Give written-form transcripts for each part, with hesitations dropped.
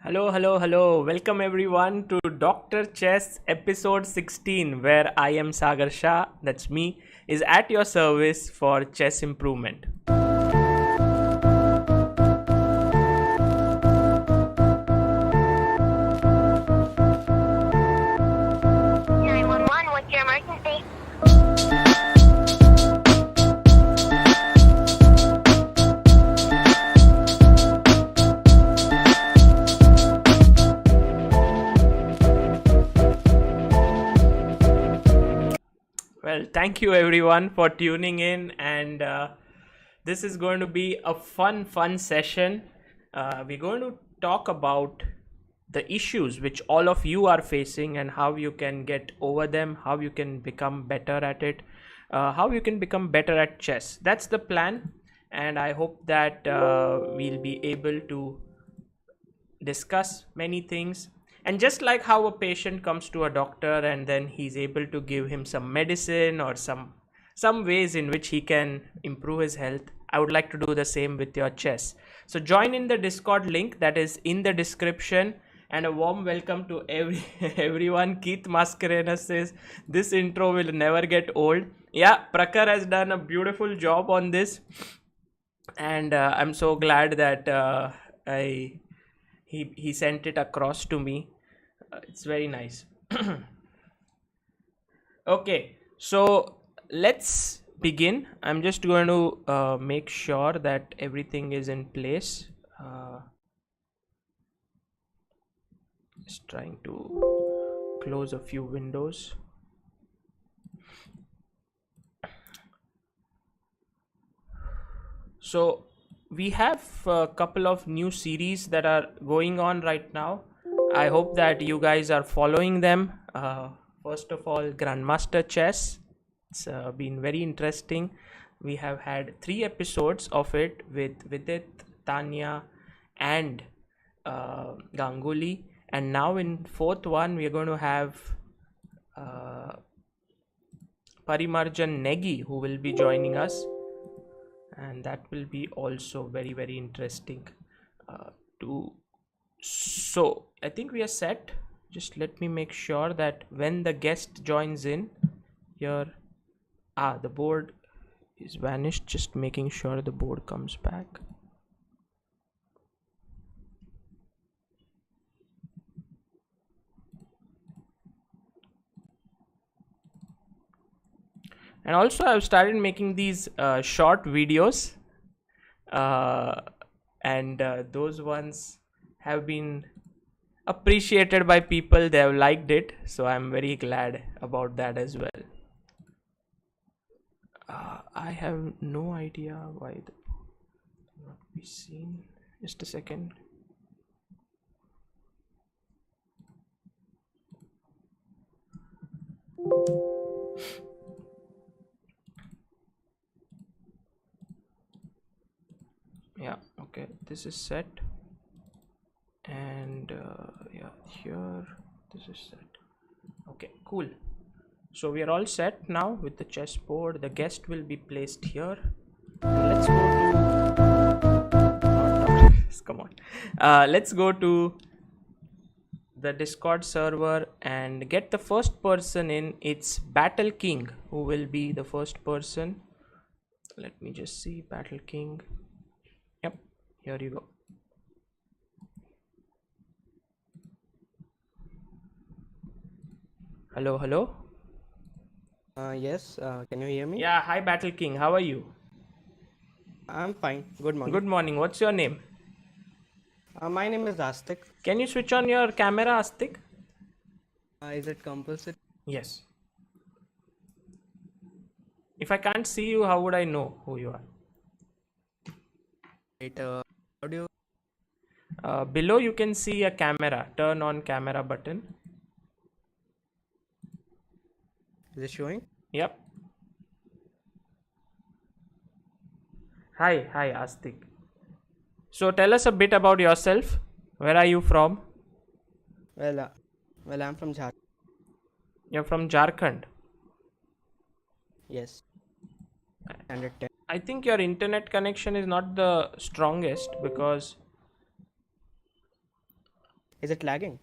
Hello, hello, hello. Welcome everyone to Dr. Chess episode 16, where I am Sagar Shah, that's me, is at your service for chess improvement. 911, what's your emergency? Well, thank you everyone for tuning in, and this is going to be a fun session. We're going to talk about the issues which all of you are facing and how you can get over them, how you can become better at it, how you can become better at chess. That's the plan, and I hope that we'll be able to discuss many things. And just like how a patient comes to a doctor and then he's able to give him some medicine or some ways in which he can improve his health, I would like to do the same with your chess. So join in the Discord link that is in the description. And a warm welcome to everyone. Keith Mascarenas says this intro will never get old. Yeah, Prakar has done a beautiful job on this, and I'm so glad that he sent it across to me. It's very nice. Okay, so let's begin. I'm just going to make sure that everything is in place. Just trying to close a few windows. So we have a couple of new series that are going on right now. I hope that you guys are following them. First of all, Grandmaster Chess. It's been very interesting. We have had 3 episodes of it with Vidit, Tanya, and Ganguly. And now in 4th one, we are going to have Parimarjan Negi, who will be joining us. And that will be also very interesting so I think we are set. Just let me make sure that when the guest joins in here, the board is vanished. Just making sure the board comes back. And also I've started making these short videos, and those ones have been appreciated by people. They have liked it, so I'm very glad about that as well. I have no idea why the not be seen. Just a second. Yeah, okay, this is set, and yeah, here this is set. Okay, cool. So we are all set now with the chessboard. The guest will be placed here. Let's go to come on. Let's go to the Discord server and get the first person in. It's Battle King who will be the first person. Let me just see. Battle King. Yep, here you go. Hello. Yes, can you hear me? Yeah, hi Battle King. How are you? I'm fine. Good morning. Good morning. What's your name? My name is Astik. Can you switch on your camera, Astik? Is it compulsory? Yes. If I can't see you, how would I know who you are? Right, how do you... Below you can see a camera. Turn on camera button. Is it showing? Yep. Hi Astik. So tell us a bit about yourself. Where are you from? Well, I'm from Jharkhand. You're from Jharkhand. Yes. And I think your internet connection is not the strongest, because Is it lagging?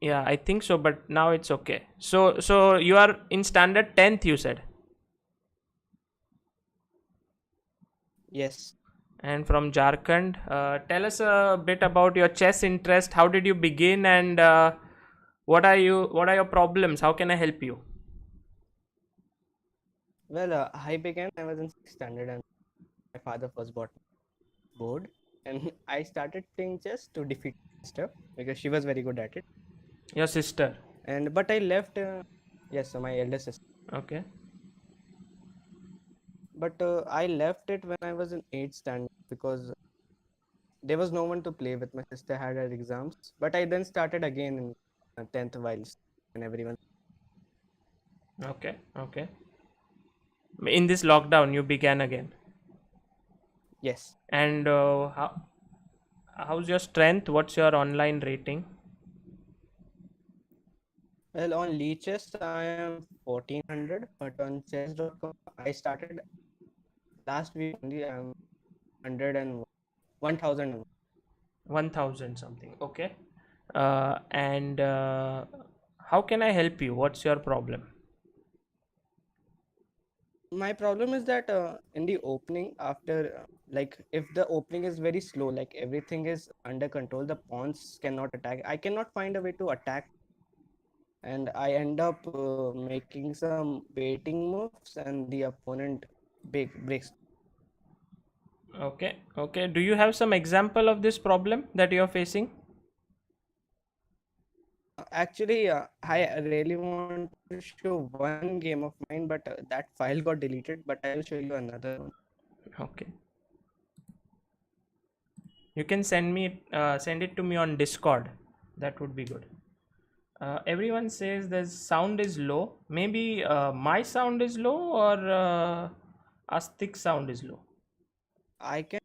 Yeah, I think so, but now it's okay. So you are in standard 10th, you said, Yes. and from Jharkhand. Tell us a bit about your chess interest. How did you begin, and what are your problems? How can I help you? Well, I began. I was in sixth standard, and my father first bought board, and I started playing chess to defeat my sister because she was very good at it. Your sister. And but I left. Yes, so my elder sister. Okay. But I left it when I was in eighth standard because there was no one to play with. My sister had her exams, but I then started again in tenth while and everyone. Okay. Okay. In this lockdown, you began again. Yes. And how's your strength? What's your online rating? Well, on Leeches I am 1400, but on chess.com I started last week only. I'm 1001. 1000 something. Okay. And how can I help you? What's your problem? My problem is that in the opening, after like if the opening is very slow, like everything is under control, the pawns cannot attack. I cannot find a way to attack, and I end up making some baiting moves, and the opponent breaks. Okay. Okay. Do you have some example of this problem that you're facing? Actually, I really want to show one game of mine, but that file got deleted. But I will show you another one. Okay. You can send it to me on Discord. That would be good. Everyone says the sound is low. Maybe my sound is low, or Astik's sound is low. I can.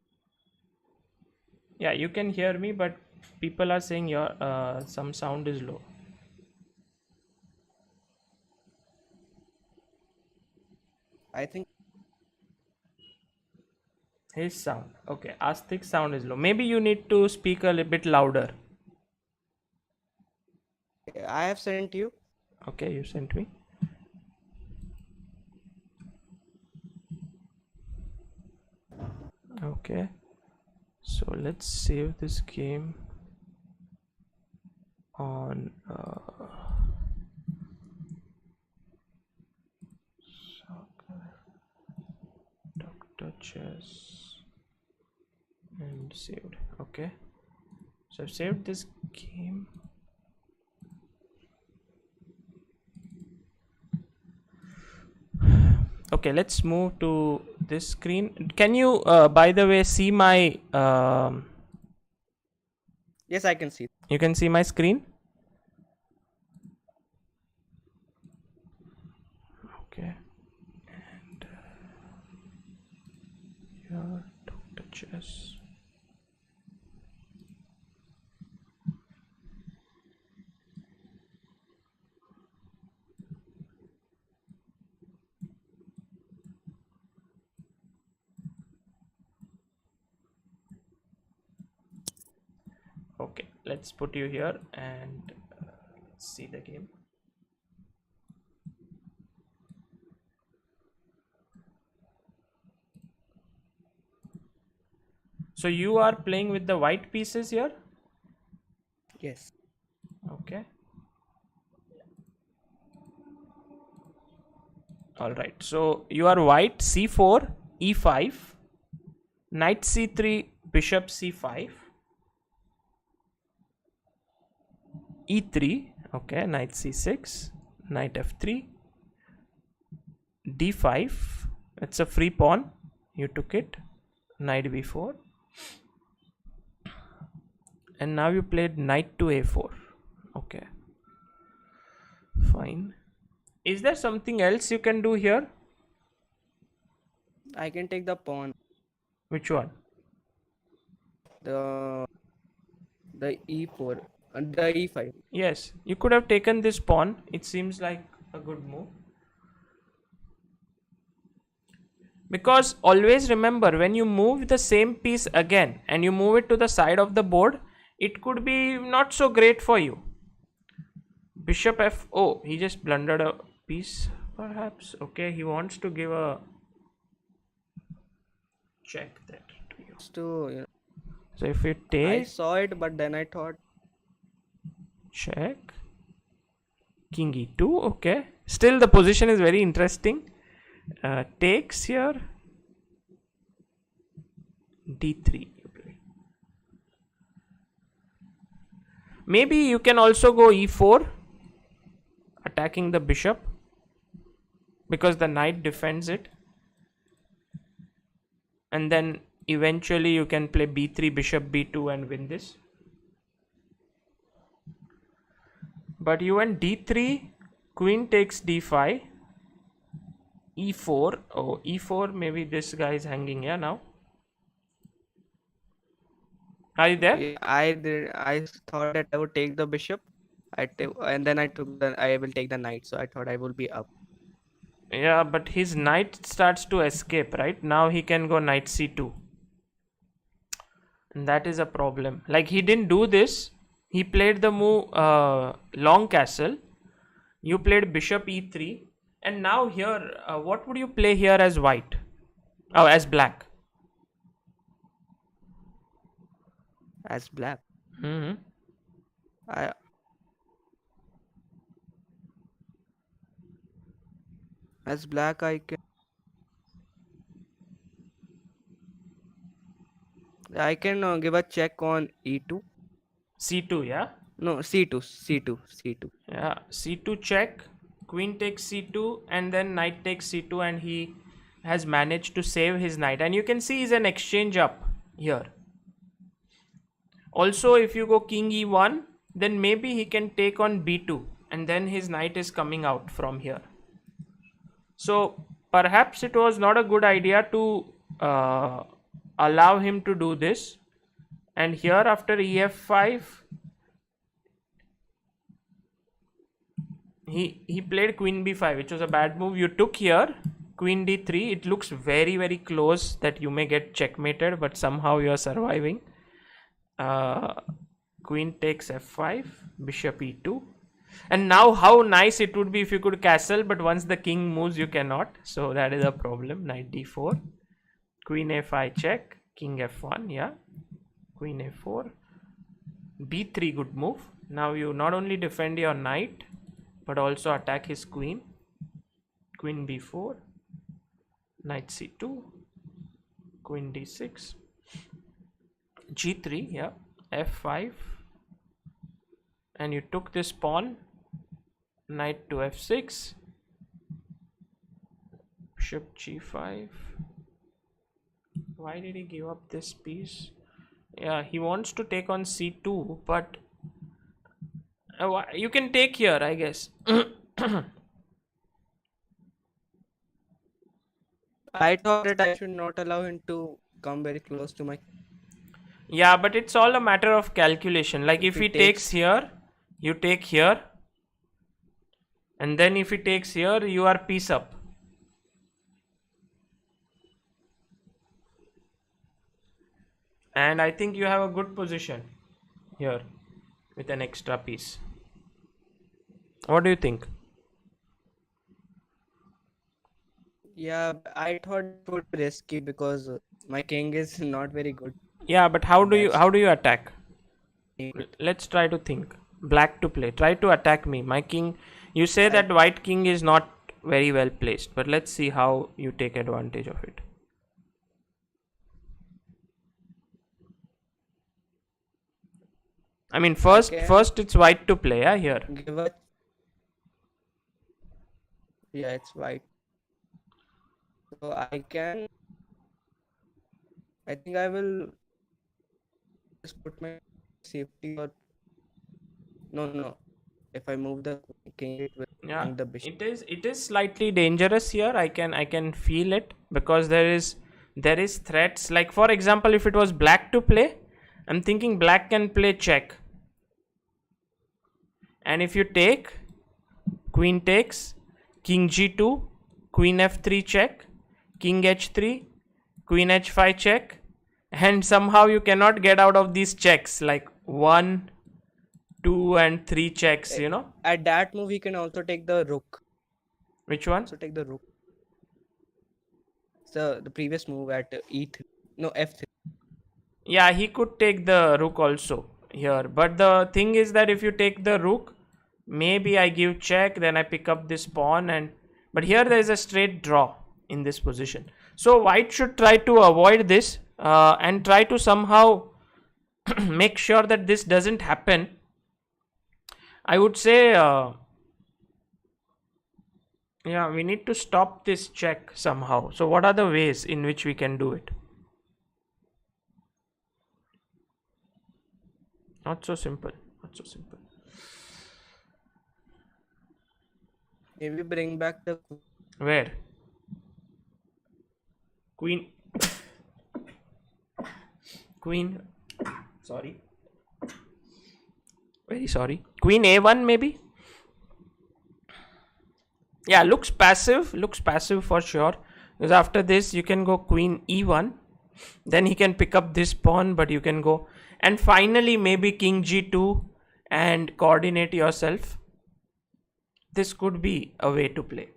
Yeah, you can hear me, but people are saying your some sound is low. I think His sound. Okay, Astik's sound is low. Maybe you need to speak a little bit louder. I have sent you. Okay, you sent me. Okay, so let's save this game on Sagar Dr. Chess and saved. Okay, so I've saved this game. Okay, let's move to this screen. Can you by the way see my Yes, I can see. you can see my screen? Okay, and here Dr. Chess. Okay, let's put you here and let's see the game. So you are playing with the white pieces here? Yes. Okay. All right. So you are white c4, e5, knight c3, bishop c5, e3. Okay, knight c6, knight f3, d5. It's a free pawn. You took it. Knight b4. And now you played knight to a4. Okay. Fine. Is there something else you can do here? I can take the pawn. Which one? The e4 and the e5. Yes, you could have taken this pawn. It seems like a good move. Because always remember, when you move the same piece again and you move it to the side of the board, it could be not so great for you. Bishop f. Oh, he just blundered a piece, perhaps. Okay, he wants to give a check that to you. To So if it I takes saw it, but then I thought check, king e2. Okay, still the position is very interesting. Takes here, d3. Maybe you can also go e4, attacking the bishop, because the knight defends it. And then eventually you can play b3, bishop b2 and win this. But you went d3, queen takes d5, e4. Oh, e4, maybe this guy is hanging here now. Are you there? I thought that I would take the bishop. And then I will take the knight. So I thought I will be up. Yeah, but his knight starts to escape, right? Now he can go knight c2. And that is a problem. Like, he didn't do this. He played the move long castle. You played bishop e3. And now here, what would you play here as white? Oh, as black. As black. Mm-hmm. As black, I can give a check on e2. c2, yeah? No, c2. Yeah, c2 check. Queen takes c2 and then knight takes c2, and he has managed to save his knight. And you can see he's an exchange up here. Also, if you go king e1, then maybe he can take on b2, and then his knight is coming out from here. So perhaps it was not a good idea to allow him to do this. And here after ef5, he played queen b5, which was a bad move. You took here queen d3. It looks very, very close that you may get checkmated, but somehow you are surviving. Queen takes f5, bishop e2. And now how nice it would be if you could castle, but once the king moves you cannot. So that is a problem. Knight d4, queen a5 check, king f1, yeah, queen a4, b3, good move. Now you not only defend your knight but also attack his queen. Queen b4, knight c2, queen d6, g3, yeah, f5, and you took this pawn, knight to f6, bishop g5. Why did he give up this piece? Yeah, he wants to take on c2, but you can take here, I guess. I thought that I should not allow him to come very close to my. Yeah, but it's all a matter of calculation. Like, if he takes here, you take here, and then if he takes here, you are piece up. And I think you have a good position here with an extra piece. What do you think? Yeah, I thought it would be risky because my king is not very good. Yeah, but how do you attack? Let's try to think. Black to play. Try to attack me. My king. You say that white king is not very well placed, but let's see how you take advantage of it. I mean, first it's white to play, yeah, here. Yeah, it's white. So I think I will just put my safety or no. If I move the king, it will hang the bishop. It is slightly dangerous here. I can feel it, because there is threats. Like, for example, if it was black to play, I'm thinking black can play check. And if you take, queen takes, king g2, queen f3 check, king h3, queen h5 check, and somehow you cannot get out of these checks. Like, 1, 2 and 3 checks, At that move, he can also take the rook. Which one? So take the rook. So the previous move at e3. No, f3. Yeah, he could take the rook also here. But the thing is that if you take the rook, maybe I give check, then I pick up this pawn, but here there is a straight draw in this position. So white should try to avoid this and try to somehow make sure that this doesn't happen. I would say, yeah, we need to stop this check somehow. So what are the ways in which we can do it? Not so simple. Not so simple. Maybe bring back the Where? Queen. Queen. Sorry. Very sorry. Queen a1 maybe? Yeah, looks passive. Looks passive for sure. Because after this, you can go queen e1. Then he can pick up this pawn, but you can go. And finally, maybe king g2 and coordinate yourself. This could be a way to play.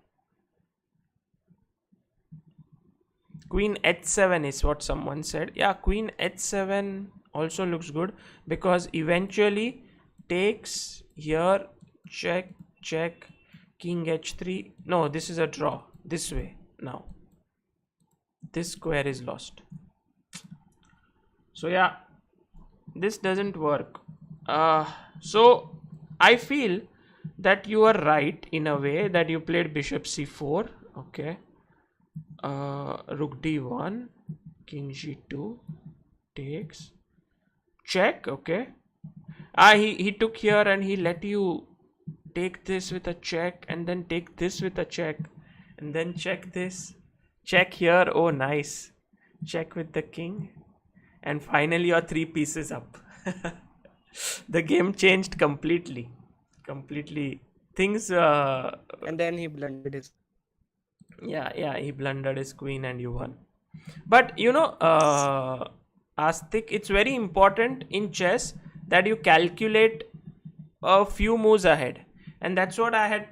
Queen h7 is what someone said. Yeah, queen h7 also looks good because eventually takes here, check, check, king h3. No, this is a draw. This way now. This square is lost. So yeah, this doesn't work. So I feel that you are right in a way that you played bishop c4. Okay. Rook d1, king g2 takes, check. Okay. He took here and he let you take this with a check and then take this with a check and then check this, check here. Oh, nice. Check with the king, and finally you're 3 pieces up. The game changed completely. Things. and then he blundered his. Yeah, he blundered his queen and you won. But Astik, it's very important in chess that you calculate a few moves ahead. And that's what I had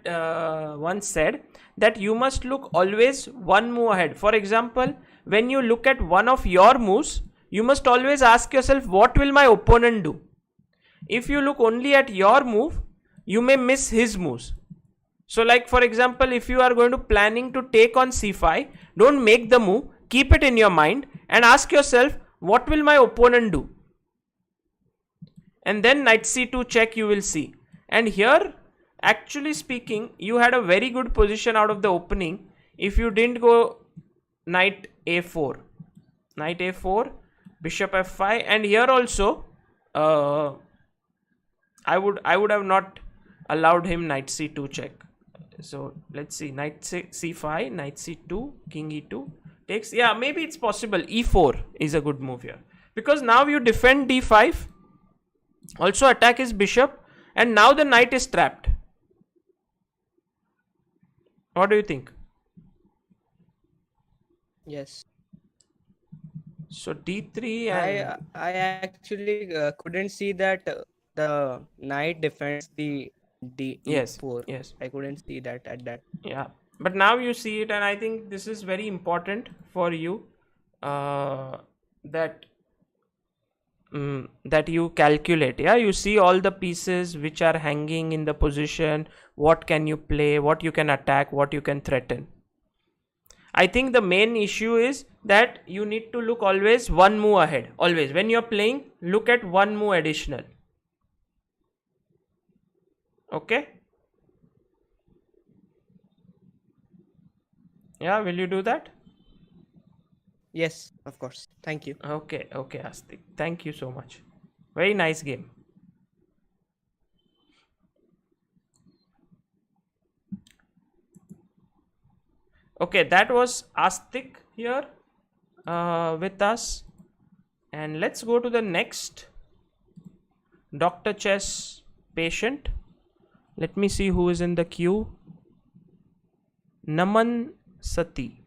once said, that you must look always one move ahead. For example, when you look at one of your moves, you must always ask yourself, what will my opponent do? If you look only at your move, you may miss his moves. So like for example, if you are going to planning to take on c5, don't make the move, keep it in your mind and ask yourself, what will my opponent do? And then knight c2 check you will see. And here, actually speaking, you had a very good position out of the opening if you didn't go knight a4. Knight a4, bishop f5, and here also I would have not allowed him knight c2 check. So let's see, knight c5, knight c2, king e2 takes. Yeah, maybe it's possible. e4 is a good move here because now you defend d5, also attack his bishop, and now the knight is trapped. What do you think? Yes. So d3 and I actually couldn't see that the knight defends the yes, e4. yes, I couldn't see that at that. yeah. But now you see it, and I think this is very important for you that that you calculate. Yeah, you see all the pieces which are hanging in the position. What can you play? What you can attack? What you can threaten? I think the main issue is that you need to look always one move ahead. Always when you're playing, look at one move additional. Okay. Yeah, will you do that? Yes, of course. Thank you. Okay, Astik. Thank you so much. Very nice game. Okay, that was Astik here with us. And let's go to the next Dr. Chess patient. Let me see who is in the queue. Naman Sati.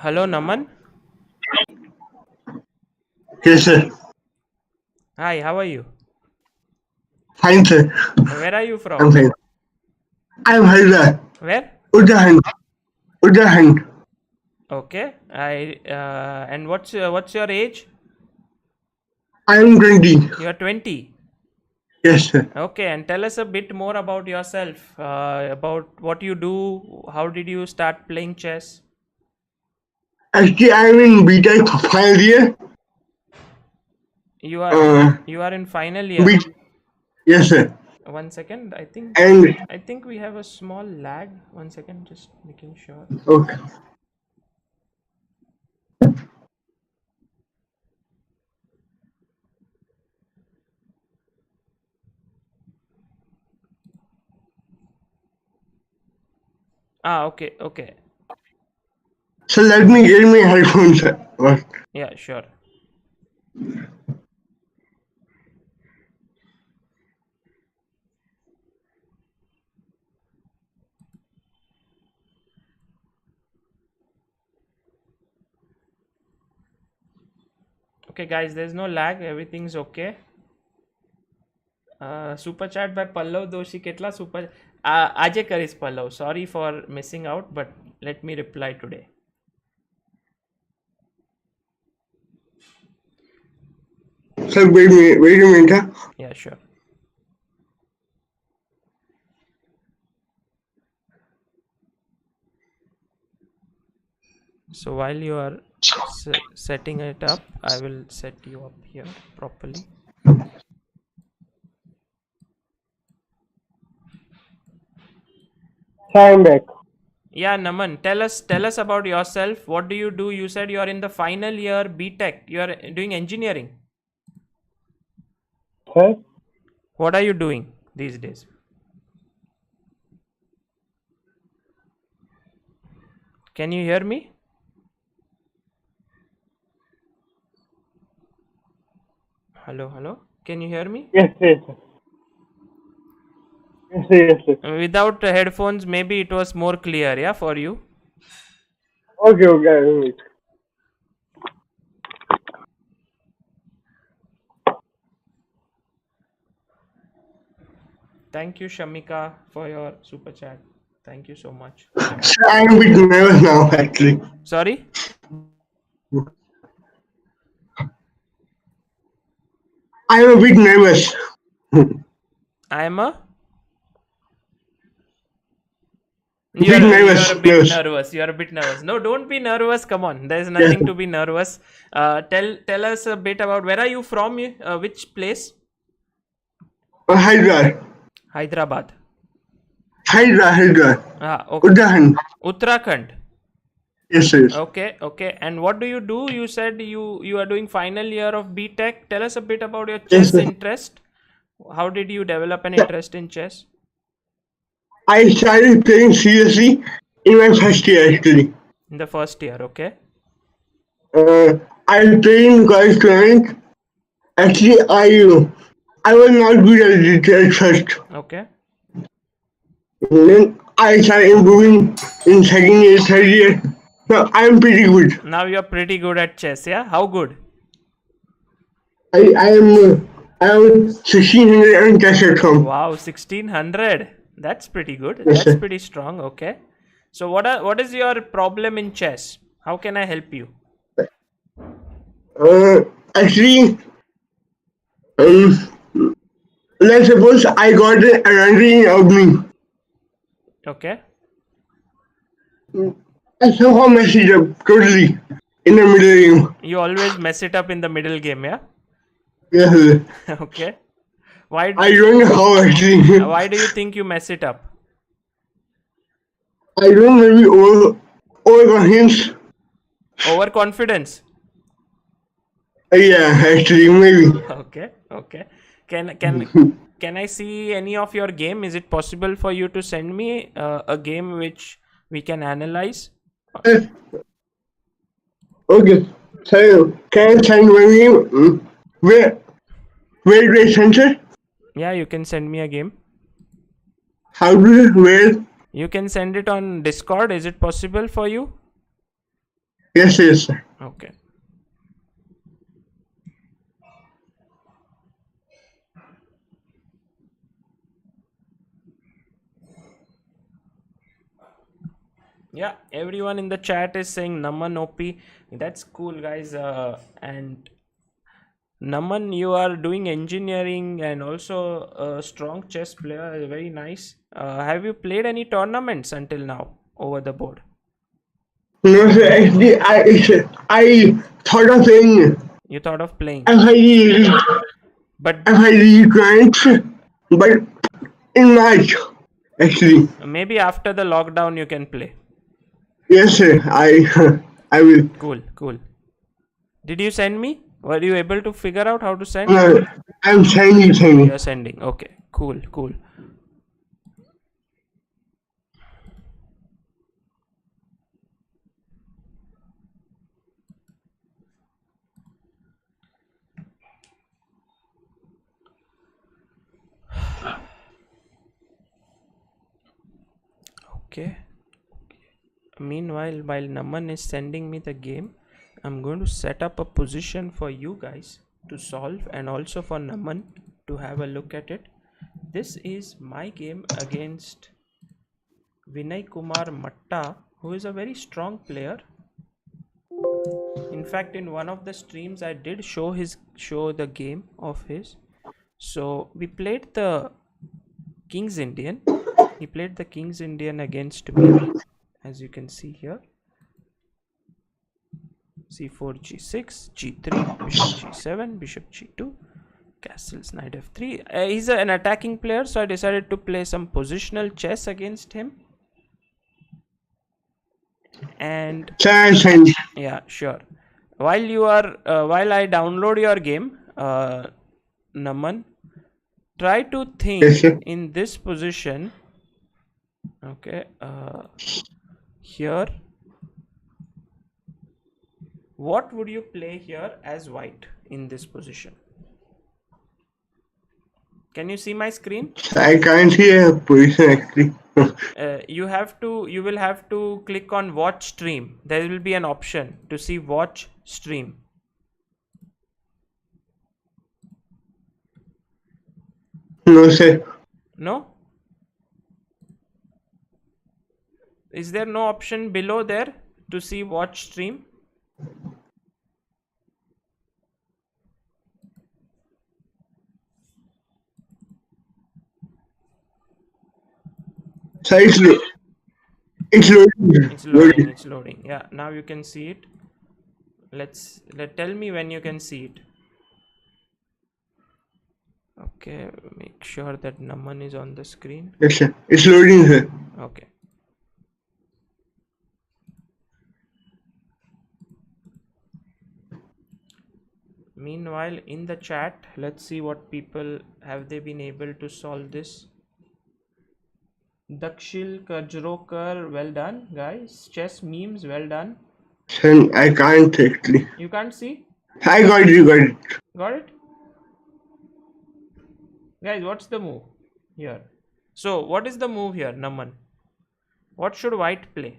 Hello, Naman. Yes, sir. Hi, how are you? Fine, sir. Where are you I'm from? fine. I'm Haida. Where? Uttarakhand. Uttarakhand. Okay. And what's your age? I'm 20. You are 20. Yes, sir. Okay, and tell us a bit more about yourself, about what you do. How did you start playing chess? Actually, I'm in BTech final year. You are Uh, you are in final B. year. Yes, sir. One second. I think And I think we have a small lag. One second, just making sure. okay. Okay, okay. So let me get my headphones, sir. What? Yeah, sure. Okay, guys, there's no lag. Everything's okay. Super chat by Pallav Doshi. Ketla super. Aje karis Pallav. Sorry for missing out, but let me reply today. Sir, wait a minute. Huh? Yeah, sure. So while you are setting it up, I will set you up here properly. I'm back. Yeah, Naman, tell us about yourself. What do you do? You said you are in the final year BTech. You are doing engineering. Sir? What are you doing these days? Can you hear me? Hello, hello. Can you hear me? Yes, yes, sir. Yes, sir, yes, sir. Without headphones, maybe it was more clear, yeah, for you. Okay, okay. Thank you, Shamika, for your super chat. Thank you so much. Sir, I'm a bit nervous now, actually. Sorry? I'm a bit nervous. I am a Bit you're a nervous, bit nervous. nervous. You're a bit nervous. No, don't be nervous. Come on. There's Yes, nothing to be nervous. Tell us a bit about where are you from? Which place? Hyderabad. Hyderabad. Hyderabad. Okay. Uttarakhand. Uttarakhand. Yes, sir. Okay, okay. And what do you do? You said you are doing final year of BTech. Tell us a bit about your Yes, chess sir. interest. How did you develop an interest in chess? I started playing seriously in my first year, actually. In the first year, okay? I played in college tournament. Actually, I was not good at it at first. Okay. Then I started improving in second year, third year. Now I'm pretty good. Now you're pretty good at chess, yeah? How good? I am 1600 and cash at home. Wow, 1600. That's pretty good. Yes, That's sir. pretty strong, okay? So what is your problem in chess? How can I help you? Actually, um, let's suppose I got a ranking of me. Okay? I somehow messed it up totally in the middle game. You always mess it up in the middle game, yeah? Yes, sir. Okay. Why I don't know how actually. why do you think you mess it up? I don't maybe overconfidence. Overconfidence. Yeah, actually maybe. Okay, okay. Can I see any of your game? Is it possible for you to send me a game which we can analyze? Uh, Okay. So can I send my name? Where do I send it? Yeah, you can send me a game. How do where? You can send it on Discord. Is it possible for you? Yes, yes, sir. Okay. Yeah, everyone in the chat is saying Naman OP. That's cool, guys. And Naman, you are doing engineering and also a strong chess player. Very nice. Have you played any tournaments until now over the board? No, sir. Actually, I thought of saying You thought of playing, FID but FID grants, but in March, actually. maybe after the lockdown you can play. Yes, sir. I will. Cool, cool. Did you send me? Were you able to figure out how to send? Uh, I'm You're sending. sending. Okay, cool, cool. Okay. Meanwhile, while Naman is sending me the game, I'm going to set up a position for you guys to solve and also for Naman to have a look at it. This is my game against Vinay Kumar Matta, who is a very strong player. In fact, in one of the streams, I did show the game of his. So we played the King's Indian. He played the King's Indian against me, as you can see here. c4, g6, g3, bishop g7, bishop g2, castles, knight f3. He's an attacking player, so I decided to play some positional chess against him. And Send. yeah, sure. While I download your game, Naman, try to Yes, think sir. in this position. Okay, here, what would you play here as white in this position? Can you see my screen? I can't see a position actually. You will have to click on watch stream. There will be an option to see watch stream. No, sir. No? Is there no option below there to see watch stream? Sir, it's loading. It's loading, Loading. it's loading. Yeah, now you can see it. Tell me when you can see it. Okay, make sure that Naman is on the screen. Yes, sir. It's loading, sir. Okay. Meanwhile, in the chat, let's see what people have they been able to solve this. Dakshil Kajrokar, well done, guys. Chess memes, well done. Sir, I can't actually. You can't see? I got it, you got it. Got it? Guys, what's the move here? So, what is the move here, Naman? What should white play?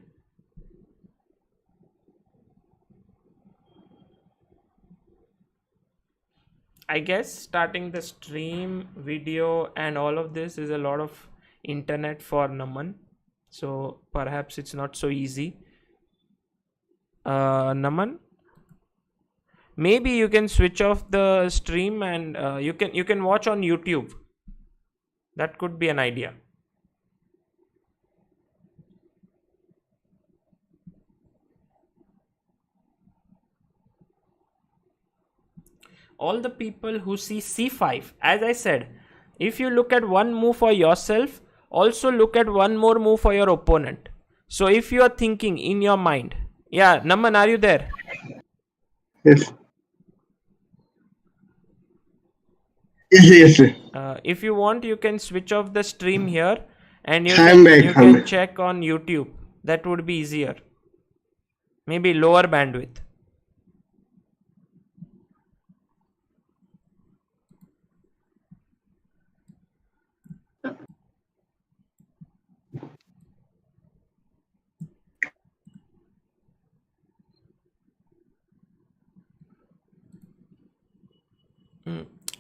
I guess starting the stream, video, and all of this is a lot of internet for Naman. So, perhaps it's not so easy. Naman, maybe you can switch off the stream and you can watch on YouTube. That could be an idea. All the people who see c5, as I said, if you look at one move for yourself, also look at one more move for your opponent. So if you are thinking in your mind, yeah, Naman, are you there? Yes. Yes, sir. If you want, you can switch off the stream here and I'm back. you I'm can back. check on YouTube. That would be easier. Maybe lower bandwidth.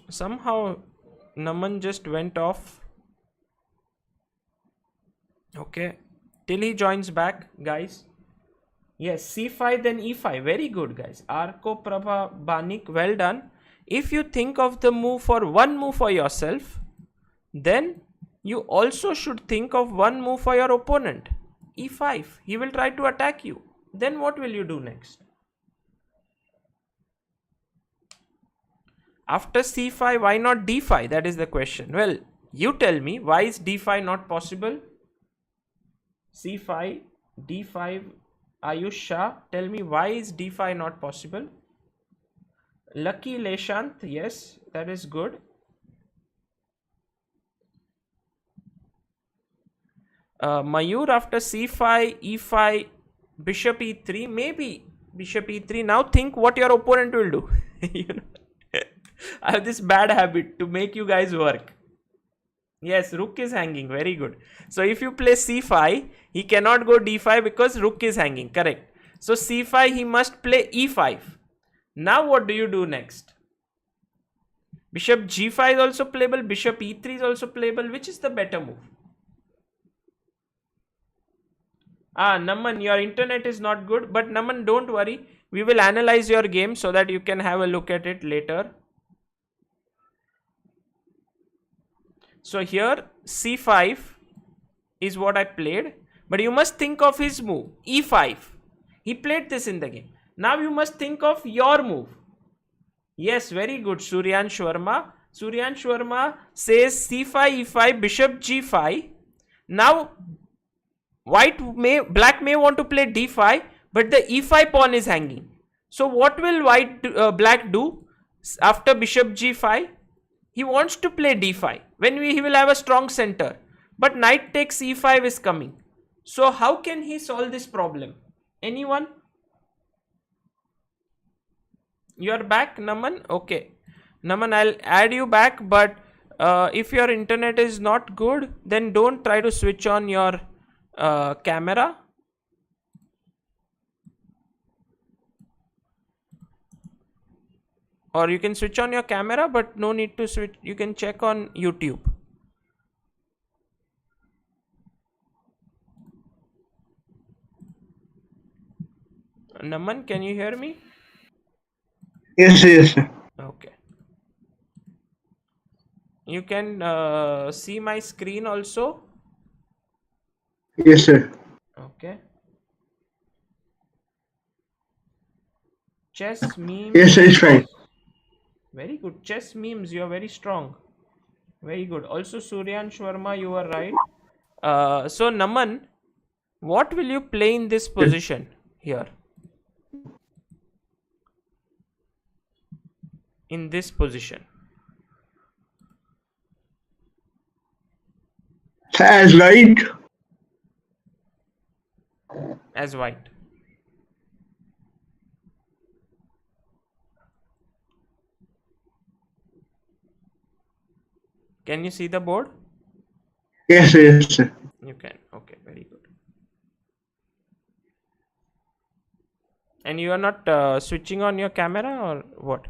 Somehow Naman just went off. Okay, till he joins back, guys. Yes, c5 then e5. Very good, guys. Arko Prabha Banik, well done. If you think of the move for one move for yourself, then you also should think of one move for your opponent. e5. He will try to attack you. Then what will you do next? After c5, why not d5? That is the question. Well, you tell me, why is d5 not possible? c5, d5, Ayush Shah, tell me why is d5 not possible? Lucky Leshant, yes, that is good. Mayur, after c5, e5, bishop e3, maybe bishop e3. Now think what your opponent will do. You know, I have this bad habit to make you guys work. Yes, rook is hanging. Very good. So if you play c5, he cannot go d5 because rook is hanging. Correct. So c5, he must play e5. Now what do you do next? Bishop g5 is also playable. Bishop e3 is also playable. Which is the better move? Naman, your internet is not good. But Naman, don't worry. We will analyze your game so that you can have a look at it later. So here c5 is what I played. But you must think of his move. e5. He played this in the game. Now you must think of your move. Yes, very good, Suryan Sharma. Suryan Sharma says c5, e5, bishop g5. Now black may want to play d5, but the e5 pawn is hanging. So what will black do after bishop g5? He wants to play d5. He will have a strong center. But knight takes e5 is coming. So how can he solve this problem? Anyone? You are back, Naman? Okay. Naman, I'll add you back, but if your internet is not good, then don't try to switch on your camera. Or you can switch on your camera, but no need to switch. You can check on YouTube. Naman, can you hear me? Yes, yes. Okay. You can see my screen also. Yes, sir. Okay. Chess memes. Yes, sir, it's fine. Very good. Chess memes, you are very strong. Very good. Also, Suryan Sharma, you are right. So, Naman, what will you play in this position here? In this position. As white. As white. Can you see the board? Yes, yes, sir. You can. Okay, very good. And you are not switching on your camera or what?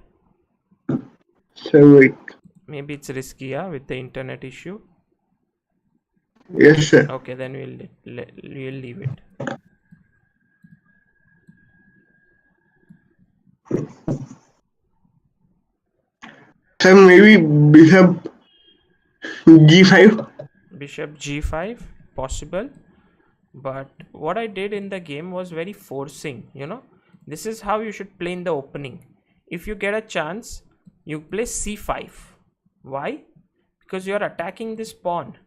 So wait. Maybe it's risky, yeah, with the internet issue. Yes, sir. Okay, then we'll leave it. Sir, maybe bishop g5. Bishop g5, possible. But what I did in the game was very forcing, you know. This is how you should play in the opening. If you get a chance, you play c5. Why? Because you are attacking this pawn.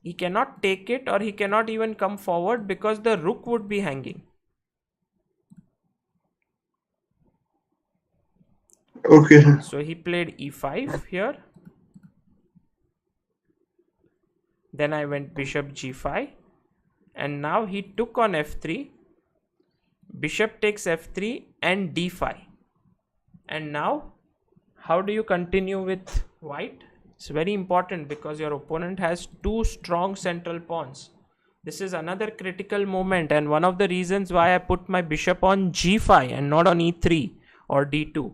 He cannot take it, or he cannot even come forward because the rook would be hanging. Okay, sir. So he played e5 here. Then I went bishop g5. And now he took on f3. Bishop takes f3 and d5. And now, how do you continue with white? It's very important because your opponent has two strong central pawns. This is another critical moment and one of the reasons why I put my bishop on g5 and not on e3 or d2.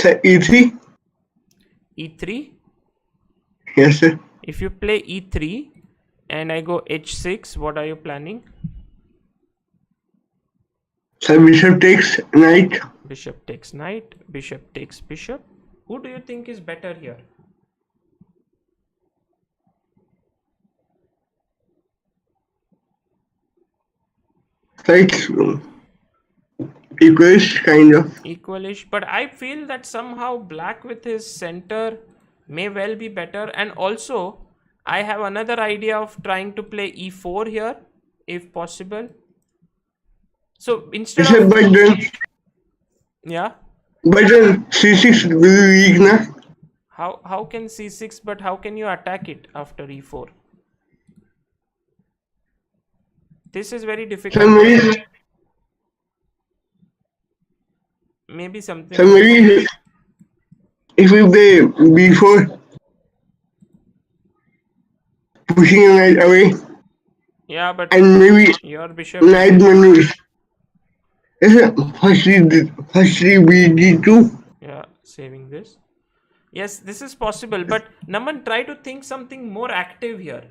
E3? E3. Yes, sir. If you play E3 and I go H6, what are you planning? So bishop takes knight. Bishop takes knight, bishop takes bishop. Who do you think is better here? So it's equals kind of. Equalish, but I feel that somehow black with his center may well be better. And also, I have another idea of trying to play E4 here, if possible. So instead Sir, of, but yeah, then C6 will be weak, na? how can C6, but how can you attack it after E4? This is very So difficult. Maybe something like, maybe if we play B4, pushing a knight away, yeah, but and maybe your bishop knight is, maneuver. Yes, sir. Firstly BD2. yeah, saving this. Yes, this is possible, but Naman, try to think something more active here.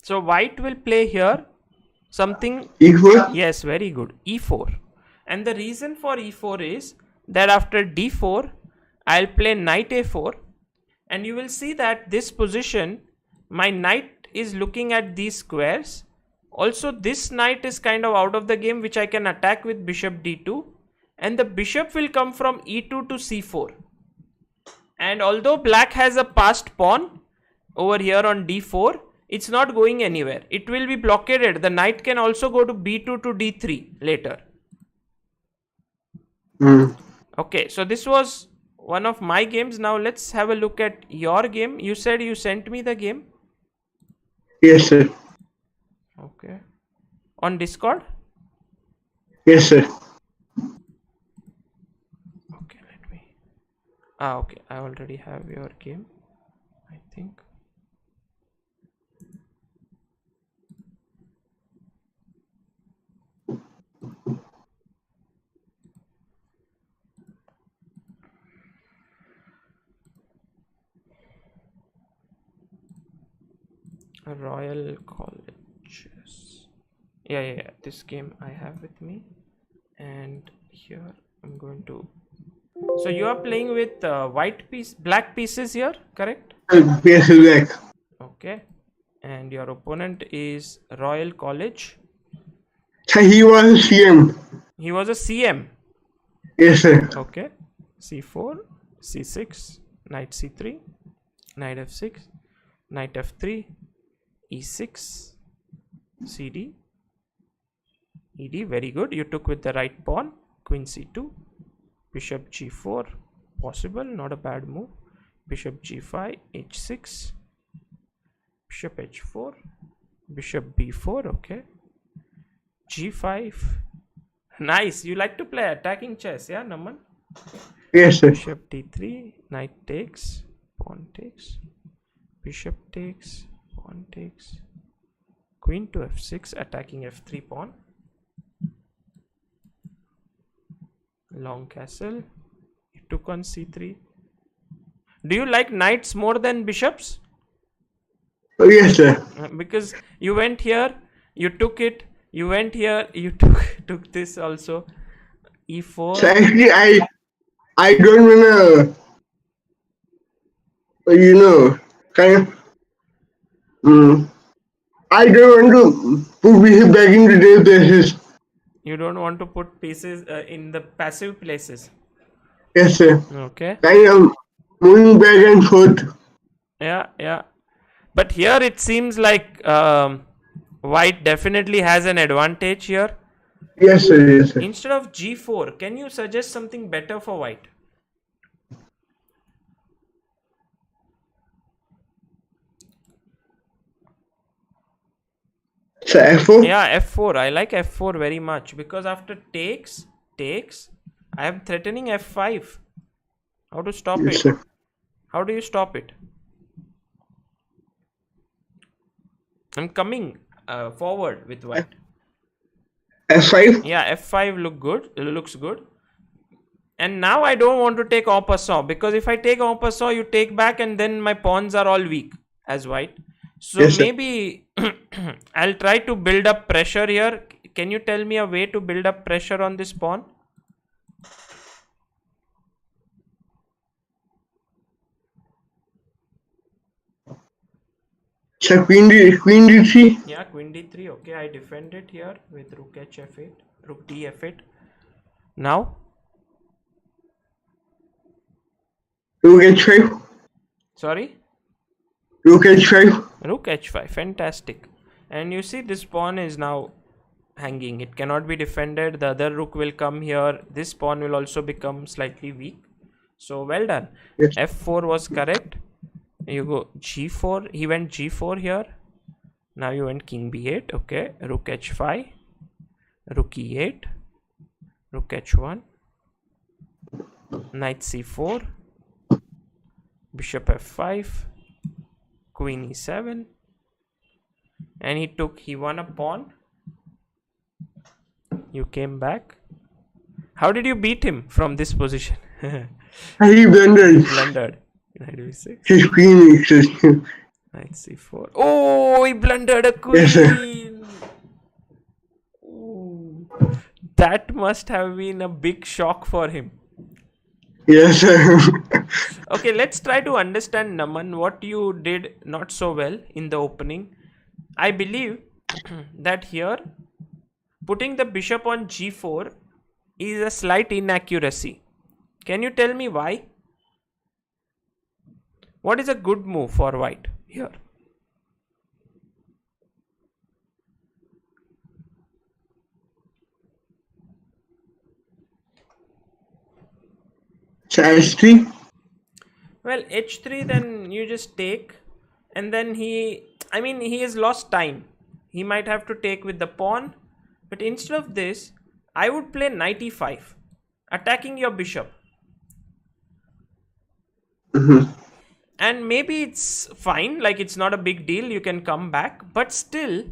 So white will play here something, E4. yes, very good, E4. And the reason for E4 is that after D4, I'll play knight A4, and you will see that this position, my knight is looking at these squares. Also, this knight is kind of out of the game, which I can attack with bishop D2, and the bishop will come from E2 to C4. And although black has a passed pawn over here on D4, it's not going anywhere. It will be blockaded. The knight can also go to B2 to D3 later. Okay, so this was one of my games. Now let's have a look at your game. You said you sent me the game. Yes, sir. Okay. On Discord? Yes, sir. Okay, let me. Okay, I already have your game, I think. Royal Colleges. Yeah. This game I have with me, and here I'm going to. So you are playing with black pieces here, correct? Yes, sir. Black. Okay, and your opponent is Royal College. So he was CM. He was a CM. Yes, sir. Okay, C4, C6, Knight C3, Knight F6, Knight F3, E6, CD, ED. Very good. You took with the right pawn. Queen C2, Bishop G4, possible, not a bad move. Bishop G5, H6, Bishop H4, Bishop B4. Okay, G5. Nice. You like to play attacking chess, yeah, Naman? Yes, sir. Bishop D3, knight takes, pawn takes, bishop takes, pawn takes, queen to F6, attacking F3 pawn, long castle. You took on C3. Do you like knights more than bishops? Oh, yes, sir. Because you went here, you took it, you went here, you took this also. E4. So actually, I don't wanna, kind of. I don't want to put me back into their places. You don't want to put pieces in the passive places. Yes, sir. Okay. Kind of moving back and forth. Yeah. But here it seems like white definitely has an advantage here. Yes, sir. Yes, sir. Instead of g4, can you suggest something better for white? So F4. Yeah, f4. I like f4 very much because after takes, I am threatening f5. How to stop Yes, it? sir. How do you stop it? I'm coming forward with white. F5. Yeah, f5 looks good. And now I don't want to take en passant because if I take en passant, you take back and then my pawns are all weak as white. So Yes, sir. maybe I'll try to build up pressure here. Can you tell me a way to build up pressure on this pawn? So Queen D3. Yeah, queen d3. Okay, I defend it here with rook h f8, rook d f8. Now, Rook H5. sorry, Rook H5. rook h5. Fantastic. And you see, this pawn is now hanging. It cannot be defended. The other rook will come here. This pawn will also become slightly weak. So well done. Yes. f4 was correct. You go g4. He went g4 here. Now you went king b8. Okay, rook h5, rook e8, rook h1, knight c4, bishop f5, queen e7, and he won a pawn. You came back. How did you beat him from this position? He blundered. Blundered. Knight b6, His queen exists. knight c4. Oh, he blundered a Yes, sir. queen. Ooh. That must have been a big shock for him. Yes, sir. Okay, let's try to understand, Naman, what you did not so well in the opening. I believe that here putting the bishop on g4 is a slight inaccuracy. Can you tell me why? What is a good move for white here? So H3. Well, h3, then you just take, and then he has lost time. He might have to take with the pawn, but instead of this, I would play knight e5, attacking your bishop. And maybe it's fine, like it's not a big deal, you can come back, but still,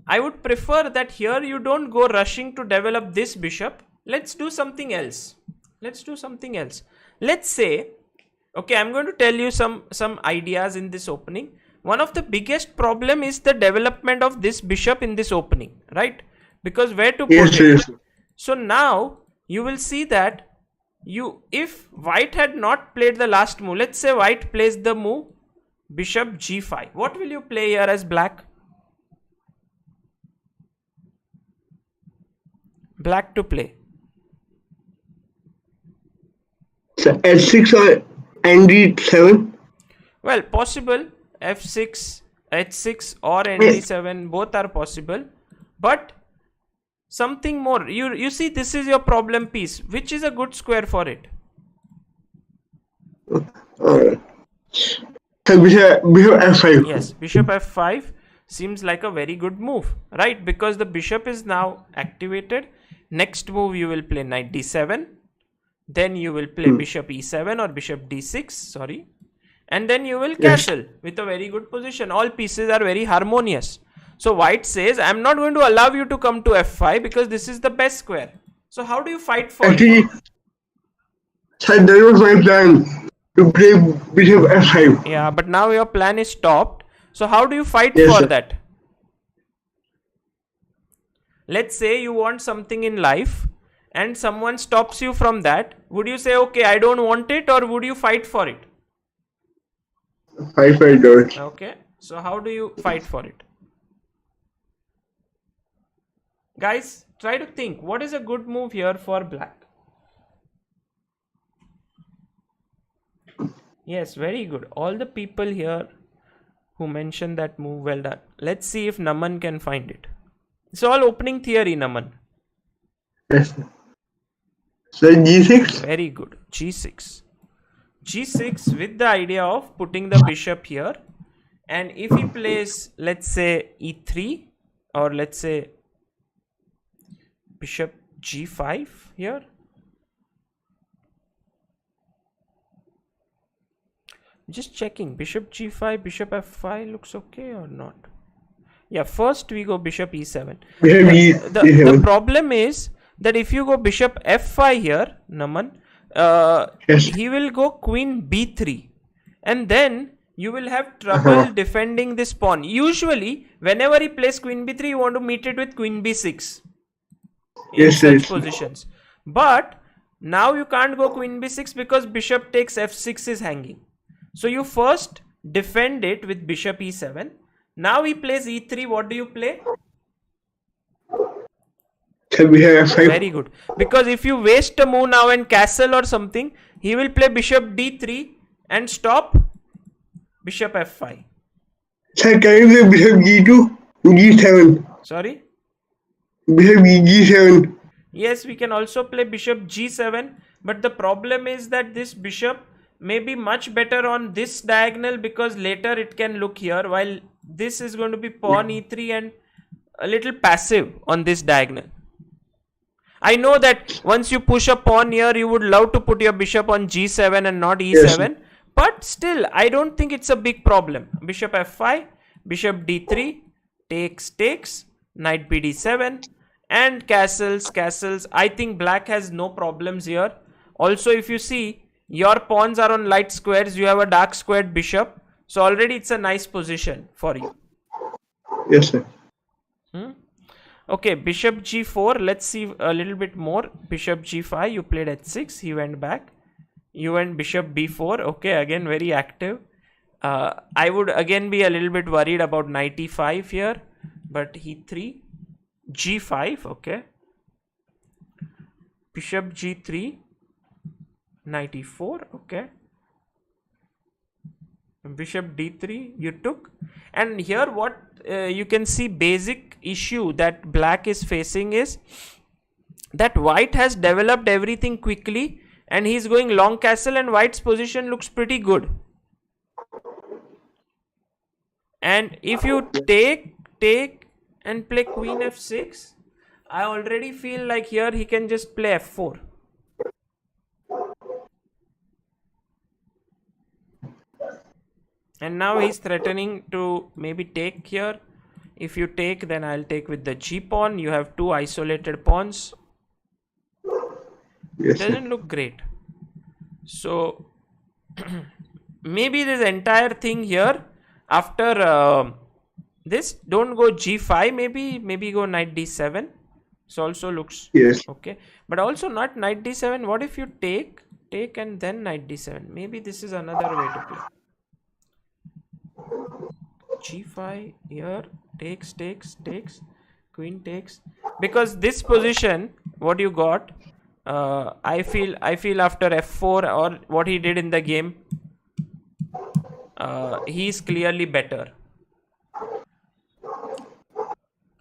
I would prefer that here you don't go rushing to develop this bishop. Let's do something else. Let's say, okay, I'm going to tell you some ideas in this opening. One of the biggest problem is the development of this bishop in this opening, right? Because where to Yes, put sir. it? Yes, sir. So now you will see that if white had not played the last move, let's say white plays the move bishop g5. What will you play here as black? Black to play. So H6 or ND7. Well, possible f6, h6 or nd7, both are possible. But something more. You see, this is your problem piece. Which is a good square for it? So bishop F5. Yes, bishop f5 seems like a very good move, right? Because the bishop is now activated. Next move you will play knight d7. Then you will play bishop e7 or bishop d6, sorry. And then you will Yes. castle with a very good position. All pieces are very harmonious. So white says, I'm not going to allow you to come to f5 because this is the best square. So how do you fight for it? Actually, so that was my plan to play bishop F5. Yeah, but now your plan is stopped. So how do you fight Yes, for sir. that? Let's say you want something in life and someone stops you from that. Would you say, okay, I don't want it, or would you fight for it? 5 dollars. Okay, so how do you fight for it? Guys, try to think, what is a good move here for black? Yes, very good. All the people here who mentioned that move, well done. Let's see if Naman can find it. It's all opening theory, Naman. Yes, sir. So G6. Very good. G6. G6 with the idea of putting the bishop here. And if he plays, let's say, E3, or let's say bishop G5 here. Just checking. Bishop G5, bishop F5 looks okay or not? Yeah, first we go bishop E7. Bishop The E7. problem is that if you go bishop F5 here, Naman, Yes. he will go queen B3. And then you will have trouble defending this pawn. Usually, whenever he plays queen B3, you want to meet it with queen B6 in Yes, such yes. positions. But now you can't go queen B6 because bishop takes F6 is hanging. So you first defend it with bishop E7. Now he plays E3. What do you play? So bishop F5. Very good. Because if you waste a move now and castle or something, he will play bishop D3 and stop bishop F5. Sir, can you play bishop G2? G7. Sorry? Bishop G7. Yes, we can also play bishop G7. But the problem is that this bishop may be much better on this diagonal because later it can look here, while this is going to be pawn E3 and a little passive on this diagonal. I know that once you push a pawn here, you would love to put your bishop on G7 and not E7. Yes. But still, I don't think it's a big problem. Bishop F5, bishop D3, takes, knight BD7, and castles. I think black has no problems here. Also, if you see, your pawns are on light squares. You have a dark squared bishop. So already it's a nice position for you. Yes, sir. Okay, bishop G4. Let's see a little bit more. Bishop G5. You played H6. He went back. You went bishop B4. Okay, again very active. I would again be a little bit worried about knight E5 here. But E3. G5. Okay. Bishop G3. Knight E4. Okay. Bishop D3 you took. And here what you can see basic issue that black is facing is that white has developed everything quickly and he's going long castle and white's position looks pretty good. And if you take and play queen F6, I already feel like here he can just play F4. And now he's threatening to maybe take here. If you take, then I'll take with the G pawn. You have two isolated pawns. Yes, sir. Doesn't look great. So maybe this entire thing here after this, don't go G5. Maybe go knight D7. This also looks Yes. okay. But also not knight D7. What if you take and then knight D7? Maybe this is another way to play. G5 here, takes, queen takes, because this position what you got, I feel after F4 or what he did in the game, he's clearly better.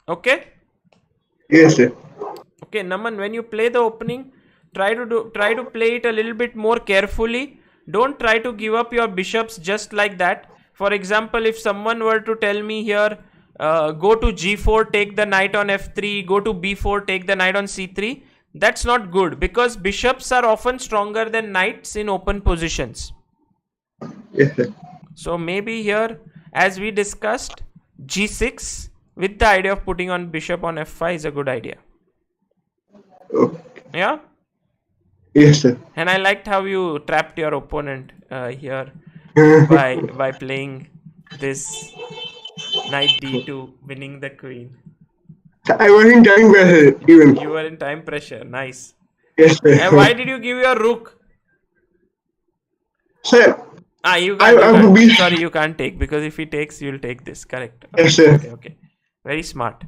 Okay. Yes, sir. Okay, Naman, when you play the opening, try to play it a little bit more carefully. Don't try to give up your bishops just like that. For example, if someone were to tell me here, go to G4, take the knight on F3, go to B4, take the knight on C3, that's not good because bishops are often stronger than knights in open positions. Yes, sir. So maybe here, as we discussed, G6 with the idea of putting on bishop on F5 is a good idea. Okay. Yeah? Yes, sir. And I liked how you trapped your opponent here by playing this knight D2, winning the queen. I was in time pressure even. You were in time pressure. Nice. Yes, sir. And why did you give your rook? Sir, You I can't. be- Sorry, you can't take because if he takes, you'll take this. Correct. Yes, sir. Okay. Very smart.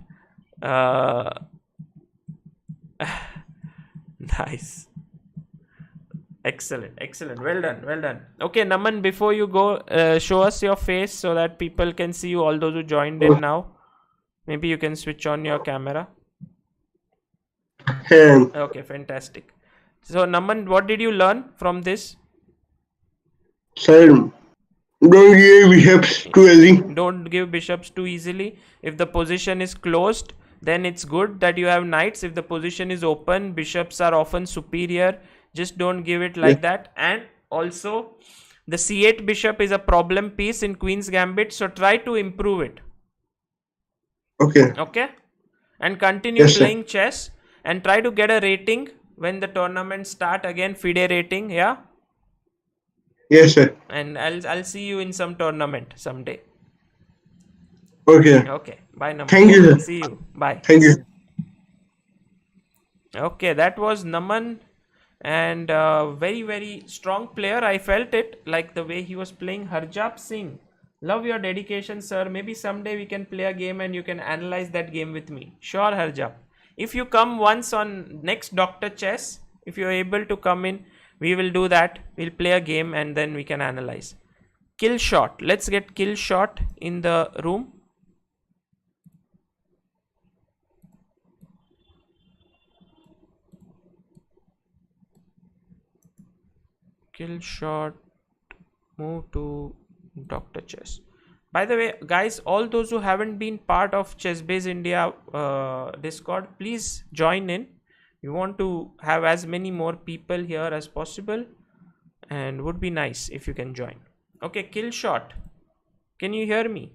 Nice. Excellent, excellent. Well done, well done. Okay, Naman, before you go, show us your face so that people can see you, all those who joined in now. Maybe you can switch on your camera. And Okay, fantastic. So, Naman, what did you learn from this? sir, don't give bishops too early. Don't give bishops too easily. If the position is closed, then it's good that you have knights. If the position is open, bishops are often superior. Just don't give it Yeah. like that. And also, the c8 bishop is a problem piece in Queen's Gambit, so try to improve it. Okay. Okay? And continue Yes, sir. playing chess and try to get a rating when the tournament start again, FIDE rating, yeah? Yes, sir. And I'll see you in some tournament someday. Okay. Okay, bye Naman. Thank you, sir. See you. Bye. Thank you. Okay, that was Naman, and very very strong player. I felt it like the way he was playing. Harjap Singh, love your dedication, sir. Maybe someday we can play a game and you can analyze that game with me. Sure, Harjap. If you come once on next Doctor Chess, if you're able to come in, we will do that. We'll play a game and then we can analyze. Kill shot. Let's get kill shot in the room. Kill shot, move to Dr. Chess. By the way, guys, all those who haven't been part of Chess India Discord, please join in. We want to have as many more people here as possible, and would be nice if you can join. Okay, kill shot. Can you hear me?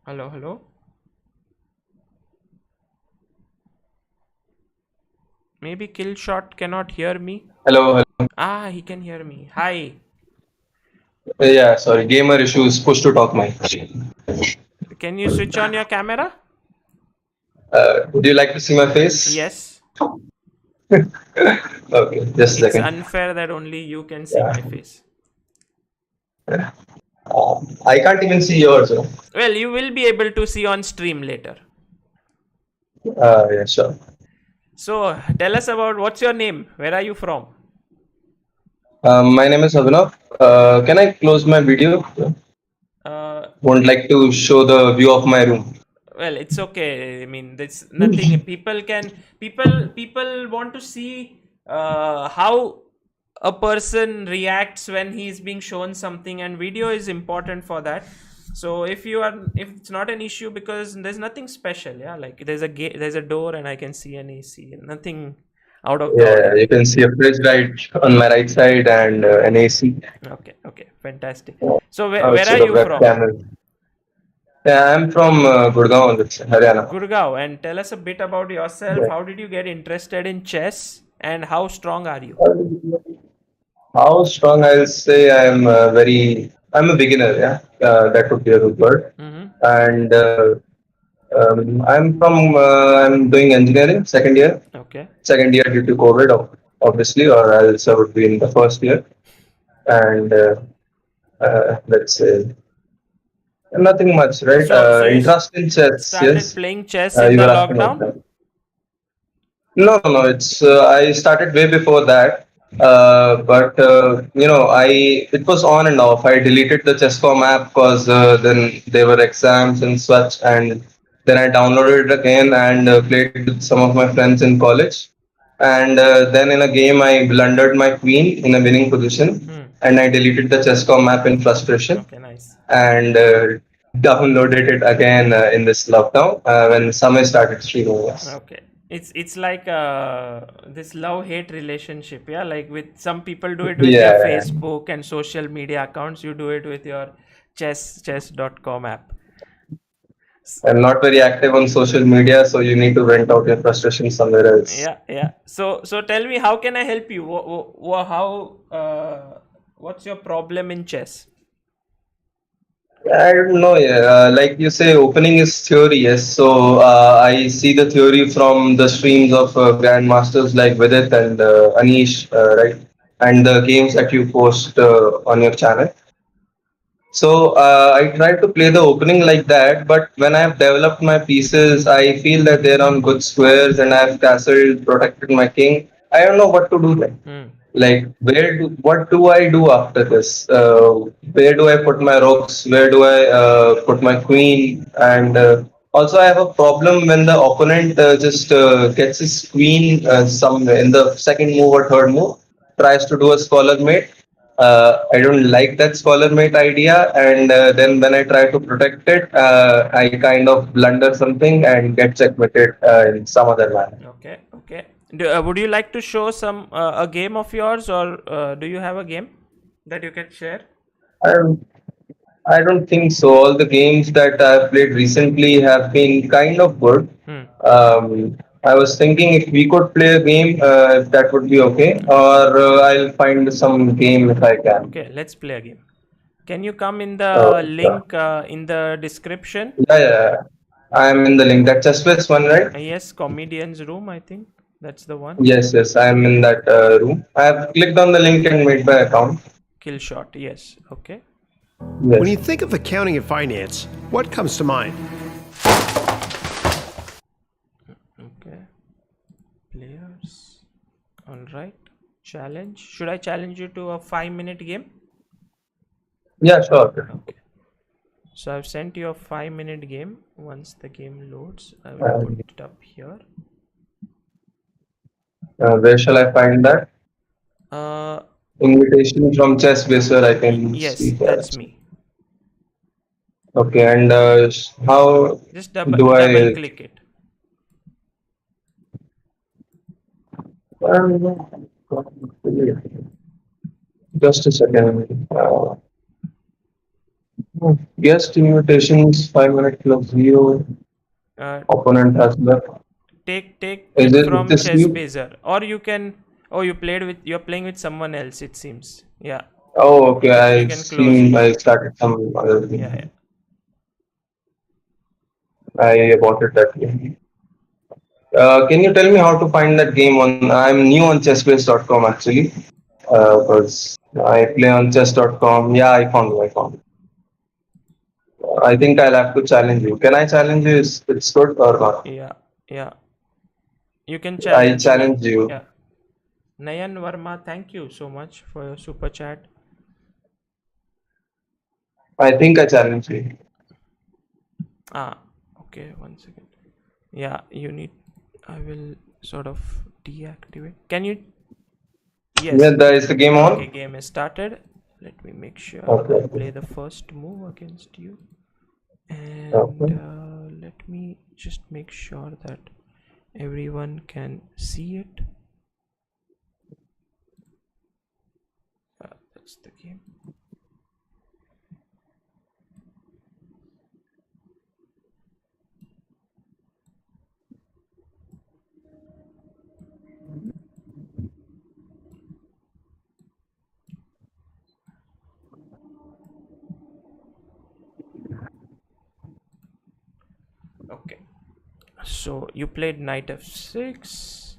Hello, hello. Maybe kill shot cannot hear me. Hello, hello. Ah, he can hear me. Hi. Yeah, sorry, gamer issues. Push to talk mic. Can you switch on your camera? Would you like to see my face? Yes. Okay, just a It's second. unfair that only you can see my face. I can't even see yours. Well, you will be able to see on stream later. Yeah, sure. So, tell us about what's your name? Where are you from? My name is Abhinav. Can I close my video? Won't like to show the view of my room. Well, it's okay. I mean, there's nothing. People want to see how a person reacts when he's being shown something, and video is important for that. So if it's not an issue, because there's nothing special, yeah, like there's a door and I can see an AC, nothing out of the Yeah, ordinary. you can see a fridge right on my right side and an AC. Okay, fantastic. So where Outside are of you from? webcam. Yeah, I'm from Gurgaon, Haryana. Gurgaon. And tell us a bit about yourself. How did you get interested in chess, and how strong are you? How strong? I'll say I'm a beginner. Yeah, that would be a good word. Mm-hmm. And I'm doing engineering Okay. second year due to COVID, obviously, or else I would be in the first year. And let's say nothing much, right? So you Interest in chess, started yes. playing chess in You the were asking about lockdown? that. No. It's I started way before that. But it was on and off. I deleted the Chess.com app because then there were exams and such, and then I downloaded it again and played with some of my friends in college. And then in a game, I blundered my queen in a winning position, and I deleted the Chess.com app in frustration Okay, nice. and downloaded it again in this lockdown when summer started streaming. Yes. Okay. It's like this love-hate relationship, yeah. Like with some people do it with their Yeah. Facebook and social media accounts. You do it with your chess.com app. I'm not very active on social media, so you need to vent out your frustration somewhere else. Yeah. So tell me, how can I help you? What's your problem in chess? I don't know. Yeah. Like you say, opening is theory, yes. So I see the theory from the streams of grandmasters like Vidit and Anish, right? And the games that you post on your channel. So I try to play the opening like that, but when I've developed my pieces, I feel that they're on good squares and I've castled, protected my king. I don't know what to do then. Hmm. Like, what do I do after this? Where do I put my rooks? Where do I put my queen? And also, I have a problem when the opponent just gets his queen somewhere in the second move or third move, tries to do a scholar mate. I don't like that scholar mate idea, and then when I try to protect it, I kind of blunder something and get checkmated in some other manner. Okay, okay. Would you like to show some a game of yours, or do you have a game that you can share? I don't, I don't think so. All the games that I've played recently have been kind of good. Hmm. I was thinking if we could play a game, if that would be okay, or I'll find some game if I can. Okay, let's play a game. Can you come in the Oh, sure. link in the description? Yeah, yeah. I'm in the link. That chess one, right? Yes, comedian's room. I think that's the one. Yes, yes. I'm in that room. I have clicked on the link and made my account. Kill shot. Yes. Okay. When Yes. you think of accounting and finance, what comes to mind? Okay. Players. All right. Challenge. Should I challenge you to a 5-minute game? Yeah, sure. Okay. So I've sent you a 5-minute game. Once the game loads, I will Uh, put it up here. where shall I find that? Uh, Invitation from Chess Baser, I can yes, see that's that. me. Okay, and how Just do double I? click it. Just a second. Guest invitations, 5 minute plus zero. Uh, Opponent has left. take Is it it from this new? chessbaser, or you can. Oh, you're playing with someone else. It seems. Yeah, Oh, okay. you I can close seen. it. I started some other Yeah, yeah. thing. I bought it that way. Can you tell me how to find that game on? I'm new on chessbase.com actually. Because I play on chess.com. Yeah, I found it. I found it. I think I'll have to challenge you. Can I challenge you? Is it's good or not? Yeah, yeah. You can I challenge me. challenge you. Yeah. Nayan Verma, thank you so much for your super chat. I think I challenge you. Ah, okay, 1 second. Yeah, you need. I will sort of deactivate. Can you? Yeah, Yes. is the game Okay, on? game is started. Let me make sure I Okay. play the first move against you. And Okay. let me just make sure that everyone can see it. That's the game. Okay, so you played knight f6,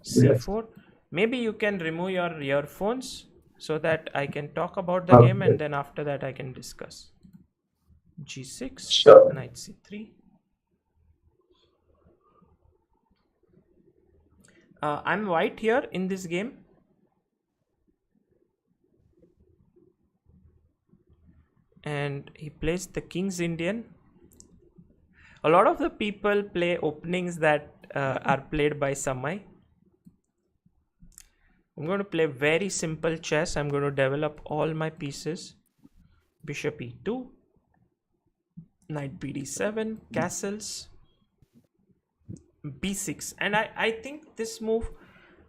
Yes. c4. Maybe you can remove your earphones so that I can talk about the game, Okay. and then after that I can discuss. g6, Sure. knight c3. I'm white here in this game. And he plays the King's Indian. A lot of the people play openings that are played by Samai. I'm going to play very simple chess. I'm going to develop all my pieces. Bishop e2, knight bd7, castles, b6. And I think this move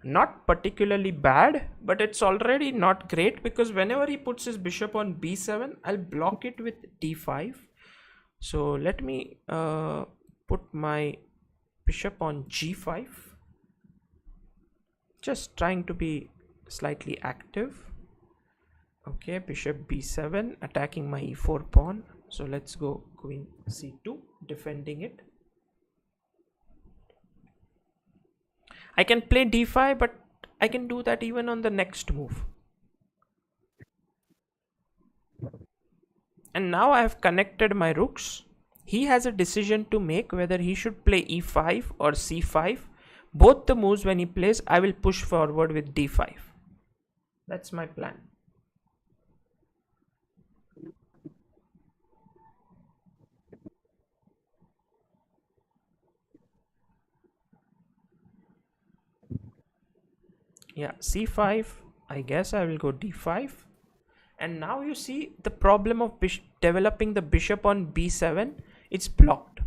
not particularly bad, but it's already not great because whenever he puts his bishop on b7, I'll block it with d5. So let me put my bishop on g5. Just trying to be slightly active. Okay, bishop b7 attacking my e4 pawn. So let's go queen c2, defending it. I can play d5, but I can do that even on the next move. And now I have connected my rooks. He has a decision to make whether he should play e5 or c5. Both the moves when he plays, I will push forward with d5. That's my plan. Yeah, c5. I guess I will go d5. And now you see the problem of developing the bishop on b7. It's blocked.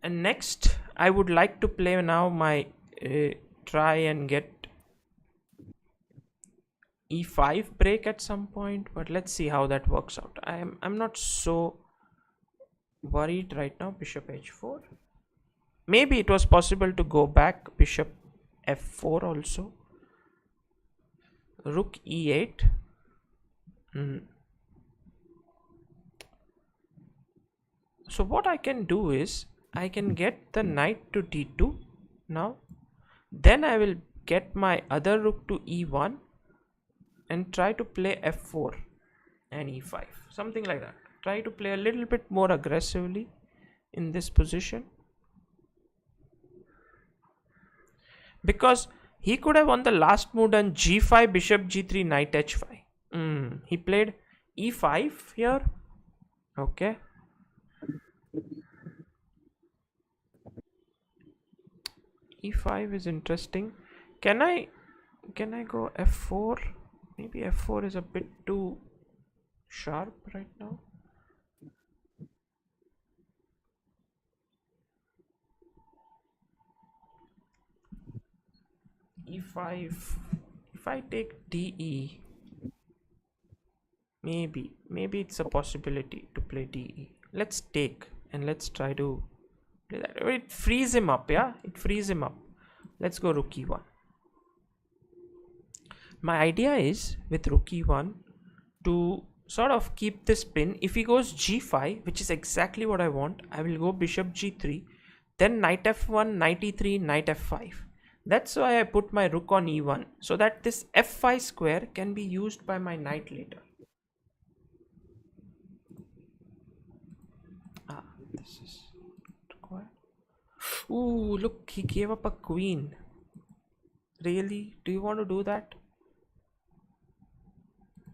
And next, I would like to play now my try and get e5 break at some point, but let's see how that works out. I'm not so worried right now. Bishop h4. Maybe it was possible to go back. Bishop f4 also. Rook e8. So what I can do is I can get the knight to d2 now. Then I will get my other rook to e1 and try to play f4 and e5. Something like that. Try to play a little bit more aggressively in this position. Because he could have on the last move done g5, bishop g3, knight h5. He played e5 here. Okay. e5 is interesting. Can I go f4? Maybe f4 is a bit too sharp right now. e5. If I take de, maybe it's a possibility to play de. Let's take and let's try to play that. It frees him up. Yeah, it frees him up. Let's go rook e1. My idea is with rook e1 to sort of keep this pin. If he goes g5, which is exactly what I want, I will go bishop g3, then knight f1, knight e3, knight f5. That's why I put my rook on e1, so that this f5 square can be used by my knight later. This is required. Ooh, look, he gave up a queen. Really? Do you want to do that?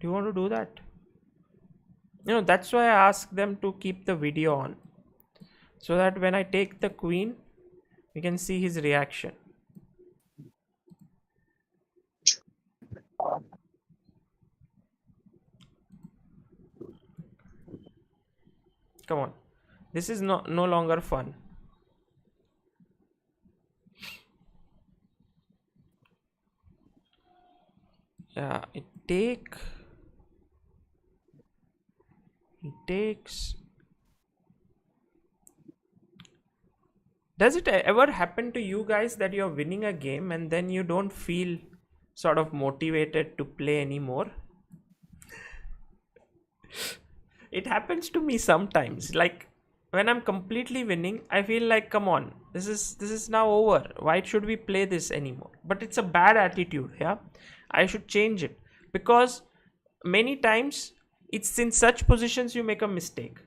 Do you want to do that? You know, that's why I asked them to keep the video on, so that when I take the queen, we can see his reaction. Come on. This is no longer fun. Yeah, he takes. Does it ever happen to you guys that you're winning a game and then you don't feel sort of motivated to play anymore? It happens to me sometimes. Like when I'm completely winning, I feel like, come on, this is now over. Why should we play this anymore? But it's a bad attitude. Yeah, I should change it, because many times it's in such positions you make a mistake.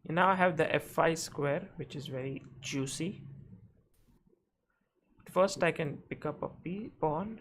Now I have the f5 square, which is very juicy. First I can pick up a pawn.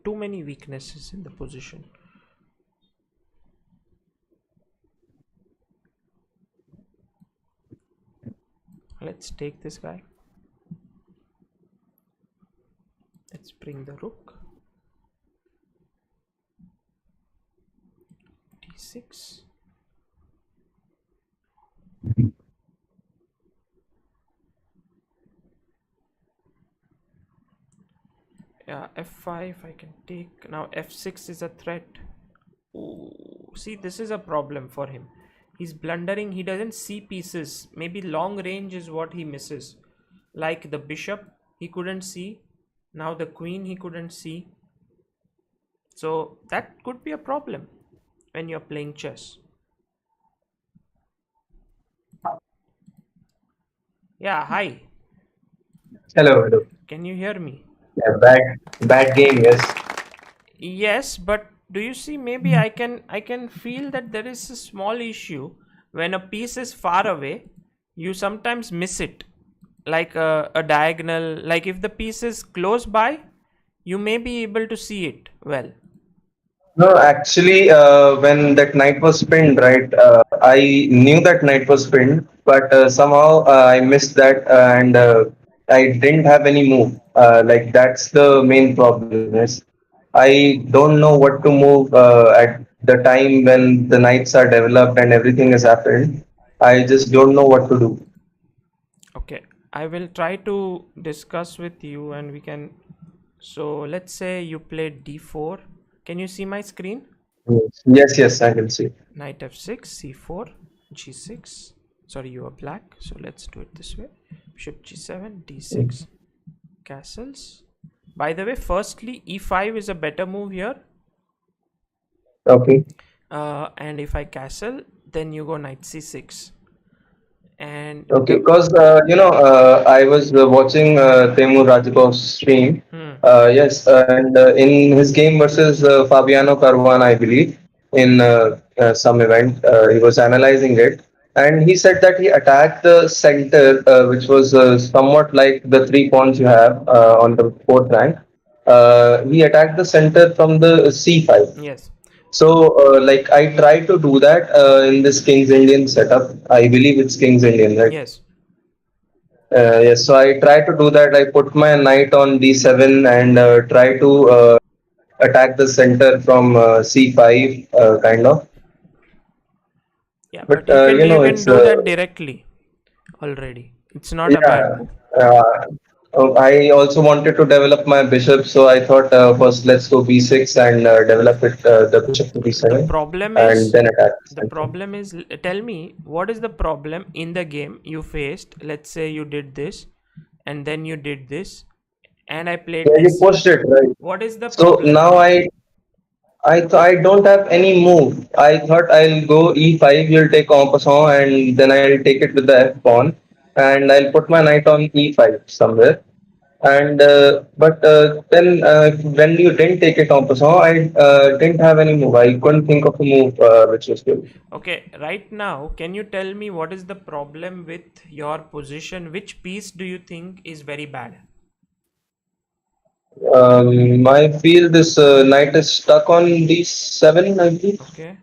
Too many weaknesses in the position. Let's take this guy. Let's bring the rook. D6. Yeah, F5 I can take. Now F6 is a threat. Ooh, see, this is a problem for him. He's blundering. He doesn't see pieces. Maybe long range is what he misses. Like the bishop, he couldn't see. Now the queen, he couldn't see. So that could be a problem when you're playing chess. Yeah, hi. Hello, hello. Can you hear me? Yeah, bad game. Yes. Yes, but do you see, maybe I can feel that there is a small issue when a piece is far away. You sometimes miss it, like a diagonal. Like if the piece is close by, you may be able to see it well. No, actually, when that knight was pinned, right, I knew that knight was pinned, but somehow I missed that and I didn't have any move. Like, that's the main problem. Yes. I don't know what to move at the time when the knights are developed and everything has happened. I just don't know what to do. Okay, I will try to discuss with you and we can. So let's say you played d4. Can you see my screen? Yes, yes, I can see. Knight f6, c4, g6. Sorry, you are black, so let's do it this way. Bishop g7, d6, castles. By the way, firstly, e5 is a better move here. Okay. And if I castle, then you go knight c6. And Okay, the because I was watching Temur Rajakov's stream. Yes, and in his game versus Fabiano Caruana, I believe, in some event, he was analyzing it, and he said that he attacked the center, which was somewhat like the three pawns you have on the fourth rank. He attacked the center from the c5. yes, So, like I try to do that in this King's Indian setup. I believe it's King's Indian, right? yes. Yes, so I try to do that. I put my knight on d7 and try to attack the center from c5, kind of. Yeah, But but you can it's do that directly already. It's not a bad yeah. move. Uh, I also wanted to develop my bishop, so I thought first let's go b6 and develop it the bishop to The b7 problem and is then attack the the center. problem is tell me what is the problem in the game you faced. Let's say you did this and then you did this and I played Yeah, you this. pushed it right. What is the So problem? now I don't have any move. I thought I'll go e5, you'll take en passant, and then I'll take it with the f pawn, and I'll put my knight on e5 somewhere. And but then when you didn't take it en passant, I didn't have any move. I couldn't think of a move which was good. Okay, right now, can you tell me what is the problem with your position? Which piece do you think is very bad? I feel this knight is stuck on d7, I believe. Okay.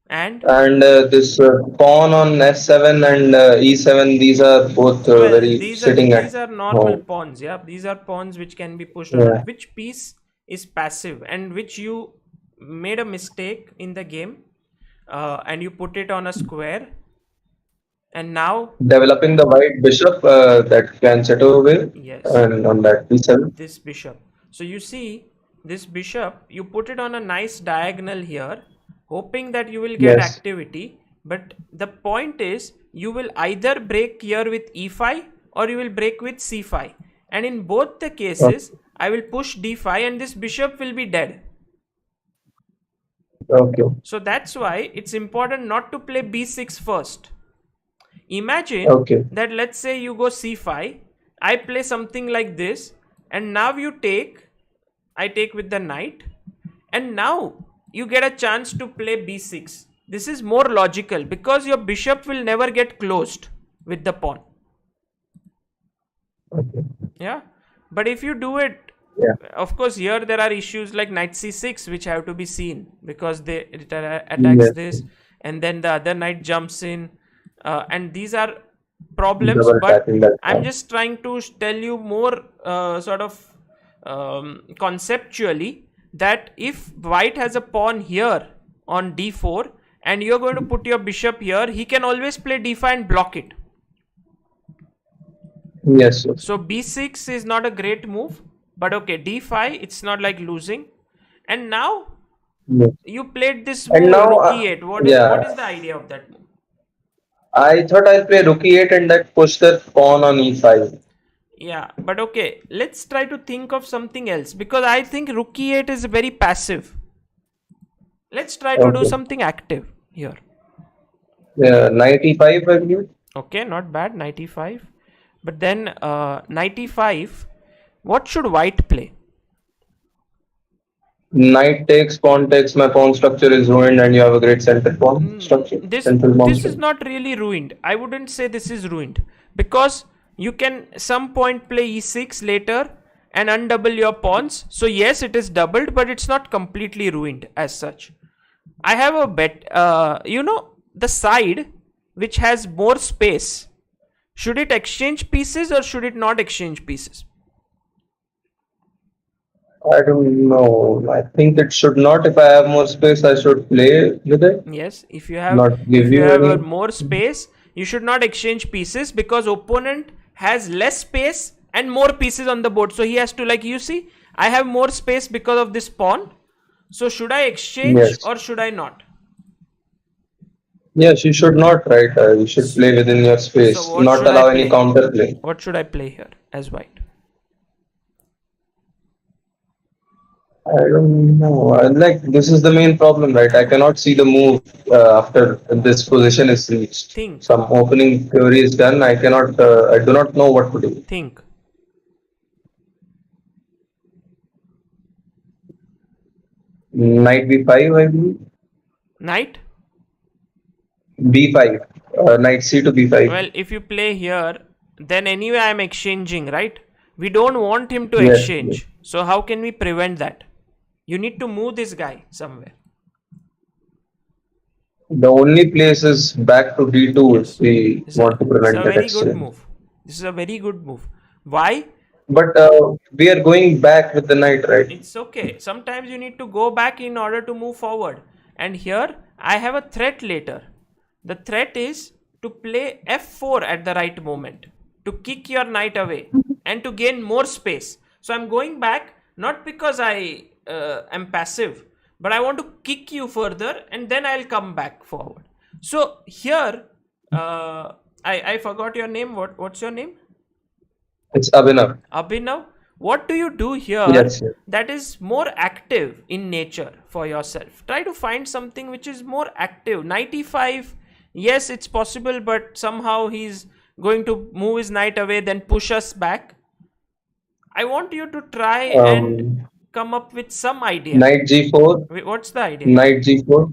And And this pawn on f7 and e7, these are both well, very these are sitting these at are normal home. pawns. Yeah, these are pawns which can be pushed on. Yeah. But which piece is passive and which you made a mistake in the game, and you put it on a square, and now Developing the white bishop that can set over with, yes, and on that b7. this bishop. So you see, this bishop, you put it on a nice diagonal here, hoping that you will get Yes. activity. But the point is, you will either break here with e5 or you will break with c5. And in both the cases, I will push d5 and this bishop will be dead. Okay. So that's why it's important not to play b6 first. Imagine Okay. that let's say you go c5, I play something like this, and now I take with the knight, and now you get a chance to play b6. This is more logical because your bishop will never get closed with the pawn. Okay. Yeah, but if you do it, Yeah. of course, here there are issues like knight c6 which have to be seen because it attacks Yes. this, and then the other knight jumps in, and these are problems, double but attacking that I'm pawn. just trying to tell you more sort of conceptually that if white has a pawn here on d4 and you're going to put your bishop here, he can always play d5 and block it. Yes, yes. So b6 is not a great move, but okay, d5, it's not like losing. And now Yes. you played this And move now, rook e8. What is yeah, the idea of that move? I thought I'll play rook e8 and that push that pawn on e5. Yeah, but okay, let's try to think of something else because I think rook e8 is very passive. Let's try to do Okay. something active here. Yeah, knight e5, I believe. Okay, not bad, 95. But then 95, what should white play? Knight takes, pawn takes, my pawn structure is ruined, and you have a great center pawn structure, This central pawn this is structure. not really ruined. I wouldn't say this is ruined because you can some point play e6 later and undouble your pawns. So yes, it is doubled, but it's not completely ruined as such. I have a bet. The side which has more space, should it exchange pieces or should it not exchange pieces? I don't know. I think it should not. If I have more space, I should play with it, Yes, not if give you you have a any. more space, you should not exchange pieces because opponent has less space and more pieces on the board. So he has to, like, you see, I have more space because of this pawn. So should I exchange Yes. or should I not? Yes, you should not, right? You should play within your So space, what not should I allow any play? counter play. What should I play here as white? I don't know. Like this is the main problem, right? I cannot see the move after this position is reached. Think, Some opening theory is done. I cannot. I do not know what to do. think. Knight b5, I believe. Knight? B5. Knight c to b5. Well, if you play here, then anyway I'm exchanging, right? We don't want him to Yes, yes. exchange. So how can we prevent that? You need to move this guy somewhere. The only place is back to d2 if Yes. we This is want to a prevent that very good exchange. move. This is a very good move. Why? But we are going back with the knight, right? It's okay. Sometimes you need to go back in order to move forward. And here I have a threat later. The threat is to play f4 at the right moment, to kick your knight away and to gain more space. So I'm going back not because I am passive, but I want to kick you further and then I'll come back forward. So here, I forgot your name. What's your name? It's Abhinav. Abhinav, what do you do here Yes, yes. that is more active in nature for yourself? Try to find something which is more active. 95, yes, it's possible, but somehow he's going to move his knight away, then push us back. I want you to try and Um, come up with some idea. Knight g4. Wait, what's the idea? Knight g4.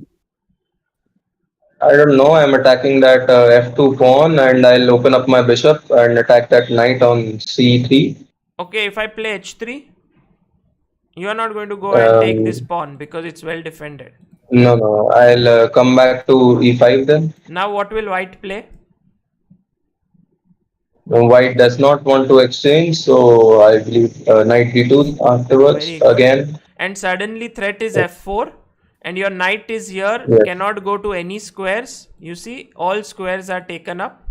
I don't know. I'm attacking that f2 pawn, and I'll open up my bishop and attack that knight on c3. Okay, if I play h3, you are not going to go and take this Um, pawn because it's well defended. no, no. I'll come back to e5 then. Now what will white play? White does not want to exchange, so I believe knight d2 afterwards Very good. again. And suddenly threat is f4 and your knight is here, Yes. cannot go to any squares. You see, all squares are taken up.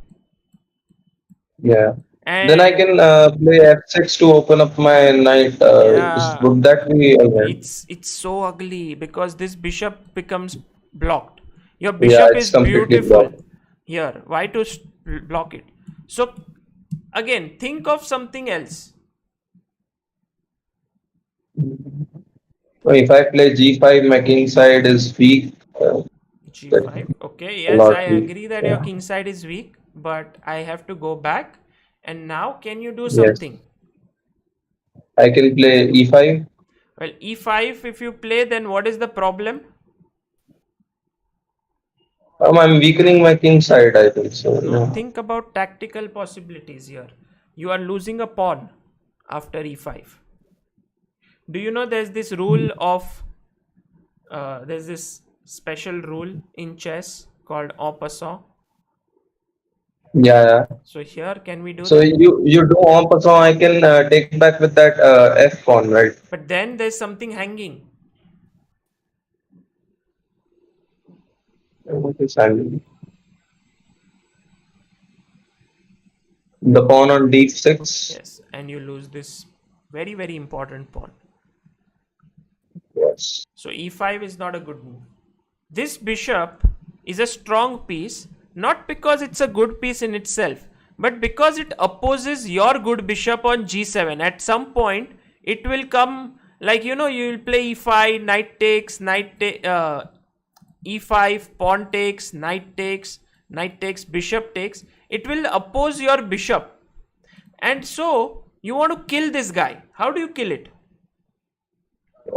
Yeah. And Then I can play f6 to open up my knight. yeah, Would that be again? it's so ugly because this bishop becomes blocked. Your Yeah, bishop it's is completely beautiful blocked. here. Why to block it? So again, think of something else. If I play g5, my king side is weak. That's G5. Okay, a yes, I lot weak. agree that your Yeah. king side is weak, but I have to go back. And now, can you do Yes. something? I can play e5. Well, e5, if you play, then what is the problem? I'm weakening my king side, I think so. No, Yeah. think about tactical possibilities here. You are losing a pawn after e5. Do you know there's this rule of, there's this special rule in chess called en passant? Yeah, yeah. So here, can we do So that? you do en passant, I can take back with that F pawn, right? But then there's something hanging. What is happening? The pawn on D6. Yes, and you lose this very, very important pawn. Yes. So e5 is not a good move. This bishop is a strong piece, not because it's a good piece in itself, but because it opposes your good bishop on g7. At some point, it will come, like, you will play e5, knight takes, e5, pawn takes, knight takes, bishop takes. It will oppose your bishop. And so, you want to kill this guy. How do you kill it?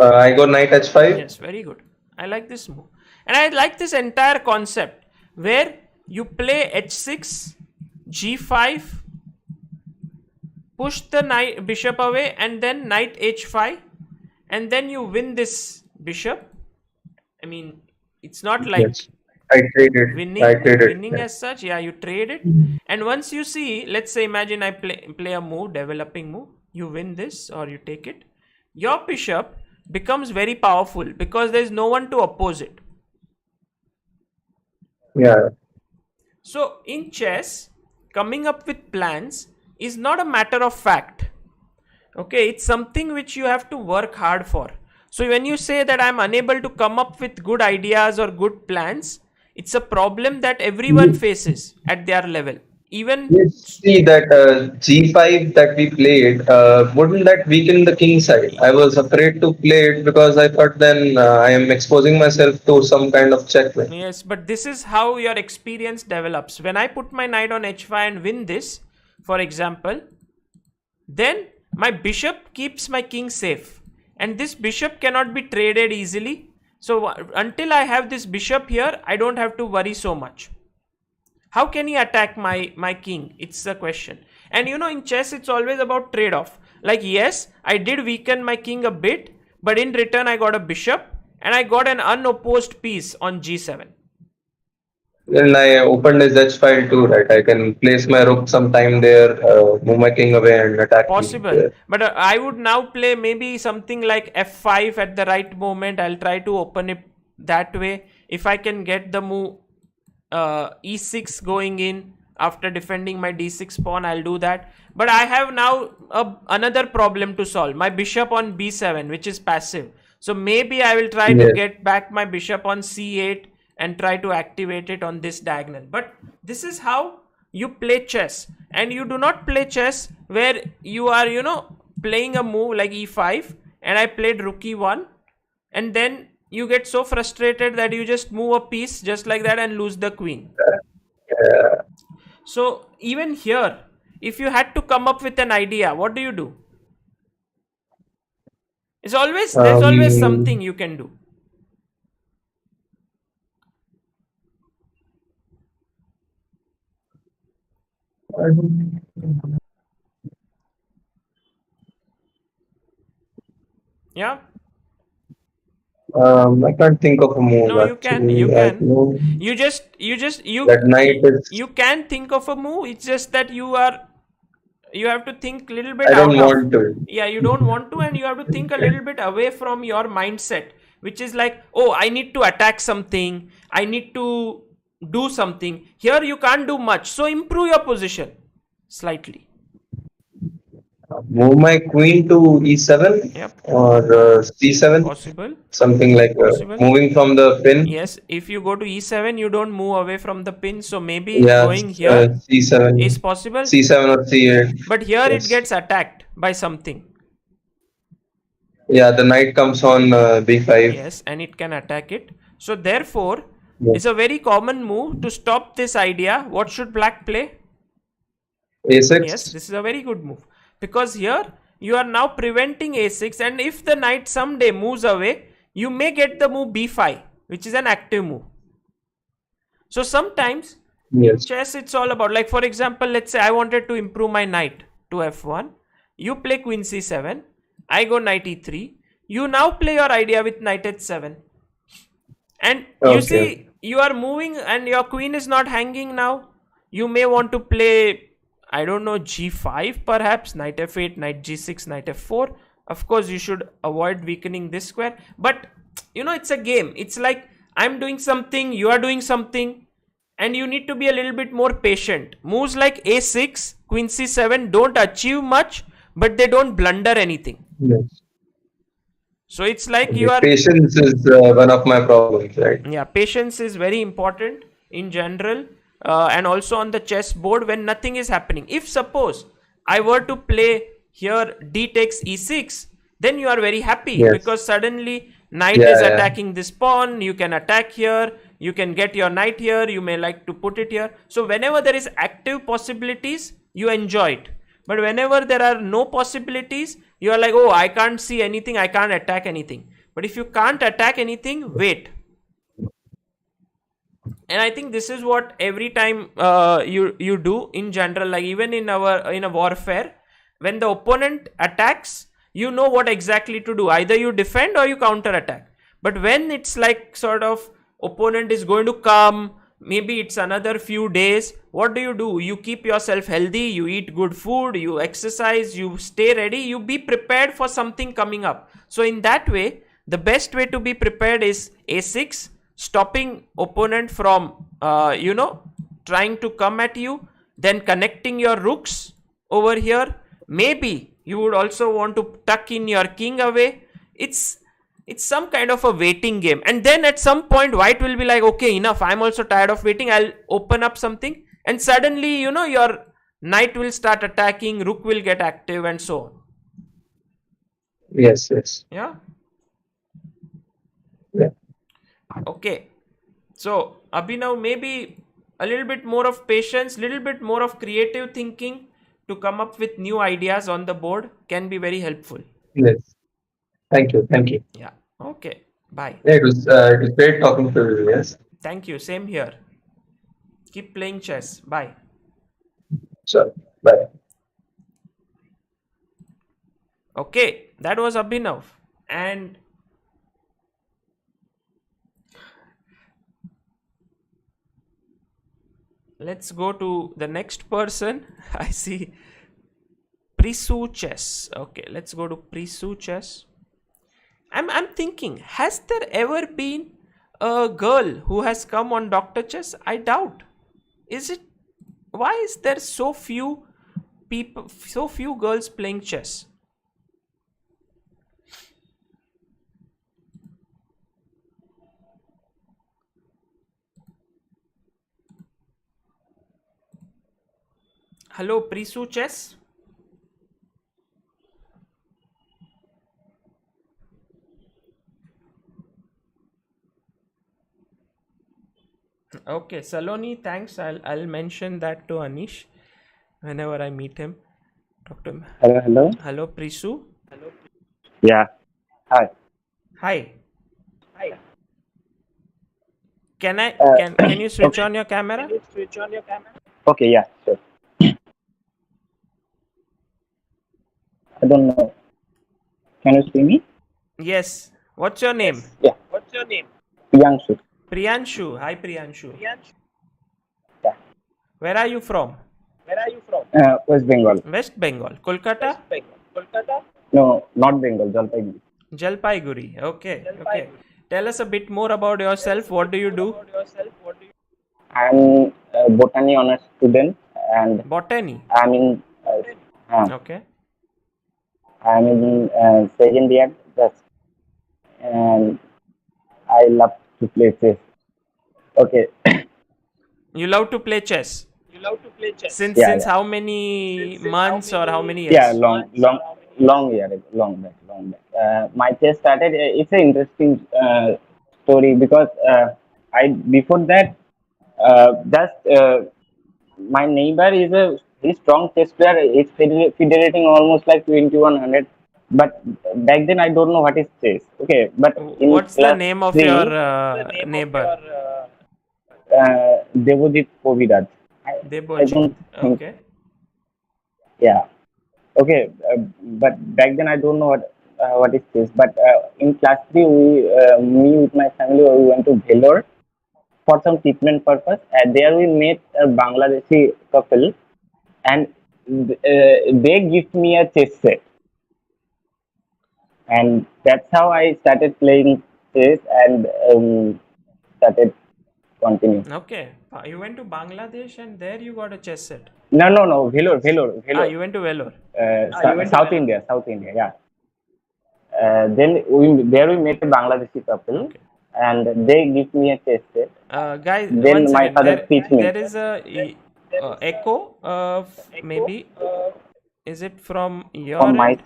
I go knight H5. Yes, very good. I like this move. And I like this entire concept where you play h6, g5, push the knight bishop away, and then knight h5, and then you win this bishop. I mean, it's not like Yes. I traded. winning Yeah. as such. Yeah, you trade it. And once you see, let's say, imagine I play a move, developing move. You win this or you take it. Your bishop becomes very powerful because there is no one to oppose it. Yeah. So in chess, coming up with plans is not a matter of fact. Okay, it's something which you have to work hard for. So when you say that I'm unable to come up with good ideas or good plans, it's a problem that everyone faces at their level. Even You see that G5 that we played, wouldn't that weaken the king side? I was afraid to play it because I thought then I am exposing myself to some kind of checkmate. yes, but this is how your experience develops. When I put my knight on h5 and win this, for example, then my bishop keeps my king safe. And this bishop cannot be traded easily. So until I have this bishop here, I don't have to worry so much. How can he attack my king? It's the question. And in chess, it's always about trade-off. Like, yes, I did weaken my king a bit, but in return, I got a bishop and I got an unopposed piece on g7. Then I opened his H file too, right? I can place my rook sometime there, move my king away and attack him Possible. there. But I would now play maybe something like f5 at the right moment. I'll try to open it that way. If I can get the move e6 going in after defending my d6 pawn, I'll do that. But I have now another problem to solve. My bishop on b7, which is passive. So maybe I will try to Yes. get back my bishop on c8 and try to activate it on this diagonal. But this is how you play chess. And you do not play chess where you are, playing a move like e5 and I played rook e1 and then you get so frustrated that you just move a piece just like that and lose the queen. So even here, if you had to come up with an idea, what do you do? There's always something you can do. Yeah. I can't think of a move No, you can. You actually. I can. know that knight is. You can think of a move. It's just that you have to think a little bit I don't out of. want to. Yeah, you don't want to, and you have to think a little bit away from your mindset, which is like, oh, I need to attack something. I need to do something. Here you can't do much. So improve your position slightly. Move my queen to e7 Yep. or c7, Possible. something like Possible. moving from the pin. Yes, if you go to e7, you don't move away from the pin. So maybe Yeah, going here c7, is possible. c7 or c8. But here it Yes. gets attacked by something. Yeah, the knight comes on b5. Yes, and it can attack it. So therefore, Yes. it's a very common move to stop this idea. What should black play? a6. Yes, this is a very good move. Because here you are now preventing a6, and if the knight someday moves away, you may get the move b5, which is an active move. So sometimes in Yes. chess it's all about, like, for example, let's say I wanted to improve my knight to f1. You play queen c7. I go knight e3. You now play your idea with knight h7. And you Okay. see, you are moving and your queen is not hanging now. you may want to play, I don't know, g5 perhaps, knight f8, knight g6, knight f4. Of course, you should avoid weakening this square. But, it's a game. It's like I'm doing something, you are doing something, and you need to be a little bit more patient. Moves like a6, queen c7 don't achieve much, but they don't blunder anything. Yes. So it's like Okay. you are... Patience is one of my problems, right? Yeah, patience is very important in general, and also on the chessboard when nothing is happening. If suppose I were to play here d takes e6, then you are very happy Yes. because suddenly knight Yeah, is yeah. attacking this pawn, you can attack here, you can get your knight here, you may like to put it here. So whenever there is active possibilities, you enjoy it. But whenever there are no possibilities, you are like, oh, I can't see anything, I can't attack anything. But if you can't attack anything, wait. And I think this is what every time you do in general, like even in a warfare, when the opponent attacks, you know what exactly to do. Either you defend or you counter attack. But when it's like sort of opponent is going to come, maybe it's another few days, what do? You keep yourself healthy, you eat good food, you exercise, you stay ready, you be prepared for something coming up. So in that way, the best way to be prepared is a6, stopping opponent from trying to come at you, then connecting your rooks over here. Maybe you would also want to tuck in your king away. It's some kind of a waiting game, and then at some point white will be like, okay, enough, I'm also tired of waiting, I'll open up something, and suddenly your knight will start attacking, rook will get active, and so on. Yes, yes. Yeah. Yeah. Okay, so Abhinav, maybe a little bit more of patience, little bit more of creative thinking to come up with new ideas on the board can be very helpful. Yes. Thank you. Thank you. Yeah. Okay. Bye. Yeah, it was great talking to you. Yes. Thank you. Same here. Keep playing chess. Bye. Sure. Bye. Okay, that was Abhinav. And let's go to the next person. I see Prisu Chess. Okay, let's go to Prisu Chess. I'm thinking, has there ever been a girl who has come on Dr. Chess? I doubt. Is it? Why is there so few people, so few girls playing chess? Hello, Prisu Chess. Okay, Saloni, thanks. I'll mention that to Anish whenever I meet him. Talk to him. Hello. Hello, Prisu. Yeah. Hi. Hi. Can I Uh, can you switch on your camera? Okay. Yeah. Sure. I don't know. Can you see me? Yes. What's your name? Yeah. Priyanshu. Priyanshu. Hi, Priyanshu. Yeah. Where are you from? West Bengal. West Bengal. Kolkata? No, not Bengal. Jalpaiguri. Jalpaiguri. Okay. Okay. Tell us a bit more about yourself. What do you do? I'm a botany honors student, and Botany. I'm in. Okay. I'm in second year. And I love to play chess. Okay. You love to play chess. Since Yeah. how many months or how many years? Yeah. Long year. Long back. My chess started. It's an interesting story because I before that my neighbor is a very strong chess player. He's federating almost like 2100. But back then I don't know what is chess. Okay, but in What's the class name of 3, your neighbor? Devojit Koviraj. I Debojit. don't think. Okay. Yeah. Okay, but back then I don't know what is chess. But in class 3, me with my family we went to Vellore, for some treatment purpose. There we met a Bangladeshi couple, and they gift me a chess set, and that's how I started playing chess and started continuing. Okay. You went to Bangladesh and there you got a chess set. No, Vellore. You went to Vellore. South India, yeah. Then we met a Bangladeshi couple, Okay. and they give me a chess set. Guys, Then one my second. father teach me. There is a echo. Maybe is it from your From end?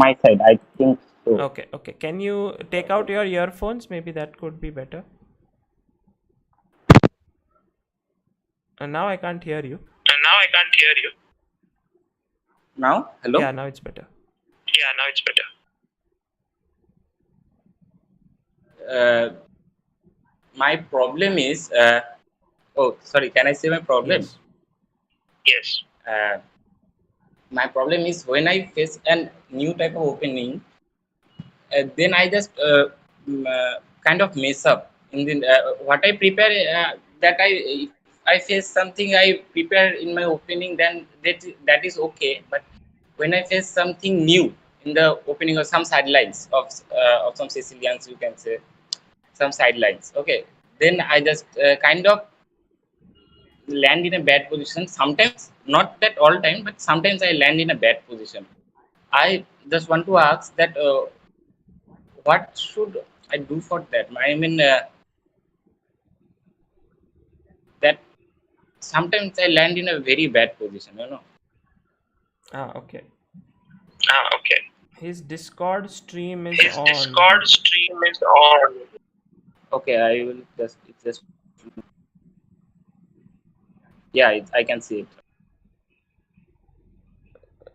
my side, I think so. Okay. Can you take out your earphones? Maybe that could be better. And now I can't hear you. Now, hello. Yeah, now it's better. My problem is. Oh, sorry. Can I say my problem? Yes. My problem is when I face a new type of opening, then I just kind of mess up in the what I prepare. That if I face something I prepare in my opening, then that is okay. But when I face something new in the opening of some sidelines of some Sicilians, you can say some sidelines. Okay, then I just kind of land in a bad position. Sometimes, not that all time, but sometimes I land in a bad position. I just want to ask that what should I do for that? I mean, that sometimes I land in a very bad position, Okay. His Discord stream is on. Okay, I will just. Yeah, I can see it.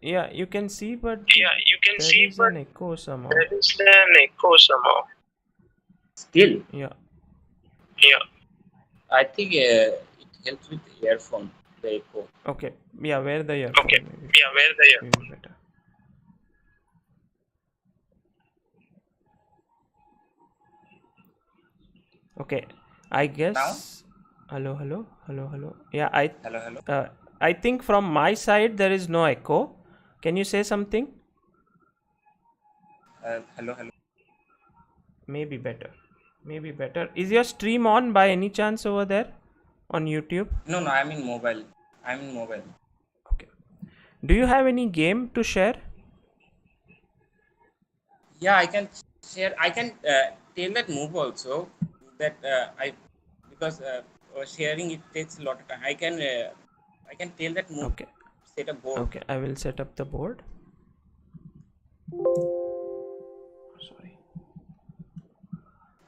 Yeah, you can see, but there is an echo somehow. Still, Yeah. I think it helps with the earphone, the echo. Okay. Yeah, wear the earphone. Maybe better. Okay. I guess. Hello. Yeah, Hello. I think from my side there is no echo. Can you say something? Hello. Maybe better. Is your stream on by any chance over there on YouTube? No, I'm in mobile. Okay. Do you have any game to share? Yeah, I can share. I can tell that move also. That because sharing it takes a lot of time. I can tell that move. Okay. Set a board. Okay, I will set up the board. Sorry.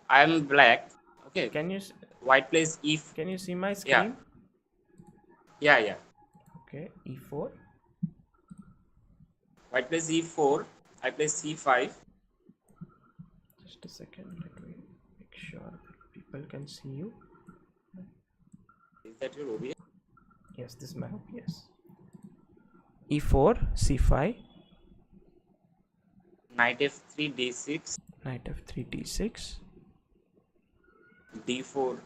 I am black. Okay. Can you White plays if. Can you see my screen? Yeah. Okay, e4. White plays e4. I play c5. Just a second. Let me make sure people can see you. Is that your OBS? Yes, this is my OBS. e4, c5. Knight f3, d6. Knight f3, d6. d4,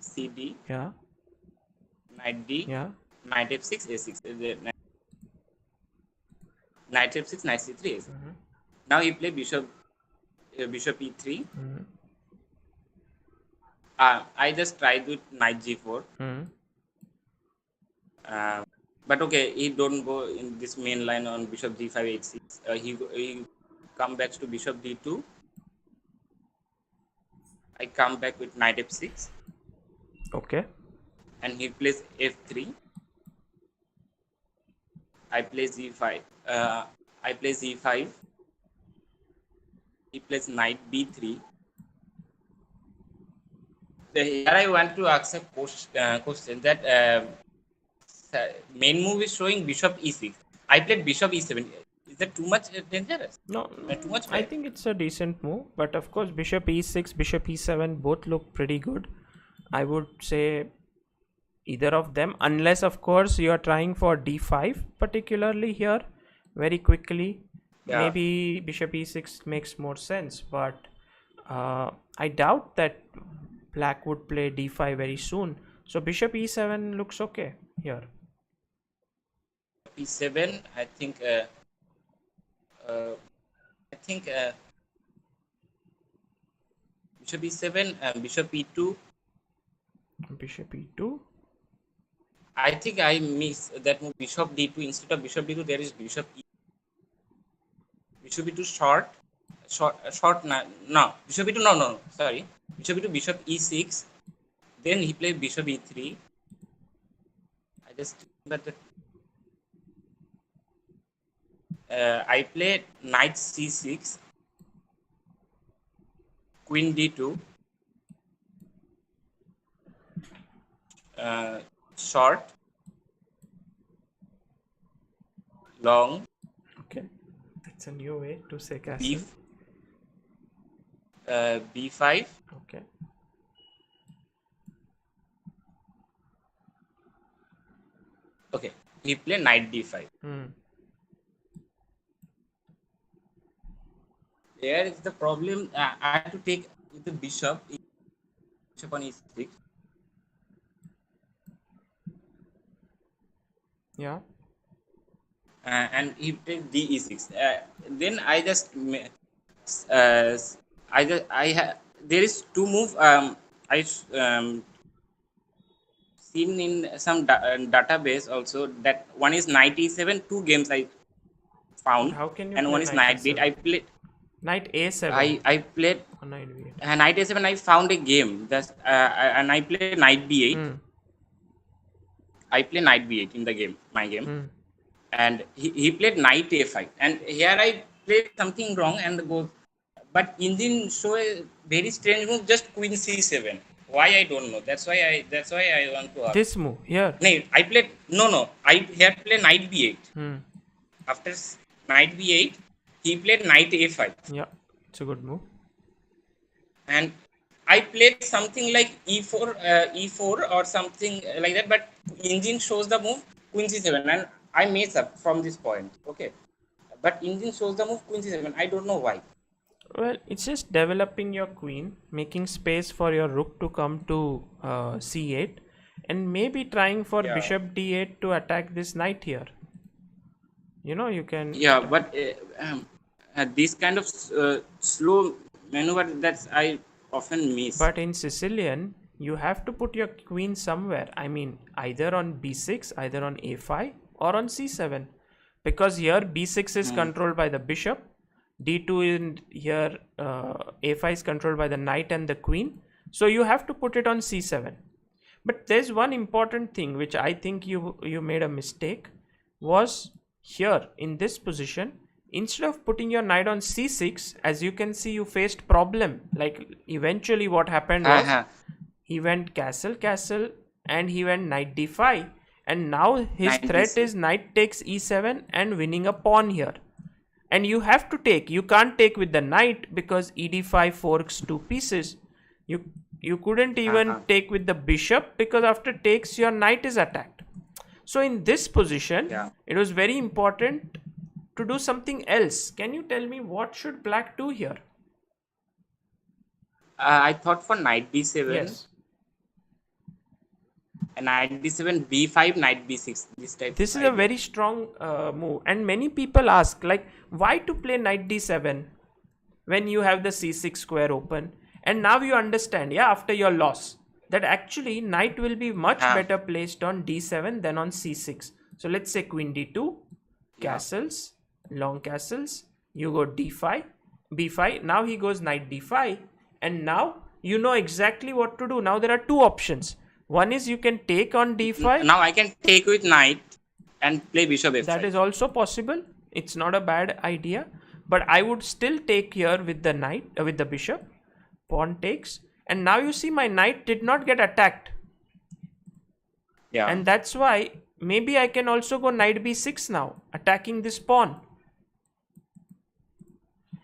cd. Yeah. Knight d. Yeah. Knight f6, a6. Knight f6, knight c3, a6. Now you play bishop e3. I just tried with knight g4. But okay, he don't go in this main line on bishop g5, h6. He come back to bishop d2. I come back with knight f6. Okay. And he plays f3. I play z5. I play z5. He plays knight b3. Here I want to ask a question that main move is showing bishop e6. I played bishop e7. Is that too much dangerous? No, too much I bad? think it's a decent move, but of course bishop e6, bishop e7 both look pretty good. I would say either of them, unless of course you are trying for d5 particularly here very quickly. Maybe bishop e6 makes more sense, but I doubt that black would play d5 very soon. So bishop e7 looks okay here. e7. I think. Bishop e7 and bishop e2. Bishop e2. I think I miss that move. Bishop d2 instead of bishop d2. There is bishop e. Bishop e2 short. No. Bishop e2. No. Sorry. Bishop e2. Bishop e6. Then he played bishop e3. I just remember that. I played knight c6. Queen d2. Short. Long. Okay. That's a new way to say castle. b5. Okay. Okay. He played knight d5. There is the problem. I have to take the bishop on e6. Yeah. And he played d e6. Then I just there is two move. I seen in some database also that one is knight e7. 2 games I found. How can you and play one is knight b8. I played knight a7. I played knight b8. Knight a7. I found a game that and I played knight b8. I play knight b8 in the game, my game, and he played knight a5. And here I played something wrong and goes, but Indian show a very strange move, just queen c7. Why I don't know. That's why I want to ask. This move here. No, I played I here play knight b8. After knight b8, he played knight a5. Yeah, it's a good move. And I played something like e4 or something like that, but engine shows the move queen c7, and I mess up from this point. Okay, but engine shows the move queen c7. I don't know why. Well, it's just developing your queen, making space for your rook to come to c8, and maybe trying for bishop d8 to attack this knight here. You can. Yeah, but this kind of slow maneuver that's I often miss. But in Sicilian, you have to put your queen somewhere. I mean, either on b6, either on a5, or on c7. Because here b6 is controlled by the bishop, d2 in here, a5 is controlled by the knight and the queen. So you have to put it on c7. But there's one important thing which I think you made a mistake, was here in this position. Instead of putting your knight on c6, as you can see, you faced problem. Like eventually what happened was he went castle, and he went knight d5. And now his threat is knight takes e7 and winning a pawn here. And you have to take. You can't take with the knight because ed5 forks 2 pieces. You couldn't even take with the bishop because after takes your knight is attacked. So in this position, it was very important to do something else. Can you tell me what should black do here? I thought for knight b7. Yes. And knight d7, b5, knight b6. This is a very strong move. And many people ask, like, why to play knight d7 when you have the c6 square open? And now you understand, after your loss, that actually knight will be much better placed on d7 than on c6. So let's say queen d2, castles, long castles, you go d5, b5. Now he goes knight d5, and now you know exactly what to do. Now there are two options. One is you can take on d5. Now I can take with knight and play bishop f5. That is also possible. It's not a bad idea. But I would still take here with the knight, with the bishop. Pawn takes. And now you see my knight did not get attacked. Yeah. And that's why maybe I can also go knight b6 now, attacking this pawn.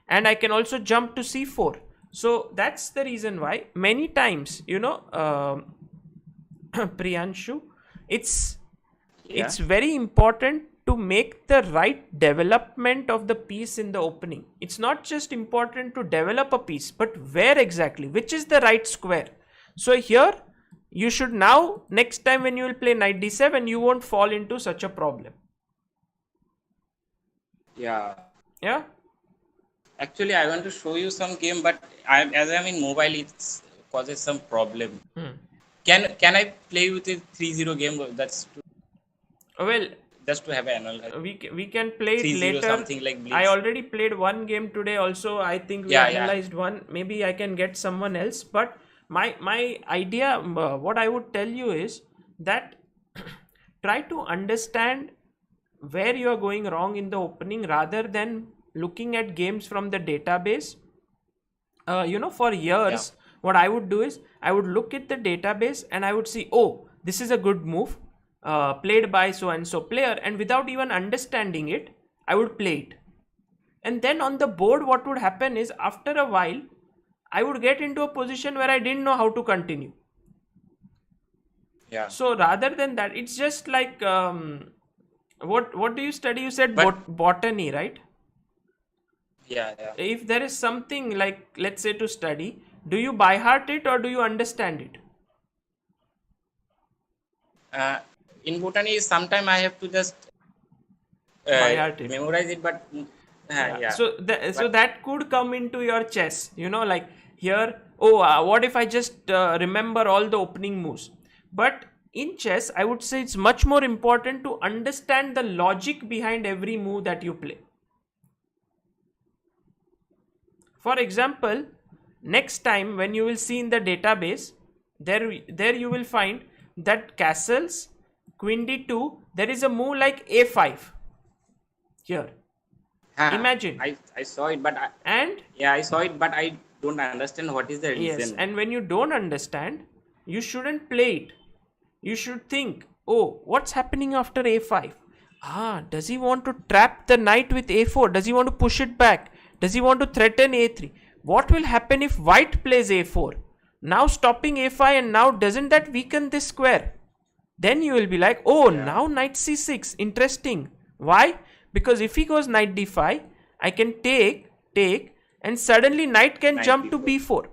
And I can also jump to c4. So that's the reason why many times, Priyanshu, it's very important to make the right development of the piece in the opening. It's not just important to develop a piece, but where exactly, which is the right square. So here you should now, next time when you will play knight d7, you won't fall into such a problem. Yeah. Yeah. Actually, I want to show you some game, but as I'm in mobile, it causes some problem. Can I play with a 3-0 game? That's Well, just to have an analysis. we can play it 3-0 later. something like Blitz. I already played one game today also. I think we Yeah, analyzed one. Maybe I can get someone else. But my idea, what I would tell you is that try to understand where you are going wrong in the opening rather than looking at games from the database. For years, what I would do is I would look at the database and I would see, oh, this is a good move played by so and so player, and without even understanding it, I would play it. And then on the board, what would happen is after a while, I would get into a position where I didn't know how to continue. Yeah. So rather than that, it's just like what do you study? You said botany, right? Yeah. If there is something like, let's say, to study, do you by heart it or do you understand it? In botany, sometimes I have to just By heart it. memorize it, but yeah. So that could come into your chess. Like here, what if I just remember all the opening moves? But in chess, I would say it's much more important to understand the logic behind every move that you play. For example, next time when you will see in the database, there you will find that castles, queen d2, there is a move like a5 here. Imagine. I saw it, but I saw it, but I don't understand what is the reason. Yes, and when you don't understand, you shouldn't play it. You should think, oh, what's happening after a5? Does he want to trap the knight with a4? Does he want to push it back? Does he want to threaten a3? What will happen if white plays a4? Now stopping a5, and now doesn't that weaken this square? Then you will be like, now knight c6, interesting. Why? Because if he goes knight d5, I can take, and suddenly knight can jump to b4.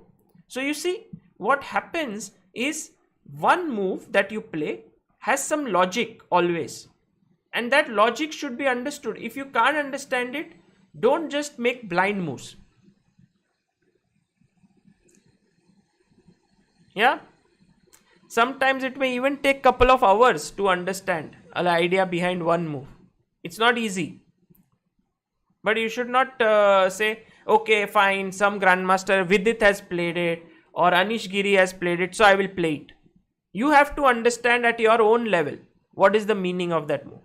So you see, what happens is one move that you play has some logic always. And that logic should be understood. If you can't understand it, don't just make blind moves. Yeah? Sometimes it may even take a couple of hours to understand the idea behind one move. It's not easy. But you should not say, okay, fine, some Grandmaster Vidit has played it or Anish Giri has played it, so I will play it. You have to understand at your own level what is the meaning of that move.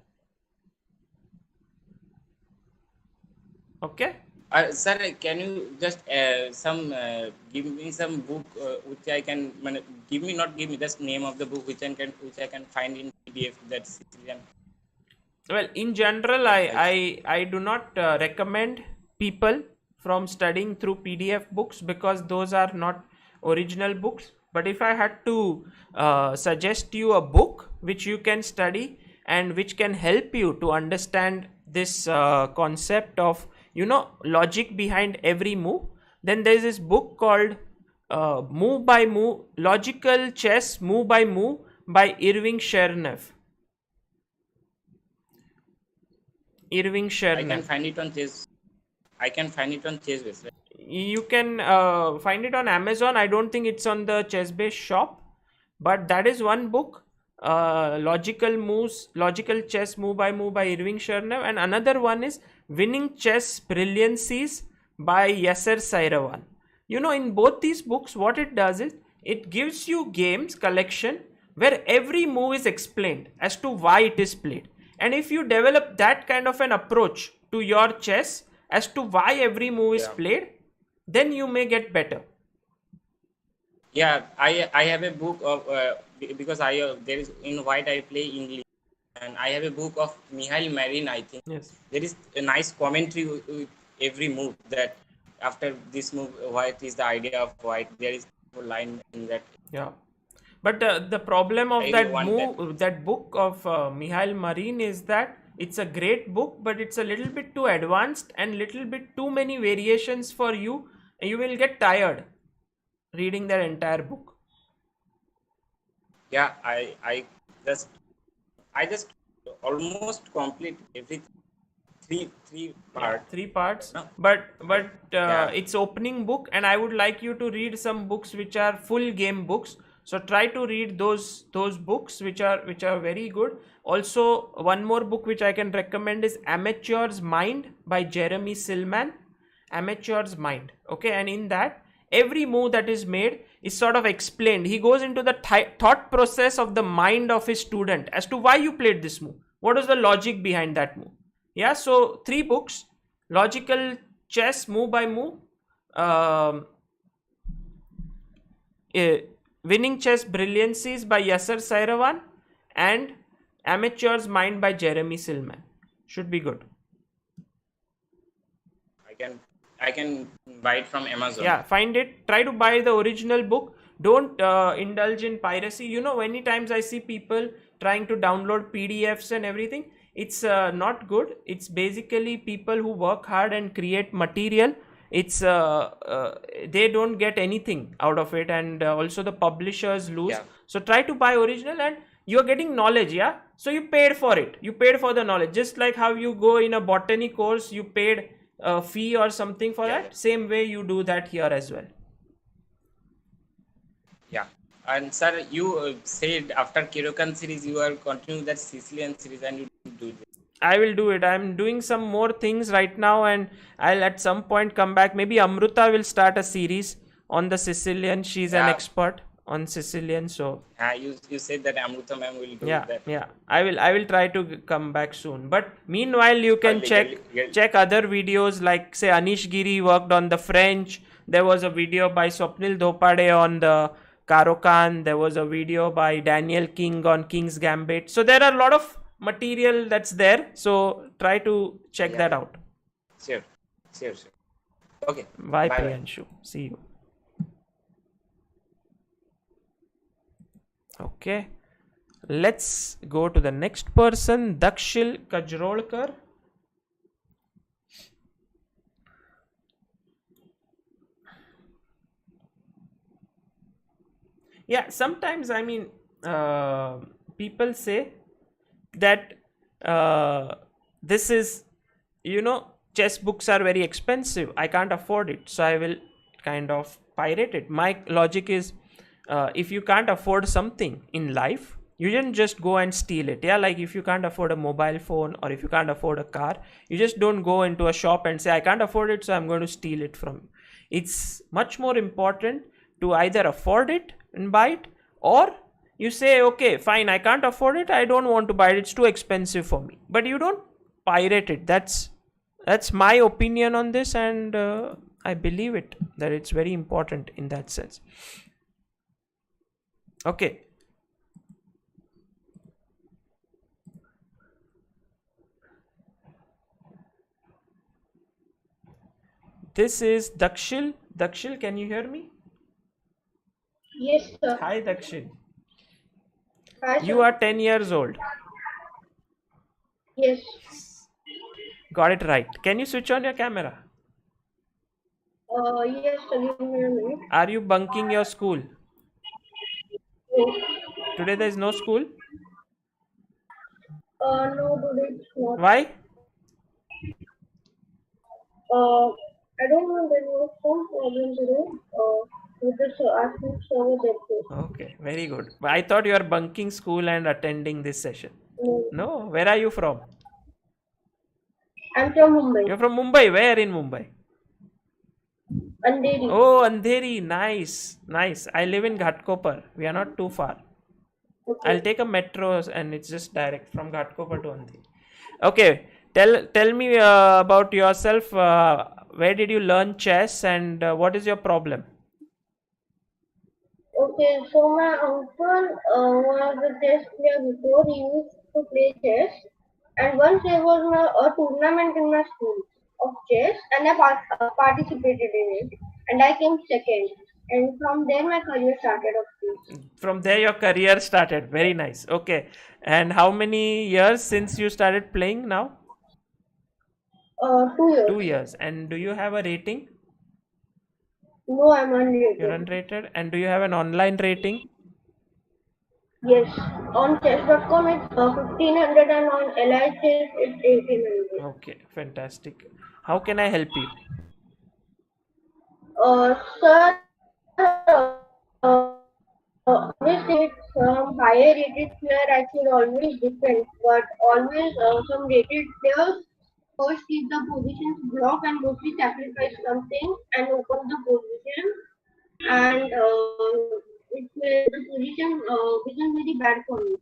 Okay? Sir, can you just give me some book which I can just name of the book which I can find in PDF that's Sicilian. Well, in general, I do not recommend people from studying through PDF books because those are not original books. But if I had to suggest you a book which you can study and which can help you to understand this concept of logic behind every move, then there is this book called Move by Move, Logical Chess Move by Move by Irving Chernev. I can find it on Chess. Website. You can find it on Amazon. I don't think it's on the chess-based shop, but that is one book, Logical Chess Move by Irving Chernev, and another one is Winning Chess Brilliancies by Yasser Sairavan. In both these books, what it does is it gives you games collection where every move is explained as to why it is played. And if you develop that kind of an approach to your chess as to why every move is played, then you may get better. Yeah, I have a book of because there is in white I play English, and I have a book of Mihail Marin. I think there is a nice commentary with every move that after this move, white is the idea of white. There is a line in that. Yeah. But the problem of that book of Mihail Marin is that It's a great book, but it's a little bit too advanced and little bit too many variations for you. You will get tired reading that entire book. Yeah, just I just almost complete everything. Three Yeah, part. 3 parts. No, But yeah, it's opening book, and I would like you to read some books which are full game books. So try to read those books which are very good. Also, one more book which I can recommend is Amateur's Mind by Jeremy Silman. Amateur's Mind. Okay, and in that, every move that is made is sort of explained. He goes into the thought process of the mind of his student as to why you played this move. What is the logic behind that move? Yeah, so 3 books: Logical Chess, Move by Move, um, eh, Winning Chess Brilliancies by Yasser Sairavan, and Amateur's Mind by Jeremy Silman. Should be good. I can buy it from Amazon. Yeah, find it. Try to buy the original book. Don't indulge in piracy. Many times I see people trying to download PDFs and everything. It's not good. It's basically people who work hard and create material. It's they don't get anything out of it, and also the publishers lose. Yeah. So try to buy original, and you're getting knowledge. Yeah, so you paid for it. You paid for the knowledge, just like how you go in a botany course, you paid a fee or something for Yeah, that. Same way you do that here as well. yeah. And sir, you said after Kirokan series you are continuing that Sicilian series, and you do this. I will do it. I'm doing some more things right now, and I'll at some point come back. Maybe Amruta will start a series on the Sicilian. She's an Yeah. expert on Sicilian, so You said that Amruta ma'am will do yeah, that. yeah. I will try to come back soon. But meanwhile, you can Early, check early. check other videos, like say Anish Giri worked on the French. There was a video by Swapnil Dhopade on the Karokan. There was a video by Daniel King on King's Gambit. So there are a lot of material that's there. So try to check Yeah. that out. Sure. Okay. Bye, Bye-bye. Priyanshu. See you. Okay. Let's go to the next person, Dakshil Kajrolkar. Yeah, sometimes people say that this is, chess books are very expensive. I can't afford it, so I will kind of pirate it. My logic is, if you can't afford something in life, you didn't just go and steal it. Yeah, like if you can't afford a mobile phone or if you can't afford a car, you just don't go into a shop and say, I can't afford it, so I'm going to steal it from you. It's much more important to either afford it and buy it, or you say, okay, fine, I can't afford it, I don't want to buy it, it's too expensive for me. But you don't pirate it. That's my opinion on this, and I believe it, that it's very important in that sense. Okay. This is Dakshil. Dakshil, can you hear me? Yes, sir. Hi, Dakshil. Hi, You sir. are 10 years old. Yes. Got it right. Can you switch on your camera? Yes, sir. Give me a minute. Are you bunking your school? No, Today there is no school. no, today it's not. Why? I don't know. There was some problem today. With this asking server that Okay, very good. But I thought you are bunking school and attending this session. no. No, where are you from? I'm from Mumbai. You're from Mumbai. Where in Mumbai? Andheri. Oh, Andheri. Nice, nice. I live in Ghatkopar. We are not too far. Okay. I'll take a metro and it's just direct from Ghatkopar to Andheri. Okay, tell me about yourself. Where did you learn chess, and what is your problem? Okay, so my uncle was a chess player before. He used to play chess, and once there was a tournament in my school of chess, and I participated in it, and I came second. And from there my career started of this. From there, your career started. Very nice. Okay. And how many years since you started playing now? 2 years. 2 years. And do you have a rating? No, I'm You're unrated. unrated. And do you have an online rating? Yes, on chess.com it's 1500 and on LICS it's 1800. Okay, fantastic. How can I help you? Sir, obviously some higher rated player I should always defend, but always some rated players first keep the positions block and mostly sacrifice something and open the position, and the position becomes very bad for me,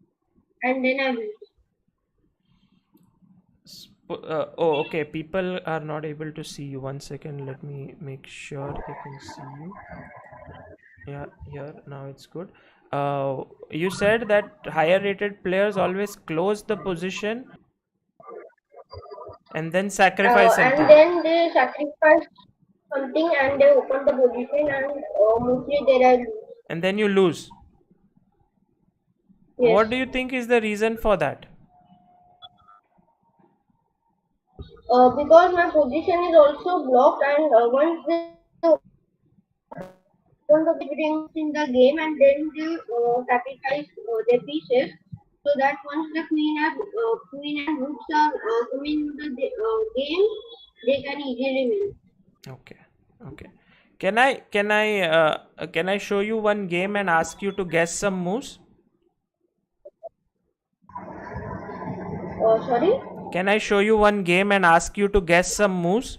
and then I lose. Oh, okay. People are not able to see you. 1 second. Let me make sure they can see you. Yeah, here. Now it's good. You said that higher rated players always close the position and then sacrifice And something. then they sacrifice something and they open the position and mostly there I lose. And then you lose. Yes. What do you think is the reason for that? Because my position is also blocked and once they open the buildings in the game and then they sacrifice their pieces so that once the queen and rooks are coming in the game, they can easily win. Okay. Okay. Can I show you one game and ask you to guess some moves? Sorry? Can I show you one game and ask you to guess some moves?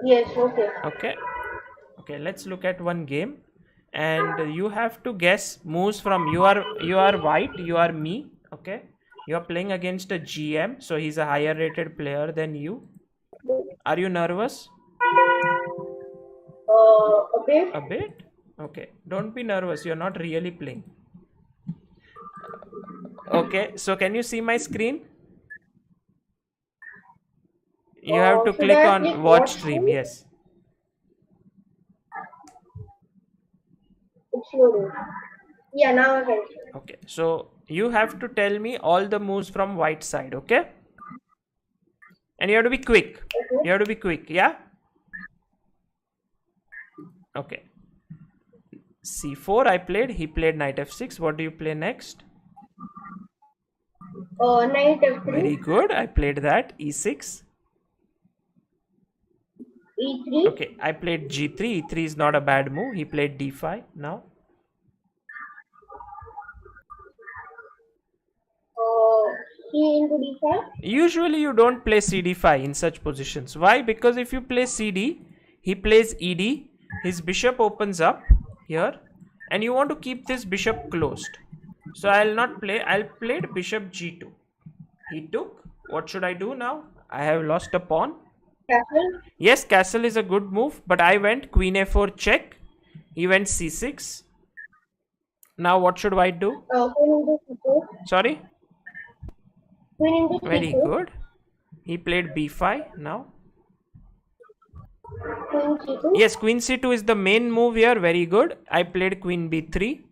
Yes, okay. Okay. Okay, let's look at one game. And you have to guess moves from you are white, you are me, okay? You are playing against a GM, so he's a higher rated player than you. Are you nervous? A bit. A bit? Okay. Don't be nervous. You're not really playing. Okay. So can you see my screen? You have to Should click I on click watch watch stream. stream? Yes. It's loading. Yeah, now I can see. Okay. So you have to tell me all the moves from white side. Okay. And you have to be quick. Okay. You have to be quick. Yeah. Okay. C4 I played. He played knight f6. What do you play next? Knight Very f3, good. I played that. E6. e3, Okay. I played g3. E3 is not a bad move. He played d5 now. c into d5. Usually you don't play cd5 in such positions. Why? Because if you play cd, he plays ed, his bishop opens up here, and you want to keep this bishop closed. So I'll not play. I'll play bishop g2. He took. What should I do now? I have lost a pawn. Castle. Yes, castle is a good move, but I went queen a4 check. He went c6. Now what should white do? Queen into c4. Sorry? Queen into Very c4. good. He played b5 now. Queen c2. Yes, queen c2 is the main move here. Very good. I played queen b3.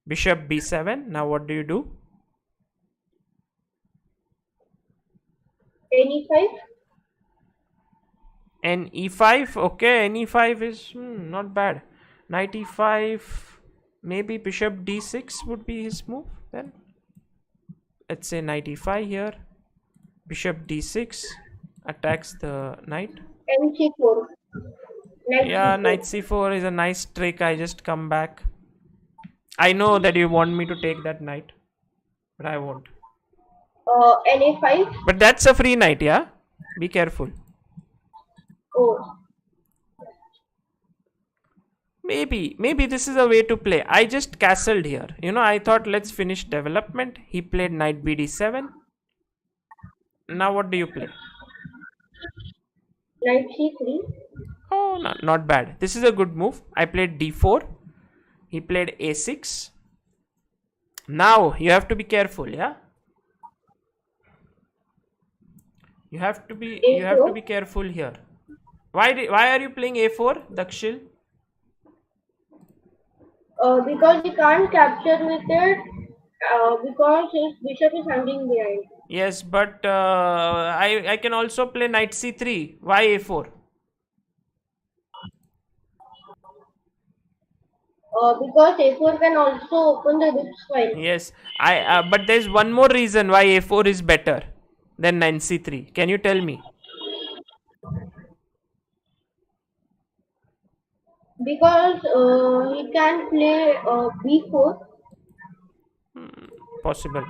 Bishop b7. Now what do you do? e5. And e5. Okay, ne5 is not bad. Knight e5. Maybe bishop d6 would be his move then. Let's say knight e5 here. Bishop d6 attacks the knight. And c4. Knight Yeah, c4. knight c4 is a nice trick. I just come back. I know that you want me to take that knight, but I won't. na5. But that's a free knight, yeah? Be careful. Oh. Maybe this is a way to play. I just castled here. I thought let's finish development. He played knight bd7. Now what do you play? Knight c3. Oh, no, not bad. This is a good move. I played d4. He played a6. Now you have to be careful, yeah? You have to be careful here. Why are you playing a4, Dakshil? Because he can't capture with it. Because his bishop is hanging behind. Yes, but I can also play knight c3. Why a4? Because a4 can also open the rook file. Yes, I but there's one more reason why a4 is better than knight c3. Can you tell me? Because he can play b4. Possible.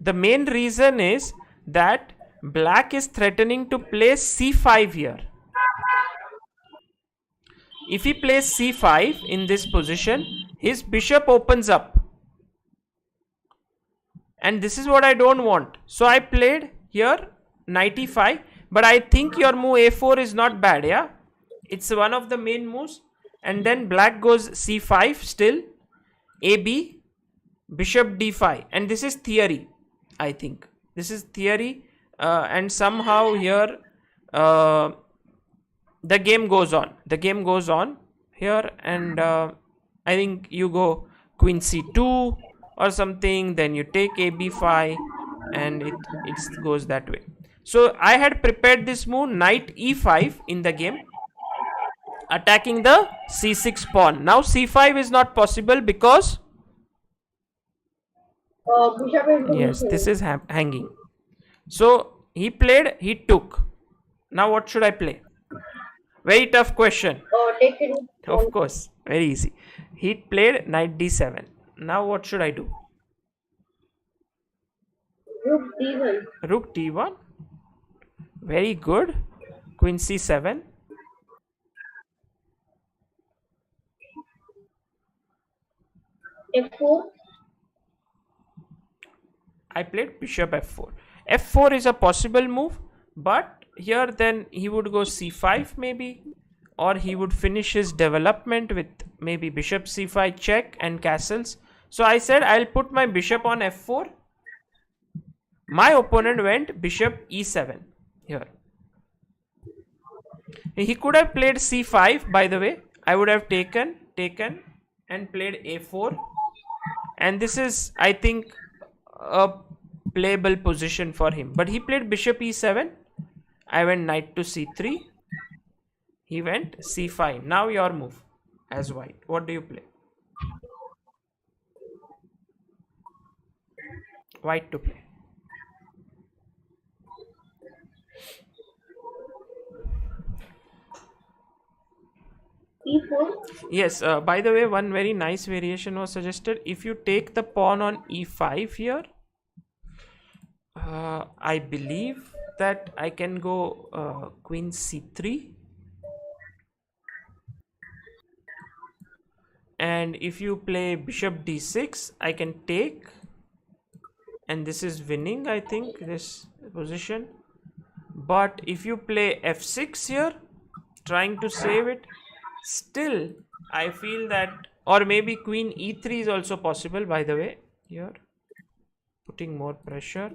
The main reason is that black is threatening to play c5 here. If he plays c5 in this position, his bishop opens up. And this is what I don't want. So I played here knight e5. But I think your move a4 is not bad, yeah? It's one of the main moves. And then black goes c5 still. ab, bishop d5. And this is theory, I think. This is theory. And somehow here the game goes on. The game goes on here. And I think you go queen c2 or something. Then you take ab5. And it goes that way. So I had prepared this move knight e5 in the game, attacking the c6 pawn. Now c5 is not possible because Bishop is yes, this is hanging. So he played, he took. Now what should I play? Very tough question. take it. Of course, very easy. He played knight d7. Now what should I do? Rook d1. Rook d1. Very good. Queen c7. f4. I played bishop f4. f4 is a possible move, but here then he would go c5 maybe, or he would finish his development with maybe bishop c5 check and castles. So I said I'll put my bishop on f4. My opponent went bishop e7 here. He could have played c5, by the way. I would have taken and played a4. And this is, I think, a playable position for him. But he played bishop e7. I went knight to c3. He went c5. Now your move as white. What do you play? White to play. e4. Yes, by the way, one very nice variation was suggested. If you take the pawn on e5 here, I believe that I can go queen c3. And if you play bishop d6, I can take. And this is winning, I think, this position. But if you play f6 here, trying to save it, still I feel that, or maybe queen e3 is also possible, by the way, here, putting more pressure.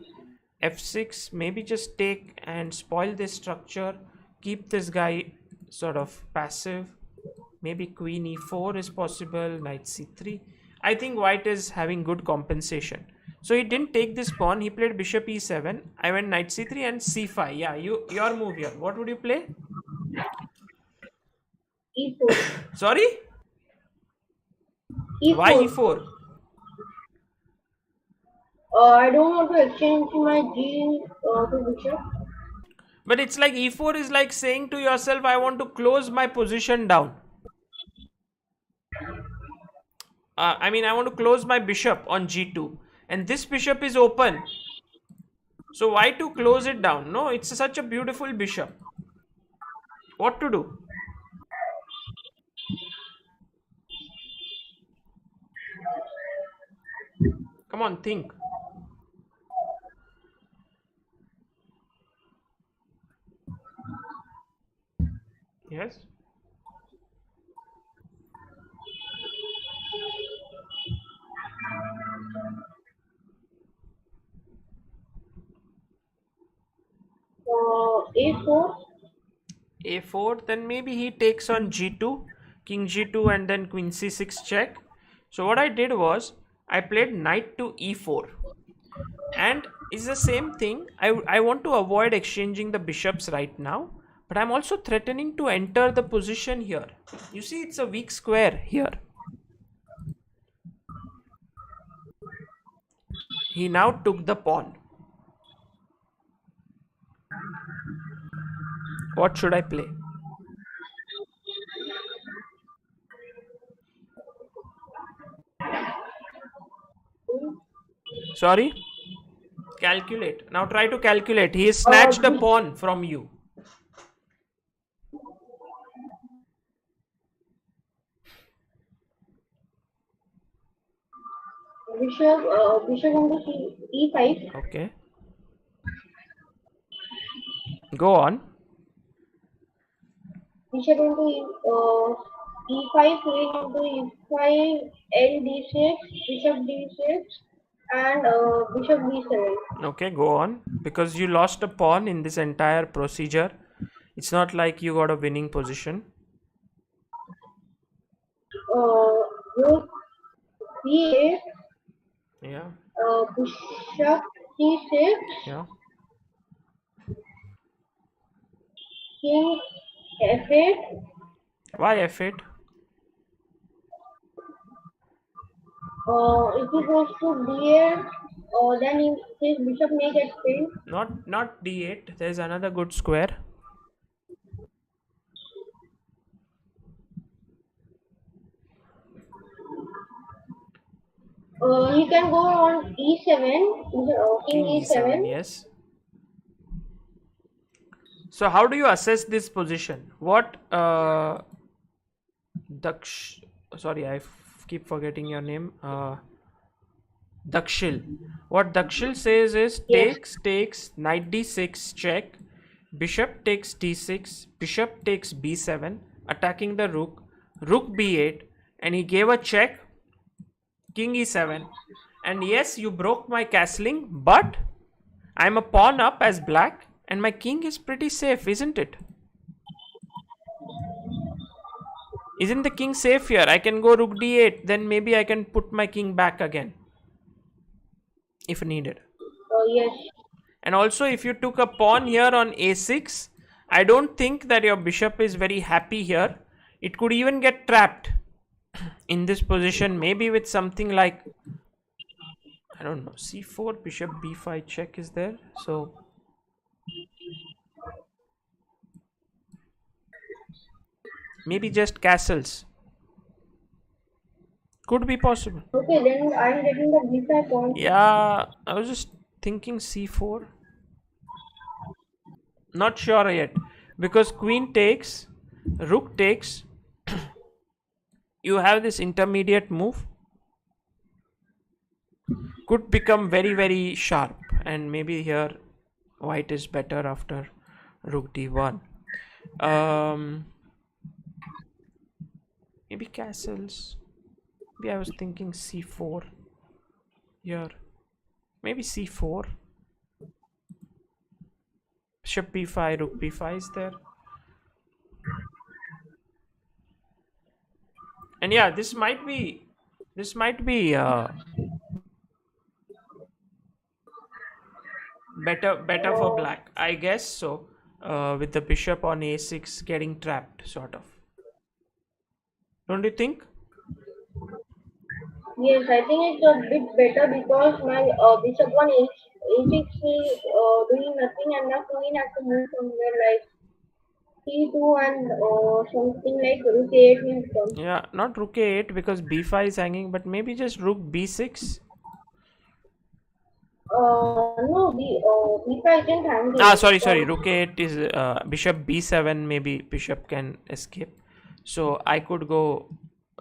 f6, maybe just take and spoil this structure, keep this guy sort of passive. Maybe queen e4 is possible, knight c3. I think white is having good compensation. So he didn't take this pawn, he played bishop e7. I went knight c3 and c5. Yeah, your move here. What would you play? e4. Sorry? e4. Why e4? I don't want to exchange my g to bishop. But it's like e4 is like saying to yourself, I want to close my position down. I mean, I want to close my bishop on g2. And this bishop is open. So why to close it down? No, it's such a beautiful bishop. What to do? Come on, think. Yes? A4. a4, then maybe he takes on g2, king g2, and then queen c6 check. So what I did was I played knight to e4, and it's the same thing. I want to avoid exchanging the bishops right now, but I'm also threatening to enter the position here. You see, it's a weak square here. He now took the pawn. What should I play? Sorry? Calculate. Now try to calculate. He has snatched a pawn from you. Bishop into e5. Okay. Go on. Bishop into e5, queen into e5, n d6, bishop d6, and bishop b7. Okay, go on. Because you lost a pawn in this entire procedure. It's not like you got a winning position. Rook b8. Yeah. Bishop c6. Yeah. King f8. Why f8? If he goes to d8, then his bishop may get pinned. Not d8. There's another good square. He can go on e7, king e7. Yes. So how do you assess this position? What Daksh, sorry, keep forgetting your name. Dakshil. What Dakshil says is takes, knight d6 check, bishop takes d6, bishop takes b7, attacking the rook, rook b8, and he gave a check, king e7. And yes, you broke my castling, but I'm a pawn up as black, and my king is pretty safe, isn't it? Isn't the king safe here? I can go rook d8, then maybe I can put my king back again if needed. Yes. And also, if you took a pawn here on a6, I don't think that your bishop is very happy here. It could even get trapped in this position, maybe with something like, I don't know, c4, bishop b5 check is there. So maybe just castles. Could be possible. Okay, then I'm getting the b5 pawn. Yeah, I was just thinking c4. Not sure yet. Because queen takes, rook takes. You have this intermediate move. Could become very, very sharp. And maybe here white is better after rook d1. Maybe castles. Maybe I was thinking c4 here. Maybe c4. Bishop b5, rook b5 is there. And yeah, this might be better for black, I guess so. With the bishop on a6 getting trapped, sort of. Don't you think? Yes, I think it's a bit better because my bishop on a6 is doing nothing, and now queen has to move somewhere like c2 and something like rook a8 will come. Yeah, not rook a8 because b5 is hanging, but maybe just rook b6. No, b5 isn't hanging. Sorry. Rook a8 is bishop b7. Maybe bishop can escape. So I could go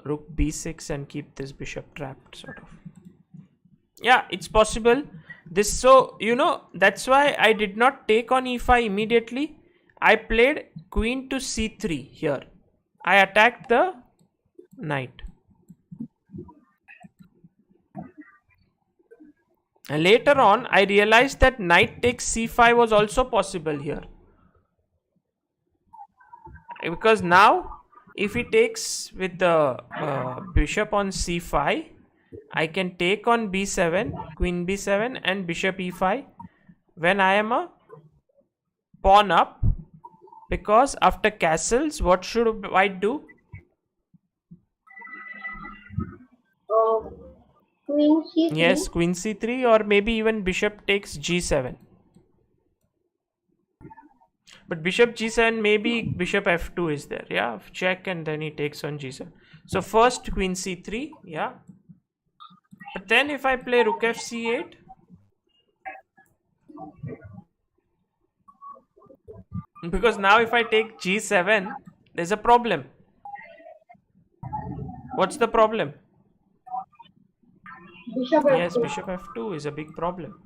rook b6 and keep this bishop trapped, sort of. Yeah, it's possible. So that's why I did not take on e5 immediately. I played queen to c3 here. I attacked the knight. And later on, I realized that knight takes c5 was also possible here. because now if he takes with the bishop on c5, I can take on b7, queen b7 and bishop e5 when I am a pawn up, because after castles what should white do? Queen C3. Yes, queen c3, or maybe even bishop takes g7. But bishop g7, maybe bishop f2 is there. Yeah, check and then he takes on g7. So first queen c3, yeah. But then if I play rook f c8, because now if I take g7, there's a problem. What's the problem? Bishop Yes, F2. bishop f2 is a big problem.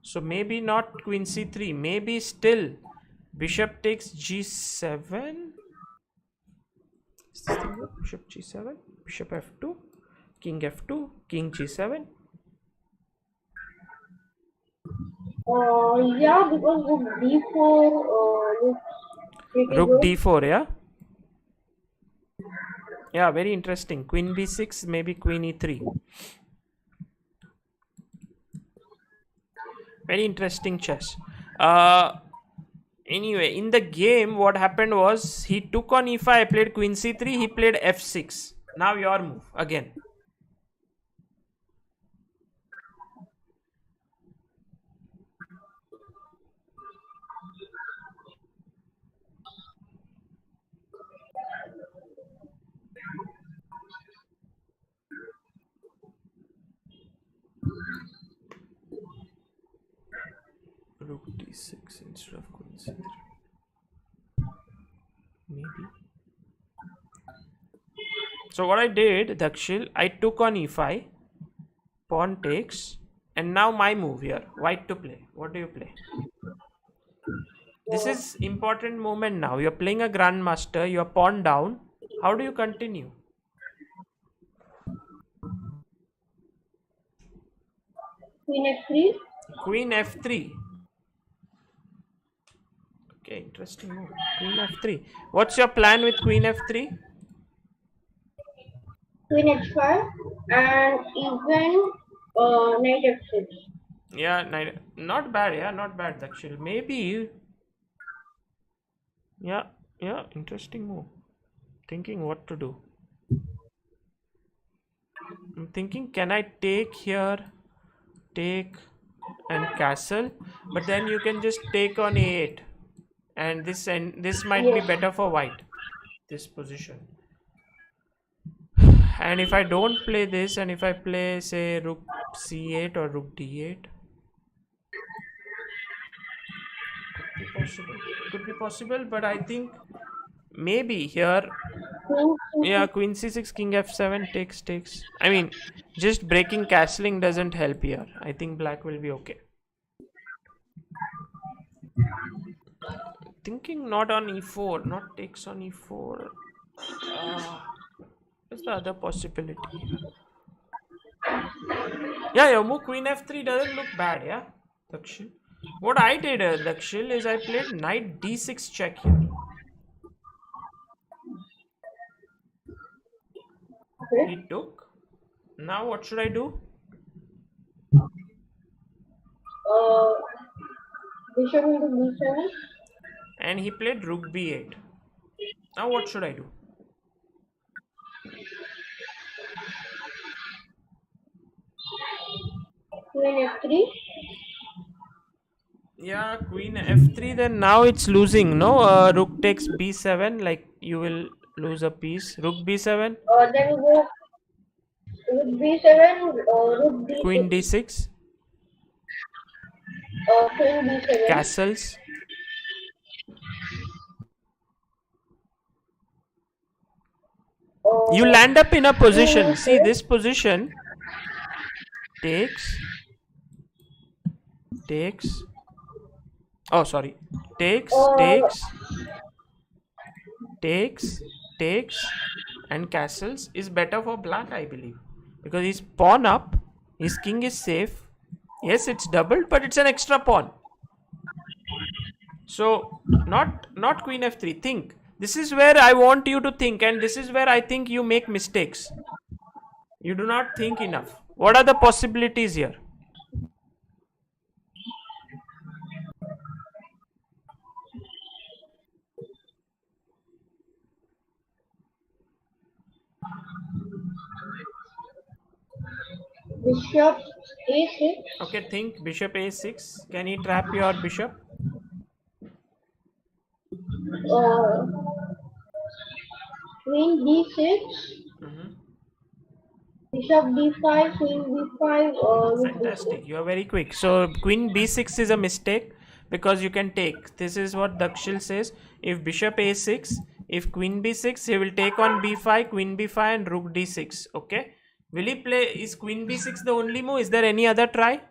So maybe not queen c3, maybe still bishop takes g7. Is this thing good? Bishop g7, bishop f2, king f2, king g7. Yeah, because rook D4 looks pretty Rook good. d4, yeah? Yeah, very interesting. Queen b6, maybe queen e3. Very interesting chess. Anyway, in the game, what happened was he took on e5, I played queen c3, he played f6. Now your move again. Rook d6 instead of queen c3. Maybe. So what I did, Dakshil, I took on e5, pawn takes, and now my move here, white to play. What do you play? This is important moment now. You're playing a grandmaster, you're pawn down. How do you continue? Queen F3. Queen f3. Okay, interesting move. Queen f3. What's your plan with queen f3? Queen H5 and even Knight F6. Yeah, not bad. Yeah, not bad, Dakshil. Maybe. Yeah, interesting move. Thinking what to do. I'm thinking, can I take here, take and castle, but then you can just take on a8, and this might be better for white, this position. And if I don't play this, and if I play say rook c8 or rook d8, could be possible, but I think maybe here, yeah, queen c6, king f7, takes. I mean, just breaking castling doesn't help here. I think black will be okay. Thinking not on e4, not takes on e4. What's the other possibility? Yeah, your move queen f3 doesn't look bad, yeah, Dakshil. What I did, Dakshil, is I played knight d6 check here. Okay. He took. Now what should I do? Bishop into B7. And he played rook b8. Now what should I do? Queen F3. Yeah, queen f3, then now it's losing, no? Rook takes b7, like you will lose a piece. Rook b7. Then we go rook B7, rook D6. Queen d6. Queen B7. Castles. You land up in a position. See this position. Takes. Oh, sorry. Takes, and castles is better for black, I believe, because he's pawn up, his king is safe. Yes, it's doubled, but it's an extra pawn. So not queen f3. Think This is where I want you to think, and this is where I think you make mistakes. You do not think enough. What are the possibilities here? Bishop A6. Okay, think bishop a6. Can he trap your bishop? Uh, Queen D6. Bishop D5. Queen B5. Rook Fantastic. D6. You are very quick. So queen b6 is a mistake because you can take. This is what Dakshil says. If bishop a6, if queen b6, he will take on b5, queen b5 and rook d6. Okay. Will he play? Is queen b6 the only move? Is there any other try?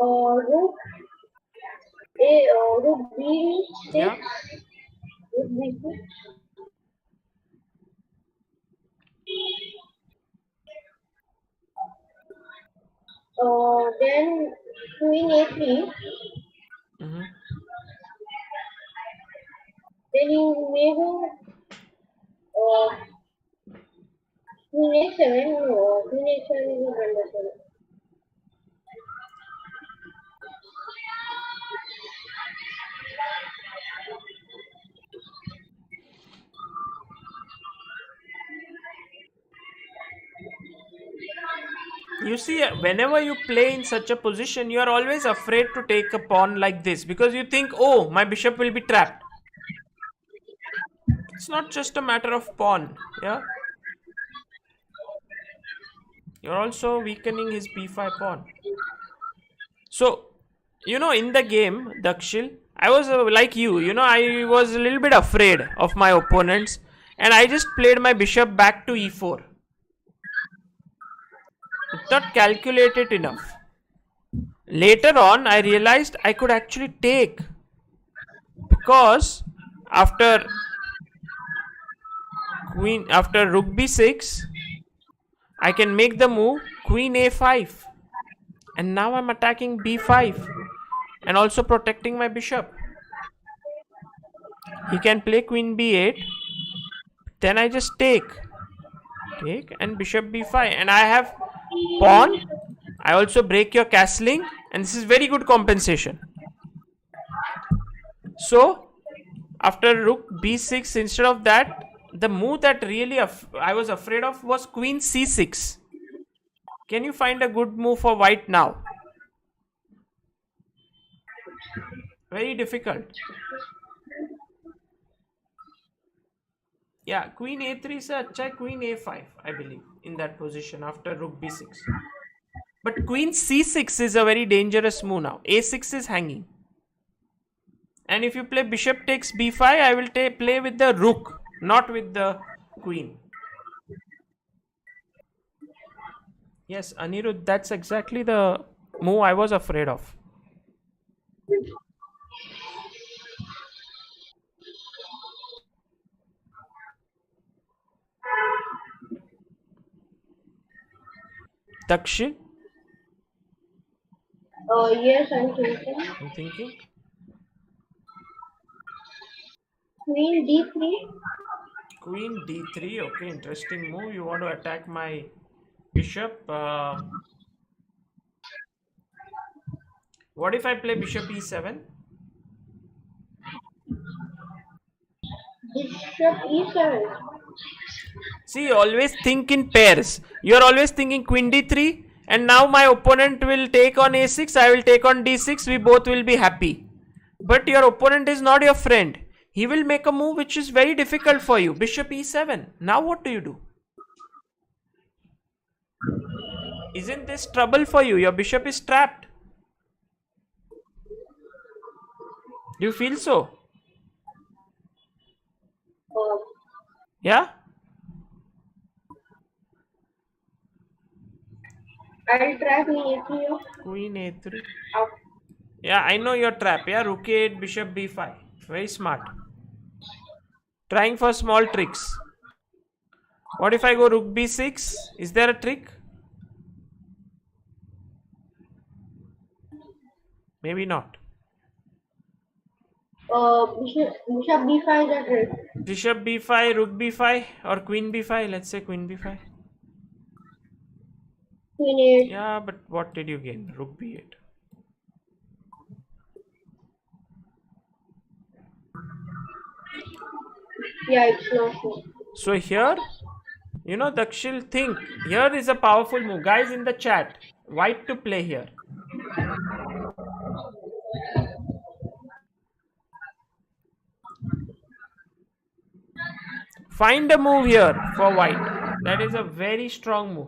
Rook Rook B6. Yeah. Rook B6. Then Queen A3. Then you may go Queen A7. No, Queen A7 is a wonderful. You see, whenever you play in such a position, you are always afraid to take a pawn like this because you think, oh, my bishop will be trapped. It's not just a matter of pawn, yeah? You're also weakening his b5 pawn. So, in the game, Dakshil, I was like you, I was a little bit afraid of my opponents and I just played my bishop back to e4. It's not calculated enough. Later on, I realized I could actually take because after rook b6, I can make the move queen a5, and now I'm attacking b5 and also protecting my bishop. He can play queen b8, then I just take and bishop b5, and I have pawn. I also break your castling, and this is very good compensation. So after rook b6, instead of that, the move that really I was afraid of was queen c6. Can you find a good move for white now? Very difficult. Yeah, queen a3 is a queen a5, I believe, in that position after rook b6. But queen c6 is a very dangerous move now. a6 is hanging. And if you play bishop takes b5, I will play with the rook, not with the queen. Yes, Anirudh, that's exactly the move I was afraid of. Dakshil? Yes, I'm thinking. I'm thinking. Queen D3. Queen d3. Okay, interesting move. You want to attack my bishop. What if I play bishop e7? Bishop E7. See, always think in pairs. You are always thinking queen d3, and now my opponent will take on a6, I will take on d6, we both will be happy. But your opponent is not your friend. He will make a move which is very difficult for you. Bishop e7. Now what do you do? Isn't this trouble for you? Your bishop is trapped. Do you feel so? Yeah? I'll try Queen A3. Queen a3. Yeah, I know your trap. Yeah, rook a8, bishop b5. Very smart. Trying for small tricks. What if I go rook b6? Is there a trick? Maybe not. Bishop b5 is a threat. Bishop b5, rook b5, or queen b5. Let's say queen b5. Queen 8. Yeah, but what did you gain? Rook b8. Yeah, it's not so. So here, Dakshil, think. Here is a powerful move. Guys in the chat, white to play here. Find a move here for white. That is a very strong move.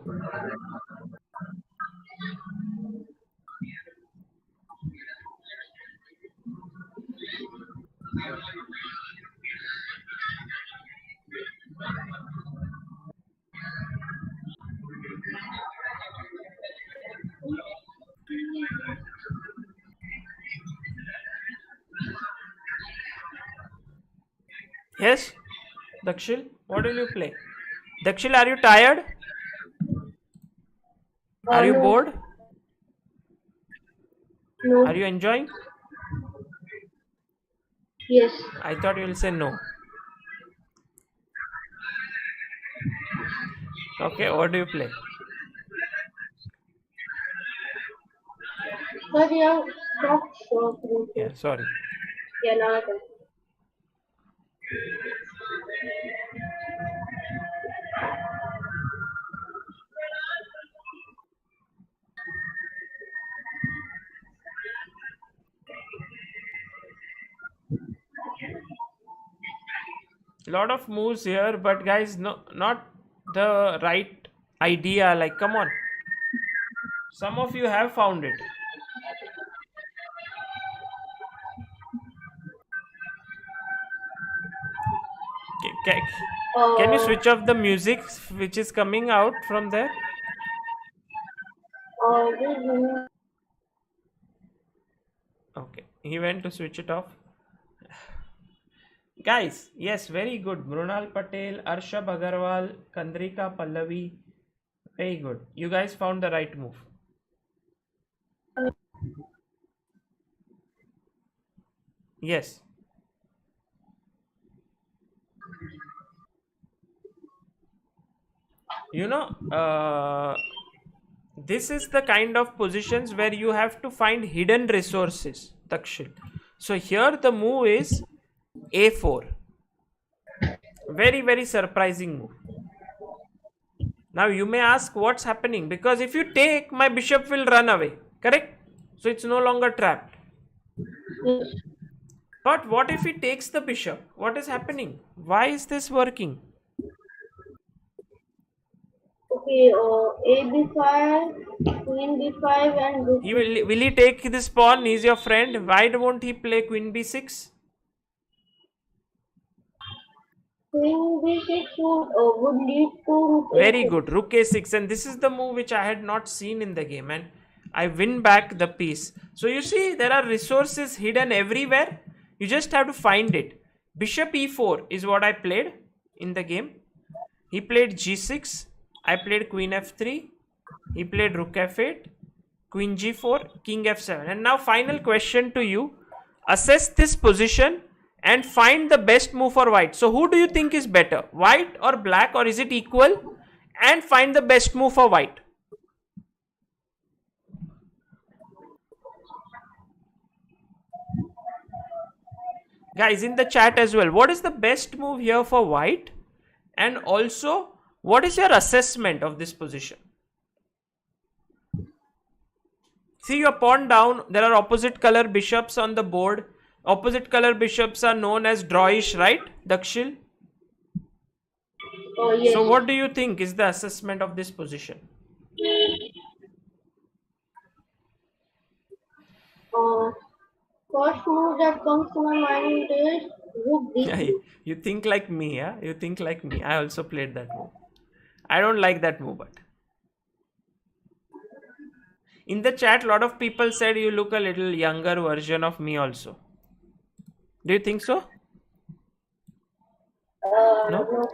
Yes, Dakshil, what will you play? Dakshil, are you tired? Are you No. bored? No. Are you enjoying? Yes. I thought you will say no. Okay, what do you play? But yeah, talked so through. Yeah, sorry. Yeah, now I can. Lot of moves here, but guys, no, not the right idea. Like, come on. Some of you have found it. Can you switch off the music which is coming out from there? Okay, he went to switch it off. Guys, yes, very good. Mrunal Patel, Arshab Agarwal, Kandrika Pallavi. Very good. You guys found the right move. Yes. This is the kind of positions where you have to find hidden resources, Dakshil. So here the move is a4. Very, very surprising move. Now you may ask what's happening, because if you take, my bishop will run away, correct? So it's no longer trapped. But what if he takes the bishop? What is happening? Why is this working? Okay, a b5, queen b5, and rook. Will he take this pawn? He's your friend. Why won't he play queen b6? Queen b6 would lead to rook Very a6. good. Rook a6. And this is the move which I had not seen in the game. And I win back the piece. So you see, there are resources hidden everywhere. You just have to find it. Bishop e4 is what I played in the game. He played g6. I played queen f3. He played rook f8. Queen g4. King f7. And now final question to you. Assess this position and find the best move for white. So who do you think is better? White or black, or is it equal? And find the best move for white. Guys in the chat as well, what is the best move here for white? And also, what is your assessment of this position? See your pawn down, there are opposite color bishops on the board. Opposite color bishops are known as drawish, right, Dakshil? Yes. So what do you think is the assessment of this position? First move that comes to my mind is rook d2. You think like me, yeah? You think like me. I also played that move. I don't like that move, but in the chat, a lot of people said you look a little younger version of me also. Do you think so? No?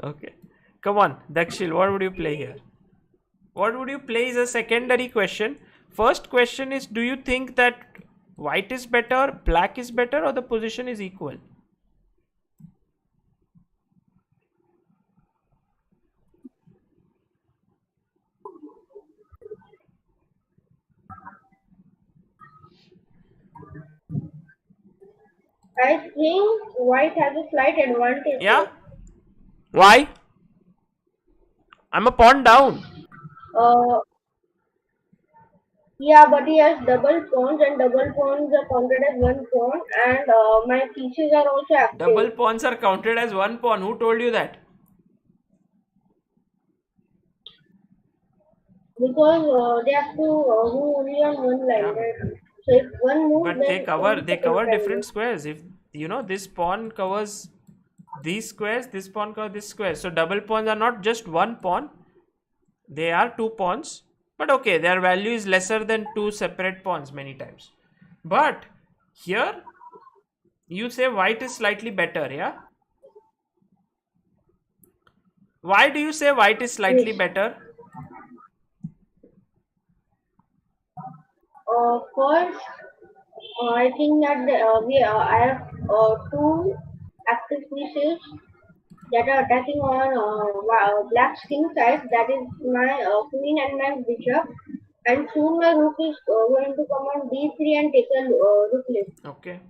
Okay. Come on, Dakshil, what would you play here? What would you play is a secondary question. First question is, do you think that White is better, black is better, or the position is equal? I think white has a slight advantage Yeah? here. Why? I'm a pawn down. Uh, yeah, but he has double pawns, and double pawns are counted as one pawn, and my pieces are also active Double pawns are counted as one pawn. Who told you that? because they have to move only on one line, Yeah, right? So if one moves, but then one they second cover can different move. squares. If this pawn covers these squares, this pawn covers this square. So double pawns are not just one pawn, they are two pawns. But okay, their value is lesser than two separate pawns many times. But here you say white is slightly better, yeah? Why do you say white is slightly Yes. better? First, I think that I have two active pieces that are attacking on black's king side. That is my queen and my bishop. And soon my rook is going to come on d3 and take a rook lift. Okay.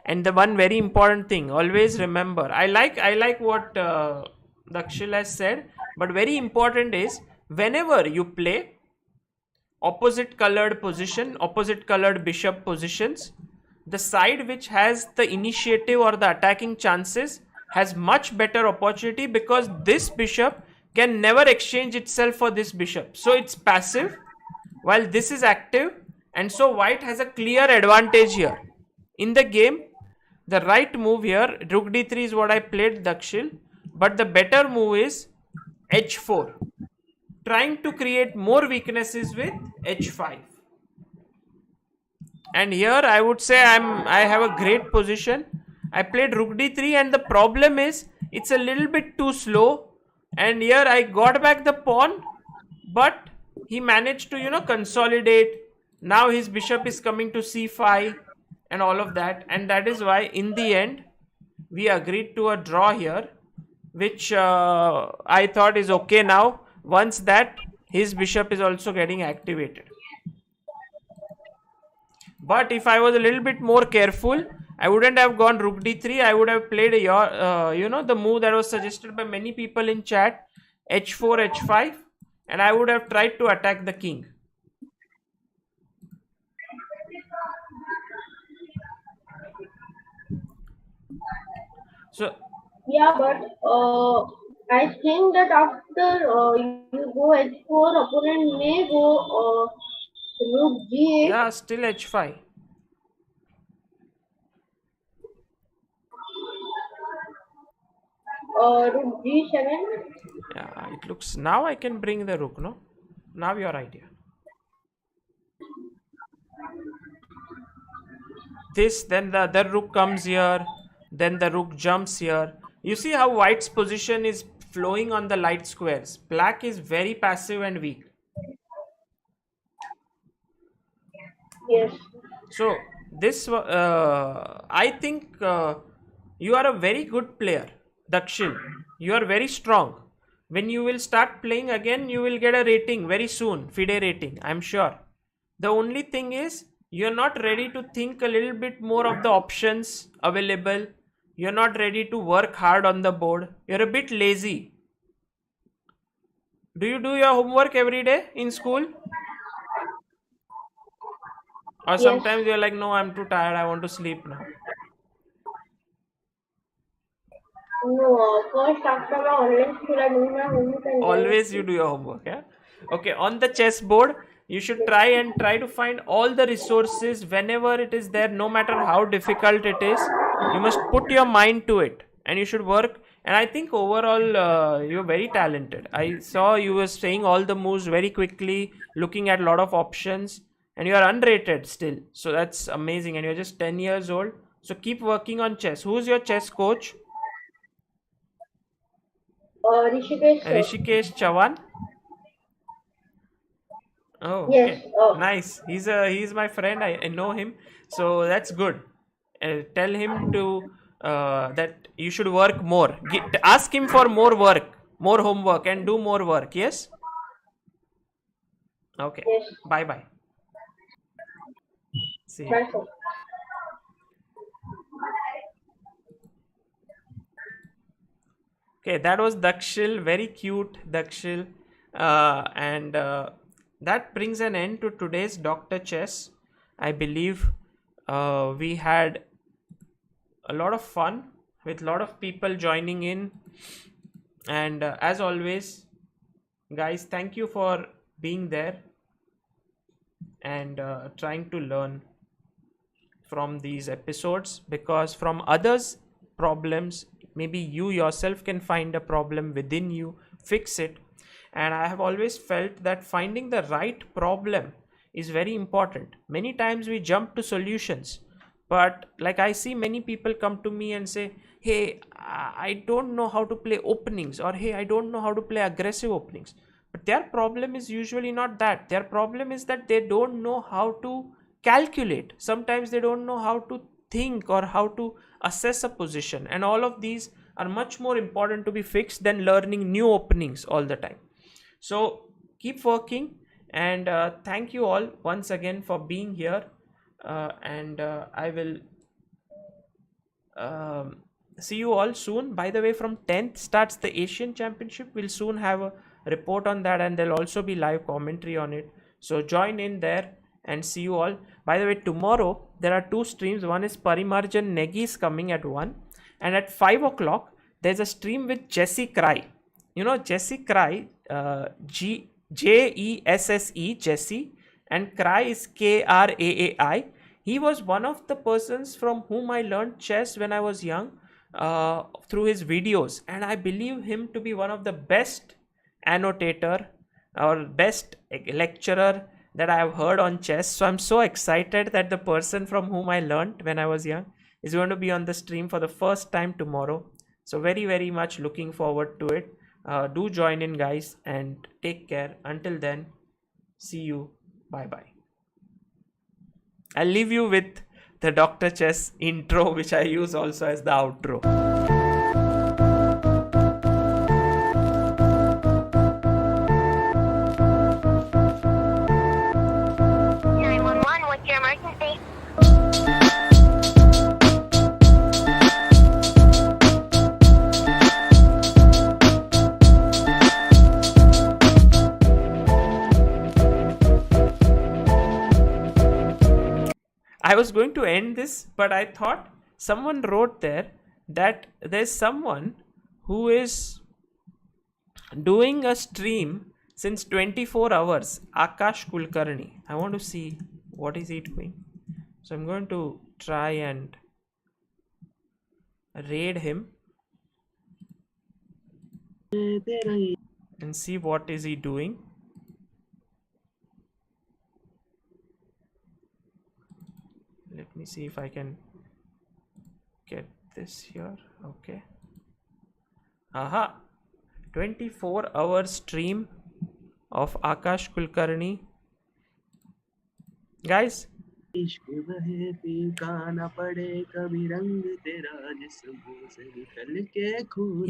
And the one very important thing, always remember. I like what Dakshil has said, but very important is whenever you play opposite colored position, opposite colored bishop positions, the side which has the initiative or the attacking chances has much better opportunity because this bishop can never exchange itself for this bishop. So it's passive while this is active, and so white has a clear advantage here. In the game, the right move here, rook d3 is what I played, Dakshil, but the better move is h4, trying to create more weaknesses with h5. And here I would say I have a great position. I played rook d3, and the problem is it's a little bit too slow, and here I got back the pawn, but he managed to consolidate. Now his bishop is coming to c5 and all of that, and that is why in the end we agreed to a draw here, which I thought is okay now once that his bishop is also getting activated. But if I was a little bit more careful, I wouldn't have gone rook d3. I would have played the move that was suggested by many people in chat, h4, h5, and I would have tried to attack the king. So Yeah, but I think that after you go h4, opponent may go rook g8. yeah, still h5. Rook g7. Yeah, it looks now I can bring the rook, no? Now your idea. This, then the other rook comes here, then the rook jumps here. You see how white's position is flowing on the light squares. Black is very passive and weak. Yes. So this I think you are a very good player, Dakshil. You are very strong. When you will start playing again, you will get a rating very soon, FIDE rating, I'm sure. The only thing is you're not ready to think a little bit more of the options available. You're not ready to work hard on the board. You're a bit lazy. Do you do your homework every day in school? Or Yes. sometimes you're like, no, I'm too tired, I want to sleep now. No, first after my online school, I do my homework and then Always you do your homework, yeah? Okay, on the chessboard, you should try to find all the resources whenever it is there, no matter how difficult it is. You must put your mind to it and you should work. And I think overall, you're very talented. I saw you were saying all the moves very quickly, looking at a lot of options, and you are unrated still. So that's amazing. And you're just 10 years old. So keep working on chess. Who's your chess coach? Rishikesh sir. Rishikesh Chavan. Oh, Yes. okay. Nice. He's my friend. I know him. So that's good. Tell him to that you should work more. Ask him for more work, more homework, and do more work. Yes? Okay. Yes. Bye bye. See you. That's all. Okay, that was Dakshil, very cute Dakshil. And that brings an end to today's Dr. Chess. I believe we had a lot of fun with a lot of people joining in. And as always, guys, thank you for being there and trying to learn from these episodes, because from others' problems, maybe you yourself can find a problem within you, fix it. And I have always felt that finding the right problem is very important. Many times we jump to solutions, but like I see many people come to me and say, hey, I don't know how to play openings, or hey, I don't know how to play aggressive openings. But their problem is usually not that. Their problem is that they don't know how to calculate. Sometimes they don't know how to think or how to assess a position, and all of these are much more important to be fixed than learning new openings all the time. So keep working, and thank you all once again for being here. And I will see you all soon. By the way, from 10th starts the Asian Championship. We'll soon have a report on that, and there'll also be live commentary on it. So join in there and see you all. By the way, tomorrow there are two streams. One is Parimarjan Negis coming at 1, and at 5 o'clock there's a stream with Jesse Cry. You know Jesse Cry, Jesse, Jesse, and Cry is Kraai. He was one of the persons from whom I learned chess when I was young, through his videos, and I believe him to be one of the best annotator or best lecturer that I have heard on chess. So I'm so excited that the person from whom I learned when I was young is going to be on the stream for the first time tomorrow. So very, very much looking forward to it. Do join in, guys, and take care. Until then, see you. Bye bye. I'll leave you with the Dr. Chess intro, which I use also as the outro. 911, what's your emergency? I was going to end this, but I thought someone wrote there that there's someone who is doing a stream since 24 hours, Akash Kulkarni. I want to see what is he doing. So I'm going to try and raid him and see what is he doing. Let me see if I can get this here. Okay. Aha. 24-hour stream of Akash Kulkarni. Guys, he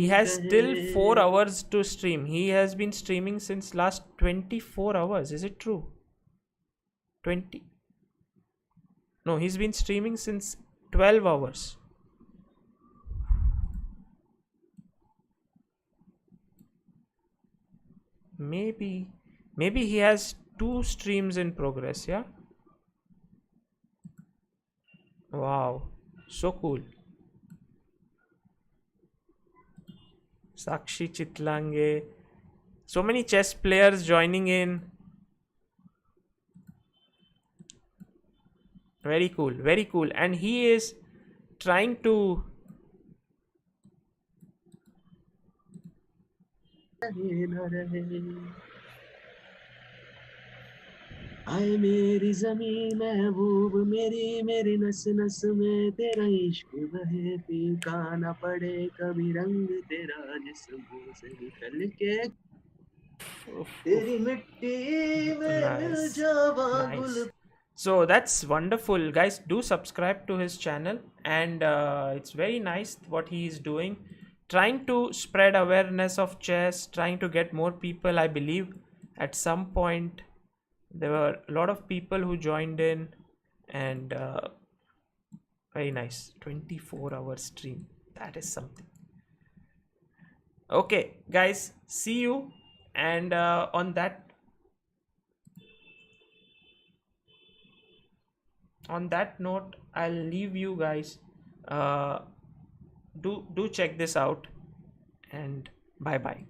has still 4 hours to stream. He has been streaming since last 24 hours. Is it true? 20. No, he's been streaming since 12 hours. Maybe he has 2 streams in progress, yeah? Wow, so cool. Sakshi Chitlange. So many chess players joining in. Very cool, very cool. And he is trying to आए मेरी ज़मीं महबूब मेरी मेरी नस नस में तेरा इश्क बहे फीका न पड़े कभी रंग तेरा जिस्मों से निकल के तेरी मिट्टी में मिल Nice. जावा Nice. गुल. So that's wonderful, guys. Do subscribe to his channel, and it's very nice what he is doing, trying to spread awareness of chess, trying to get more people. I believe at some point there were a lot of people who joined in, and very nice. 24-hour stream. That is something. Okay, guys, see you, and on that note, I'll leave you guys. uh, do check this out, and bye bye.